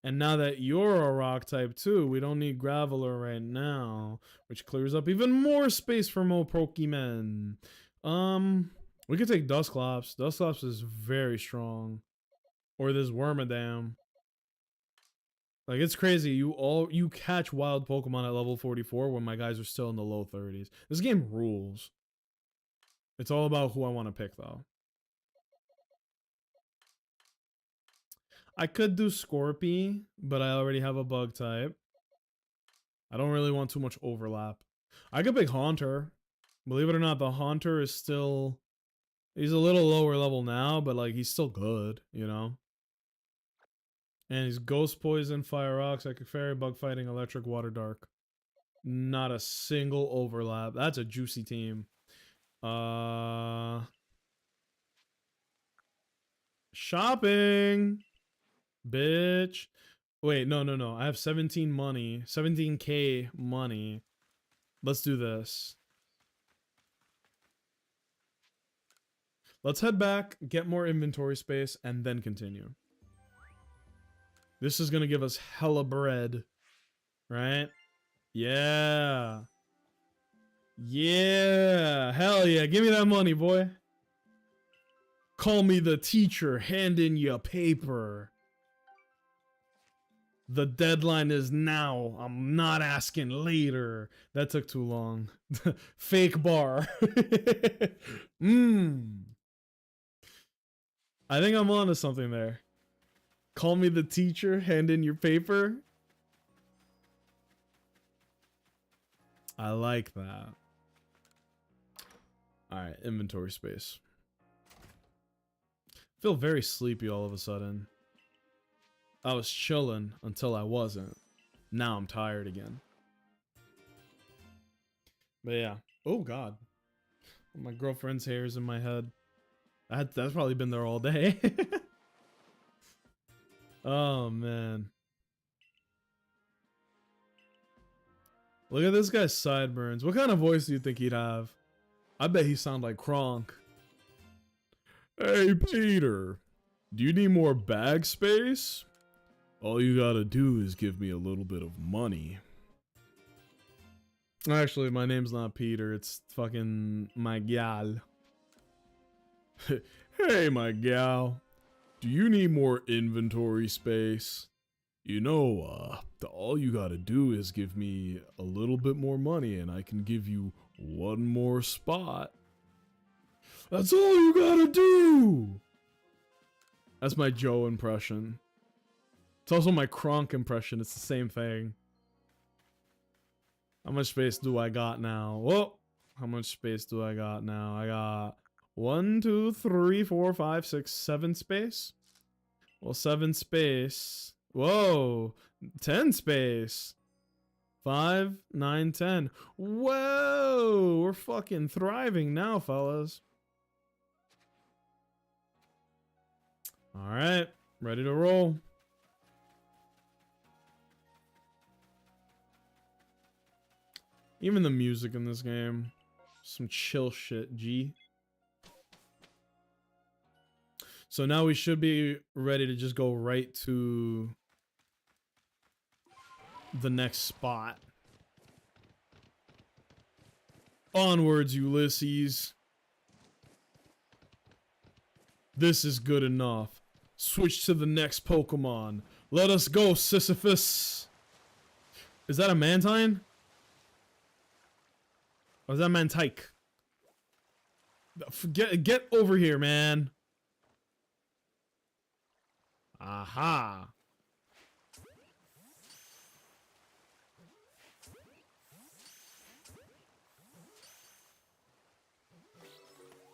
And now that you're a rock type too, we don't need Graveler right now, which clears up even more space for more Pokemon. We could take Dusclops. Dusclops is very strong. Or this Wormadam. Like, it's crazy. You catch wild Pokemon at level 44 when my guys are still in the low 30s. This game rules. It's all about who I want to pick though. I could do Scorpy, but I already have a bug type. I don't really want too much overlap. I could pick Haunter. Believe it or not, the Haunter is still... He's a little lower level now, but like he's still good, you know? And he's Ghost Poison, Fire Rock, Psychic Fairy, Bug Fighting, Electric, Water Dark. Not a single overlap. That's a juicy team. Shopping! Bitch. Wait, no. I have 17 money. 17k money. Let's do this. Let's head back, get more inventory space, and then continue. This is gonna give us hella bread. Right? Yeah. Yeah. Hell yeah. Give me that money, boy. Call me the teacher. Hand in your paper. The deadline is now. I'm not asking later. That took too long. Fake bar. I think I'm onto something there. Call me the teacher. Hand in your paper. I like that. Alright, inventory space. I feel very sleepy all of a sudden. I was chilling until I wasn't. Now I'm tired again. But yeah. Oh god. My girlfriend's hair is in my head. That's probably been there all day. Oh man. Look at this guy's sideburns. What kind of voice do you think he'd have? I bet he sound like Kronk. Hey Peter, do you need more bag space? All you gotta do is give me a little bit of money. Actually, my name's not Peter, it's fucking my gal. Hey my gal, do you need more inventory space? You know, all you gotta do is give me a little bit more money and I can give you one more spot. That's all you gotta do! That's my Joe impression. It's also my Kronk impression, it's the same thing. How much space do I got now? Whoa! How much space do I got now? I got 1, 2, 3, 4, 5, 6, 7 space. Well, 7 space. Whoa! 10 space. 5, 9, 10. Whoa! We're fucking thriving now, fellas. Alright, ready to roll. Even the music in this game. Some chill shit, G. So now we should be ready to just go right to the next spot. Onwards, Ulysses. This is good enough. Switch to the next Pokemon. Let us go, Sisyphus. Is that a Mantine? Or is that Mantike? Get over here, man. Aha.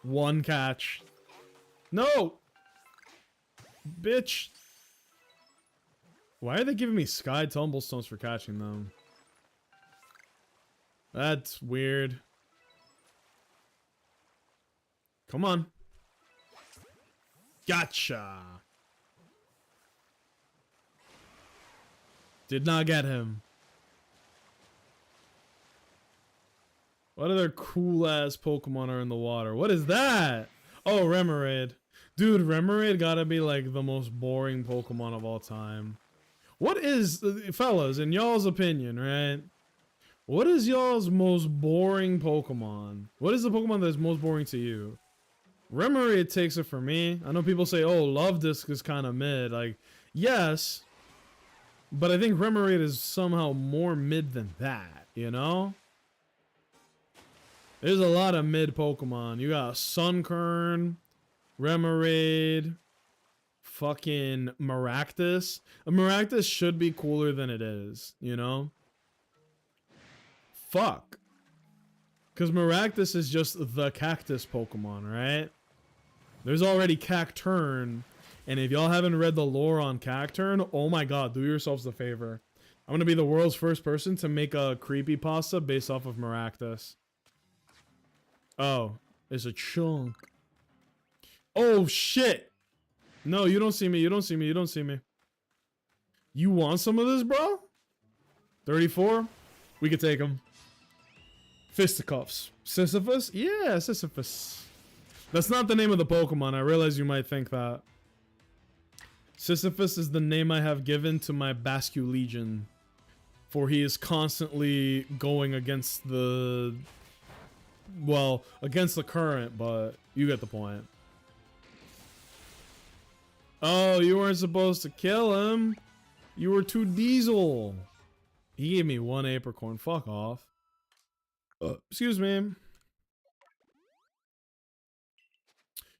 One catch. No! Bitch! Why are they giving me sky tumblestones for catching them? That's weird. Come on. Gotcha! Did not get him. What other cool ass Pokemon are in the water? What is that? Oh, Remoraid. Dude, Remoraid gotta be like the most boring Pokemon of all time. What is, fellas, in y'all's opinion, right? What is y'all's most boring Pokemon? What is the Pokemon that is most boring to you? Remoraid takes it for me. I know people say, oh, Love Disc is kind of mid. Like, yes. But I think Remoraid is somehow more mid than that, you know? There's a lot of mid Pokemon. You got Sunkern, Remoraid, fucking Maractus. A Maractus should be cooler than it is, you know? Fuck. Because Maractus is just the cactus Pokemon, right? There's already Cacturne. And if y'all haven't read the lore on Cacturne, oh my god, do yourselves a favor. I'm going to be the world's first person to make a creepypasta based off of Maractus. Oh, it's a chunk. Oh, shit. No, you don't see me. You don't see me. You don't see me. You want some of this, bro? 34? We could take him. Fisticuffs. Sisyphus? Yeah, Sisyphus. That's not the name of the Pokemon. I realize you might think that. Sisyphus is the name I have given to my Basculegion. For he is constantly going against the... Well, against the current, but you get the point. Oh, you weren't supposed to kill him. You were too diesel. He gave me one apricorn. Fuck off. Excuse me.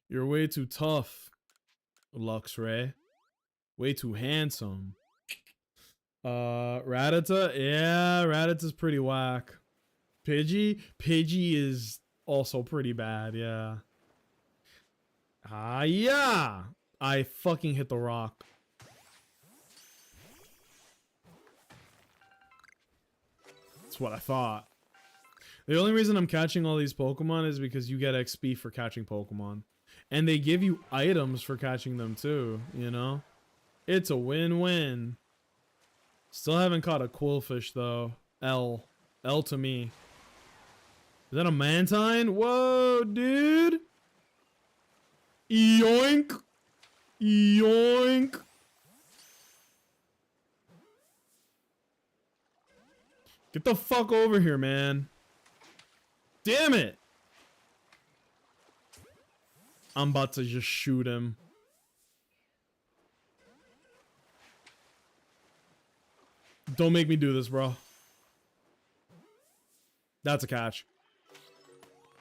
You're way too tough, Luxray. Way too handsome. Rattata? Yeah, Rattata's pretty whack. Pidgey? Pidgey is also pretty bad, yeah. Ah, yeah! I fucking hit the rock. That's what I thought. The only reason I'm catching all these Pokemon is because you get XP for catching Pokemon. And they give you items for catching them too, you know? It's a win-win. Still haven't caught a Quillfish though. L to me. Is that a Mantine? Whoa, dude! Yoink! Yoink! Get the fuck over here, man. Damn it! I'm about to just shoot him. Don't make me do this, bro. That's a catch.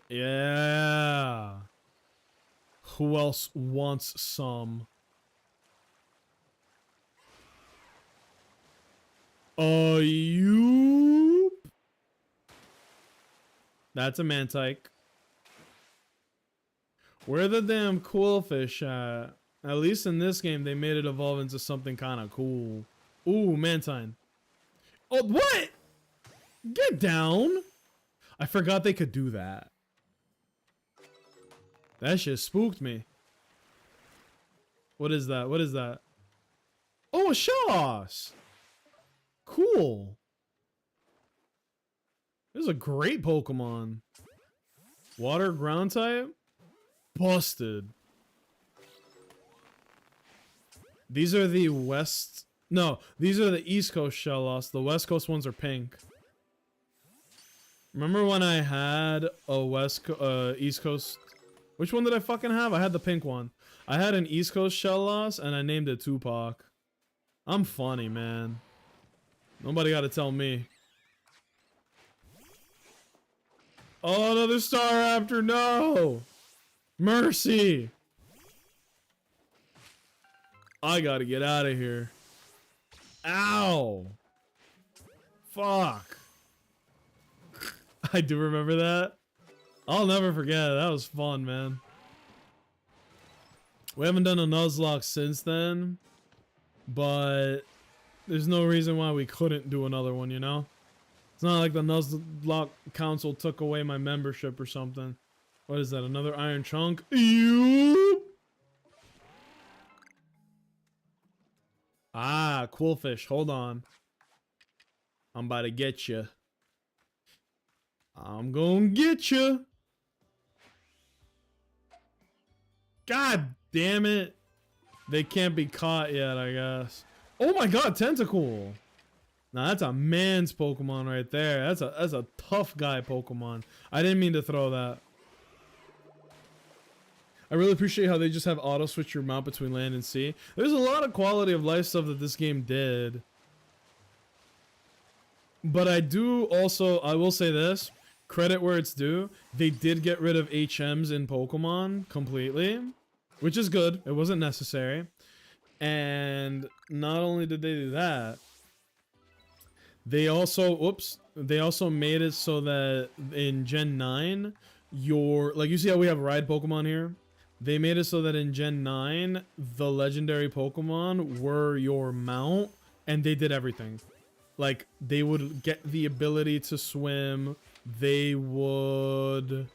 Yeah. Who else wants some? You. That's a Mantike. Where the damn Quillfish at? At least in this game, they made it evolve into something kind of cool. Ooh, Mantine. Oh, what? Get down. I forgot they could do that. That shit spooked me. What is that? What is that? Oh, a Shellos. Cool. This is a great Pokemon. Water ground type? Busted. These are the west... No, these are the East Coast Shellos. The West Coast ones are pink. Remember when I had a East Coast... Which one did I fucking have? I had the pink one. I had an East Coast Shellos and I named it Tupac. I'm funny, man. Nobody gotta tell me. Oh, another Staraptor, no! Mercy! I gotta get out of here. Ow! Fuck. I do remember that. I'll never forget it. That was fun, man. We haven't done a Nuzlocke since then, but there's no reason why we couldn't do another one, you know? It's not like the Nuzlocke Council took away my membership or something. What is that? Another iron chunk? Ew! Ah, cool fish. Hold on. I'm about to get you. I'm gonna get you. God damn it. They can't be caught yet, I guess. Oh my god, Tentacle. Now that's a man's Pokemon right there. That's a tough guy Pokemon. I didn't mean to throw that. I really appreciate how they just have auto switch your mount between land and sea. There's a lot of quality of life stuff that this game did. But I will say this, credit where it's due. They did get rid of HMs in Pokemon completely, which is good. It wasn't necessary. And not only did they do that, they also made it so that in Gen 9, you see how we have ride Pokemon here? They made it so that in Gen 9, the legendary Pokemon were your mount, and they did everything. Like, they would get the ability to swim, they would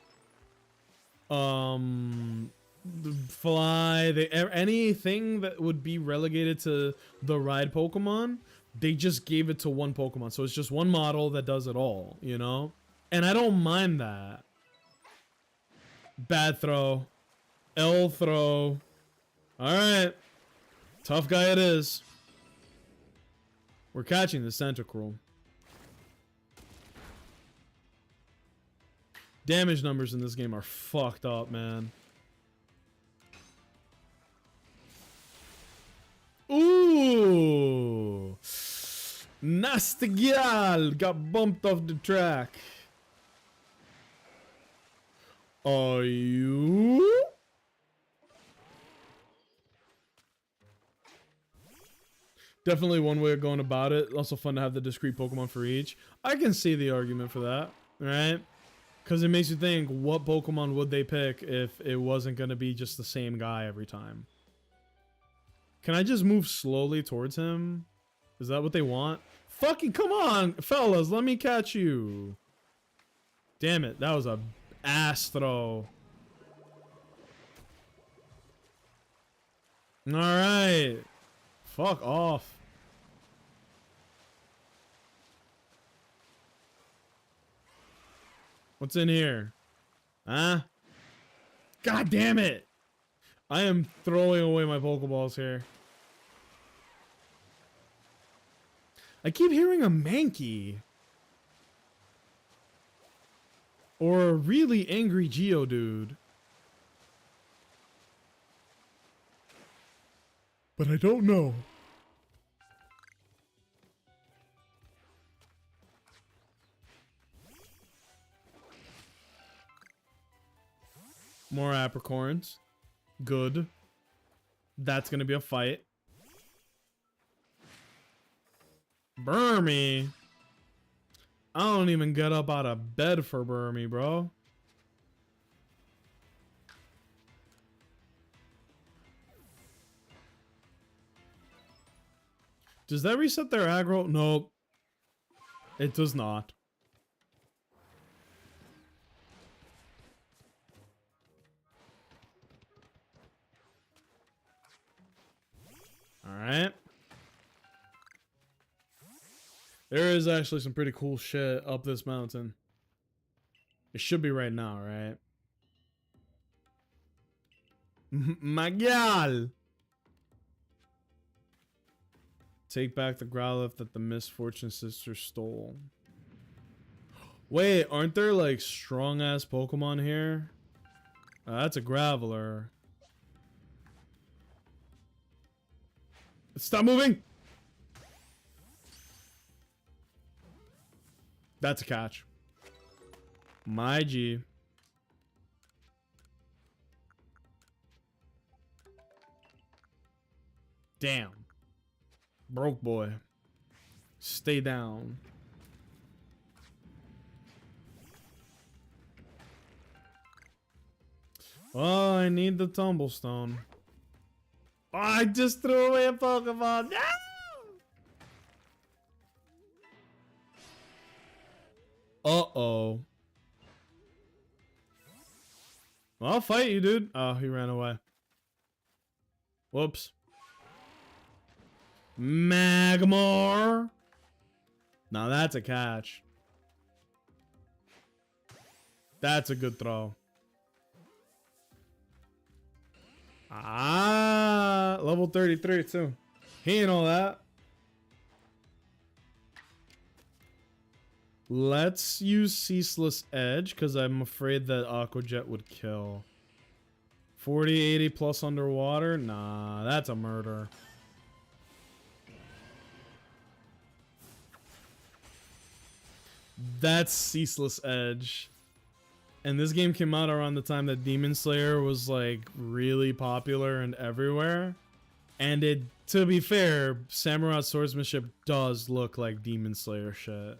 fly, anything that would be relegated to the ride Pokemon, they just gave it to one Pokemon. So it's just one model that does it all, you know? And I don't mind that. Bad throw. L throw. Alright. Tough guy it is. We're catching the Tentacruel. Damage numbers in this game are fucked up, man. Ooh! Nasty gal got bumped off the track. Are you? Definitely one way of going about it. Also fun to have the discrete Pokemon for each. I can see the argument for that, right? Because it makes you think, what Pokemon would they pick if it wasn't going to be just the same guy every time? Can I just move slowly towards him? Is that what they want? Fucking come on, fellas, let me catch you. Damn it, that was a ass throw. Alright. Fuck off. What's in here? Huh? God damn it! I am throwing away my Pokeballs here. I keep hearing a Mankey. Or a really angry Geodude. But I don't know. More apricorns. Good. That's gonna be a fight. Burmy. I don't even get up out of bed for Burmy, bro. Does that reset their aggro? Nope. It does not. Alright. There is actually some pretty cool shit up this mountain. It should be right now, right? My gal! Take back the Growlithe that the Misfortune Sister stole. Wait, aren't there like strong ass Pokemon here? That's a Graveler. Stop moving! That's a catch. My G. Damn. Broke boy. Stay down. Oh, I need the Tumblestone. Oh, I just threw away a Pokemon. No! Uh-oh. Well, I'll fight you, dude. Oh, he ran away. Whoops. Magmar. Now that's a catch. That's a good throw. Ah, level 33 too. He ain't all that. Let's use Ceaseless Edge because I'm afraid that Aqua Jet would kill. 40, 80 plus underwater? Nah, that's a murder. That's Ceaseless Edge. And this game came out around the time that Demon Slayer was like really popular and everywhere. And it, to be fair, Samurai Swordsmanship does look like Demon Slayer shit.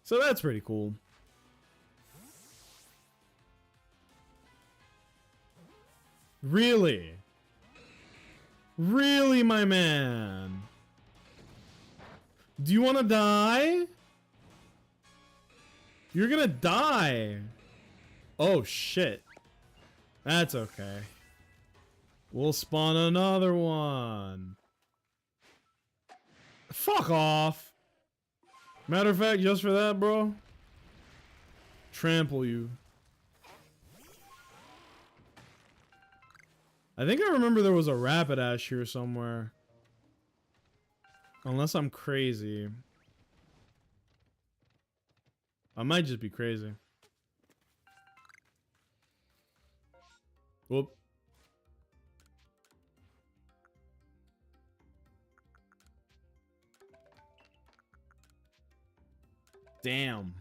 So that's pretty cool. Really? Really, my man? Do you want to die? You're gonna die. Oh, shit. That's okay. We'll spawn another one. Fuck off. Matter of fact, just for that, bro. Trample you. I think I remember there was a Rapidash here somewhere. Unless I'm crazy. I might just be crazy. Whoop. Damn.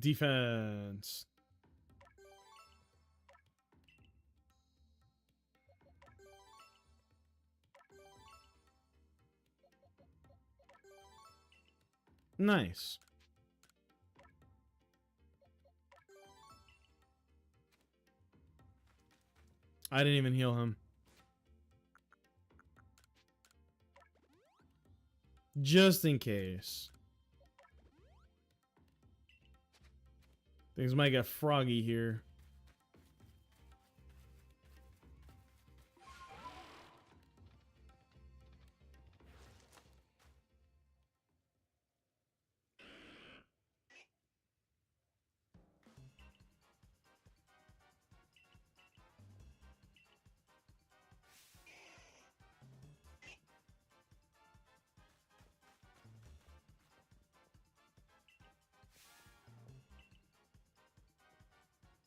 Defense. Nice. I didn't even heal him. Just in case. Things might get froggy here.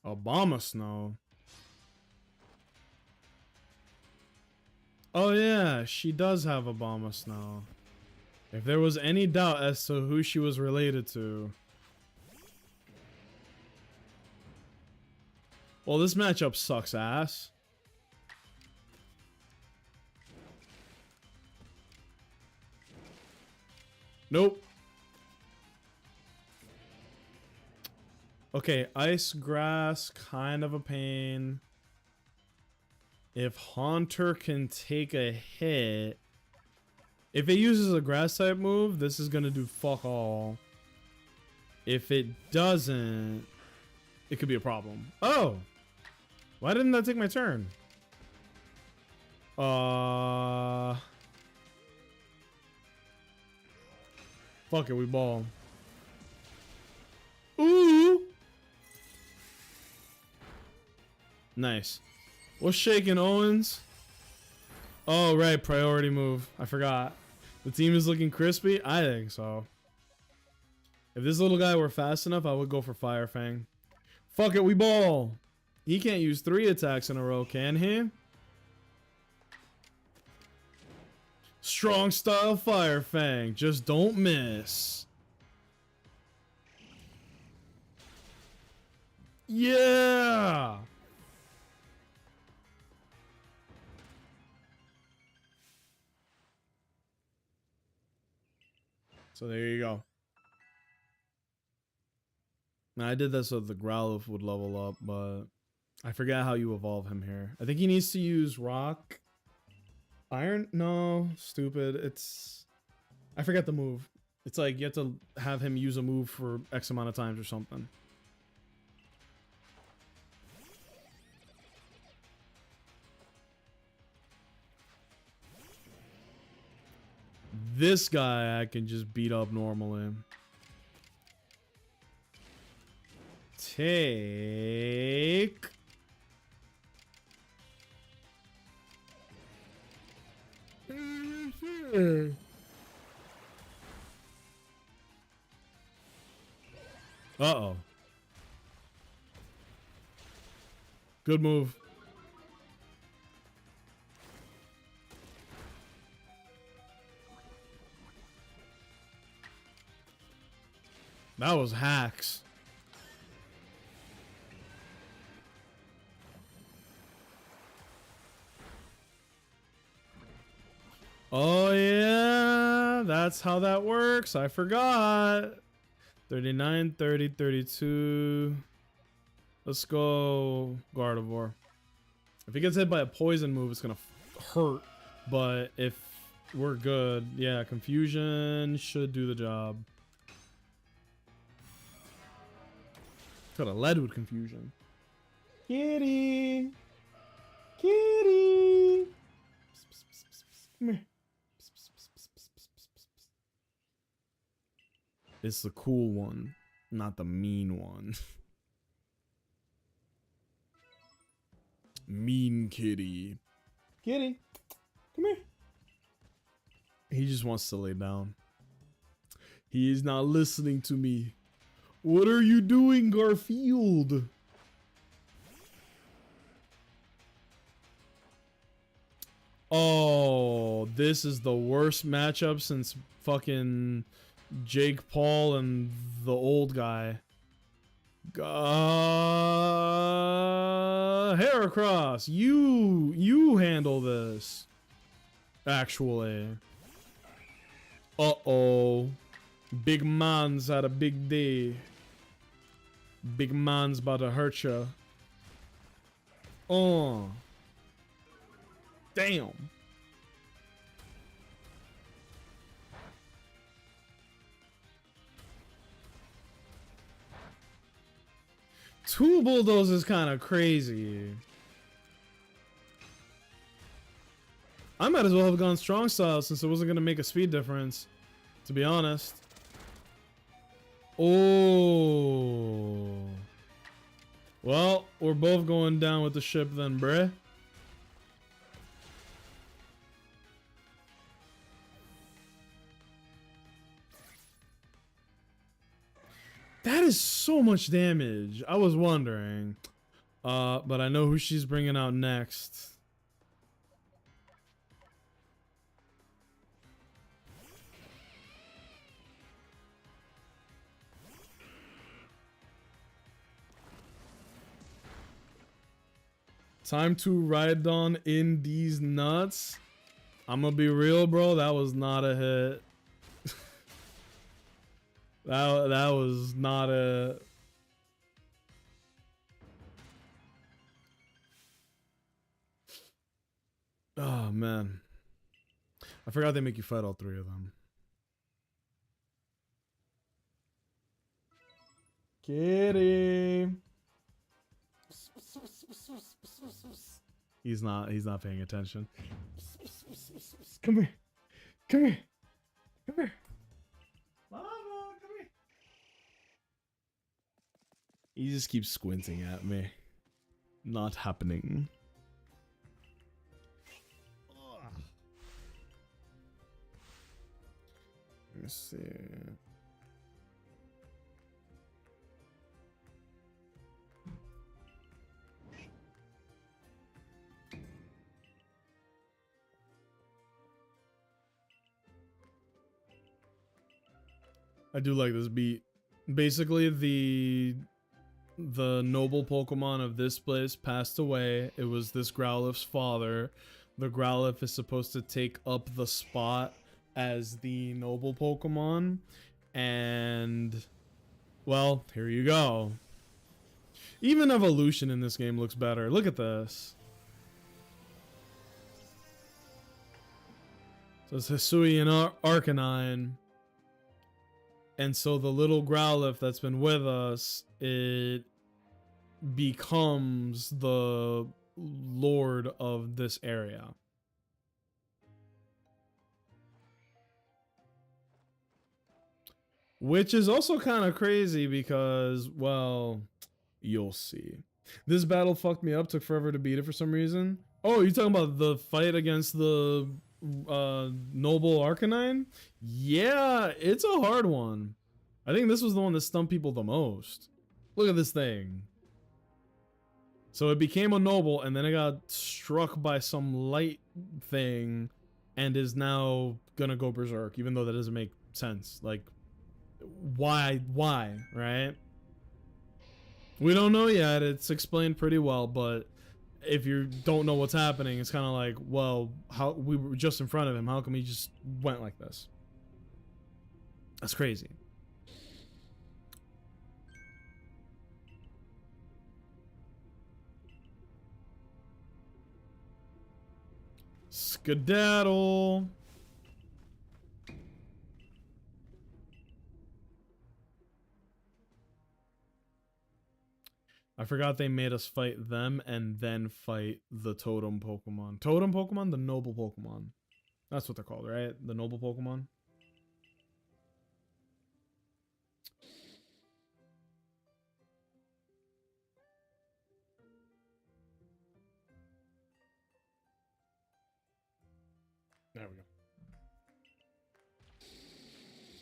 Obama Snow. Oh yeah, she does have Obama Snow. If there was any doubt as to who she was related to. Well, this matchup sucks ass. Nope. Okay, Ice Grass, kind of a pain. If Haunter can take a hit... If it uses a grass type move, this is gonna do fuck all. If it doesn't, it could be a problem. Oh! Why didn't that take my turn? Fuck it, we ball. Ooh! Nice. What's shaking, Owens? Oh, right, priority move. I forgot. The team is looking crispy? I think so. If this little guy were fast enough, I would go for Fire Fang. Fuck it, we ball. He can't use 3 attacks in a row, can he? Strong style Fire Fang. Just don't miss. Yeah! So there you go. I did this so the Growlithe would level up, but I forget how you evolve him here. I think he needs to use Rock. Iron? No, stupid. It's... I forget the move. It's like you have to have him use a move for X amount of times or something. This guy I can just beat up normally. Take... Uh-oh. Good move. That was hacks. Oh yeah, that's how that works. I forgot. 39, 30, 32. Let's go Gardevoir. If he gets hit by a poison move, it's gonna hurt. But if we're good, yeah, Confusion should do the job. Could have led with Confusion. Kitty! Kitty! Come here. It's the cool one, not the mean one. Mean kitty. Kitty, come here. He just wants to lay down. He is not listening to me. What are you doing, Garfield? Oh, this is the worst matchup since fucking Jake Paul and the old guy. Heracross, you handle this. Actually. Uh-oh. Big man's had a big day. Big man's about to hurt ya. Oh. Damn. Two Bulldoze is kind of crazy. I might as well have gone strong style since it wasn't going to make a speed difference, to be honest. Oh. Well, we're both going down with the ship then, bruh. That is so much damage. I was wondering. But I know who she's bringing out next. Time to ride on in these nuts. I'm gonna be real, bro. That was not a hit. That was not a... Oh, man. I forgot they make you fight all three of them. Kitty. He's not paying attention. Come here. Come here. Come here. Lava, come here. He just keeps squinting at me. Not happening. Let me see. I do like this beat. Basically, the noble Pokemon of this place passed away. It was this Growlithe's father. The Growlithe is supposed to take up the spot as the noble Pokemon, and Well, here you go. Even evolution in this game looks better. Look at this. So it's Hisui and Arcanine. And so the little Growlithe that's been with us, it becomes the lord of this area. Which is also kind of crazy because, well, you'll see. This battle fucked me up, took forever to beat it for some reason. Oh, you talking about the fight against the Noble Arcanine? Yeah, it's a hard one. I think this was the one that stumped people the most. Look at this thing. So it became a Noble, and then it got struck by some light thing, and is now gonna go berserk, even though that doesn't make sense. Like, why, right? We don't know yet. It's explained pretty well, but if you don't know what's happening, it's kind of like, well, how we were just in front of him. How come he just went like this? That's crazy. Skedaddle. I forgot they made us fight them and then fight the totem Pokemon. Totem Pokemon? The noble Pokemon. That's what they're called, right? The noble Pokemon. There we go.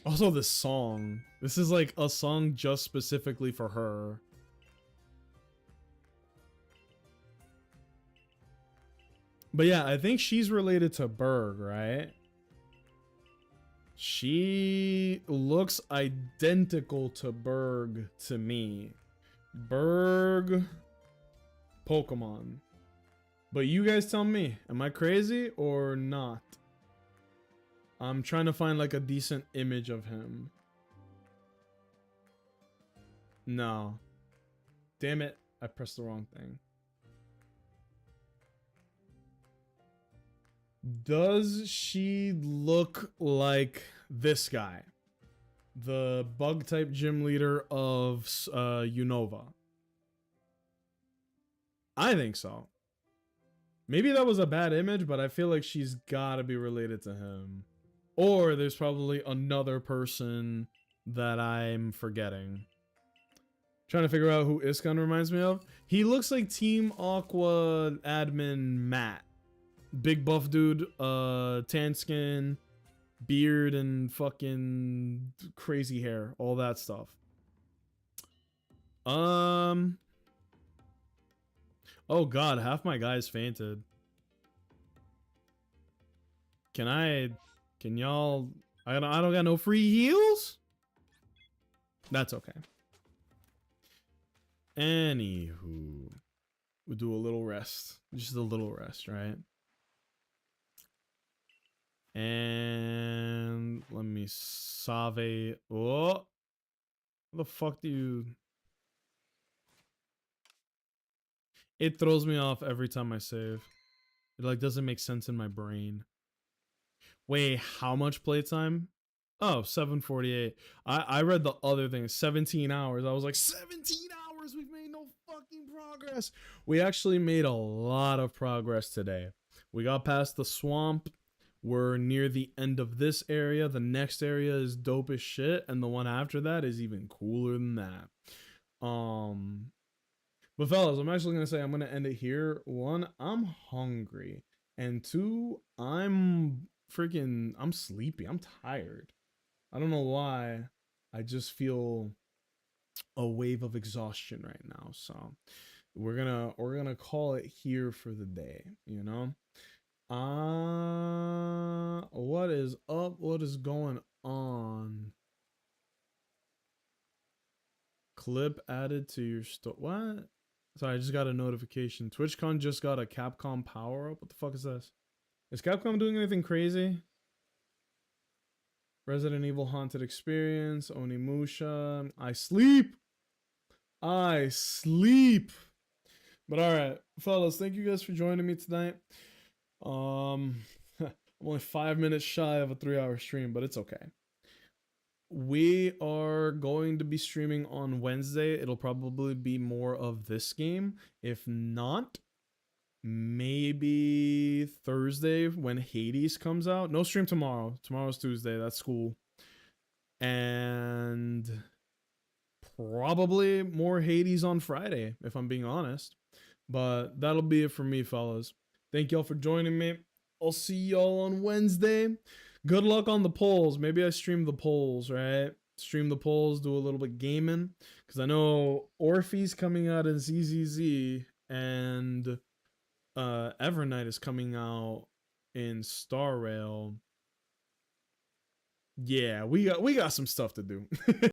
Also, this song. This is like a song just specifically for her. But yeah, I think she's related to Berg, right? She looks identical to Berg to me. Berg Pokemon. But you guys tell me, am I crazy or not? I'm trying to find like a decent image of him. No. Damn it, I pressed the wrong thing. Does she look like this guy? The bug type gym leader of Unova. I think so. Maybe that was a bad image, but I feel like she's gotta be related to him. Or there's probably another person that I'm forgetting. Trying to figure out who Iskon reminds me of. He looks like Team Aqua admin Matt. Big buff dude, tan skin, beard, and fucking crazy hair, all that stuff. Oh god, half my guys fainted. Can y'all, I don't got no free heals? That's okay. Anywho, we'll do a little rest. Just a little rest, right? And let me save. Oh, how the fuck do you? It throws me off every time I save. It like doesn't make sense in my brain. Wait, how much playtime? Oh, 748. I read the other thing, 17 hours. I was like, 17 hours? We've made no fucking progress. We actually made a lot of progress today. We got past the swamp. We're near the end of this area. The next area is dope as shit, and the one after that is even cooler than that. But fellas, I'm actually gonna say I'm gonna end it here. One, I'm hungry, and two, I'm sleepy. I'm tired. I don't know why. I just feel a wave of exhaustion right now. So we're gonna call it here for the day. You know. What is up? What is going on? Clip added to your store. What? Sorry, I just got a notification. TwitchCon just got a Capcom power up. What the fuck is this? Is Capcom doing anything crazy? Resident Evil Haunted Experience, Onimusha. I sleep. I sleep. But all right, fellas, thank you guys for joining me tonight. I'm only 5 minutes shy of a 3-hour stream, but it's okay. We are going to be streaming on Wednesday. It'll probably be more of this game. If not, maybe Thursday when Hades comes out. No stream tomorrow. Tomorrow's Tuesday. That's cool. And probably more Hades on Friday, if I'm being honest. But that'll be it for me, fellas. Thank y'all for joining me. I'll see y'all on Wednesday. Good luck on the polls. Maybe I stream the polls, right? Stream the polls, do a little bit gaming. Because I know Orphe's coming out in ZZZ, and Evernight is coming out in Star Rail. Yeah, we got some stuff to do.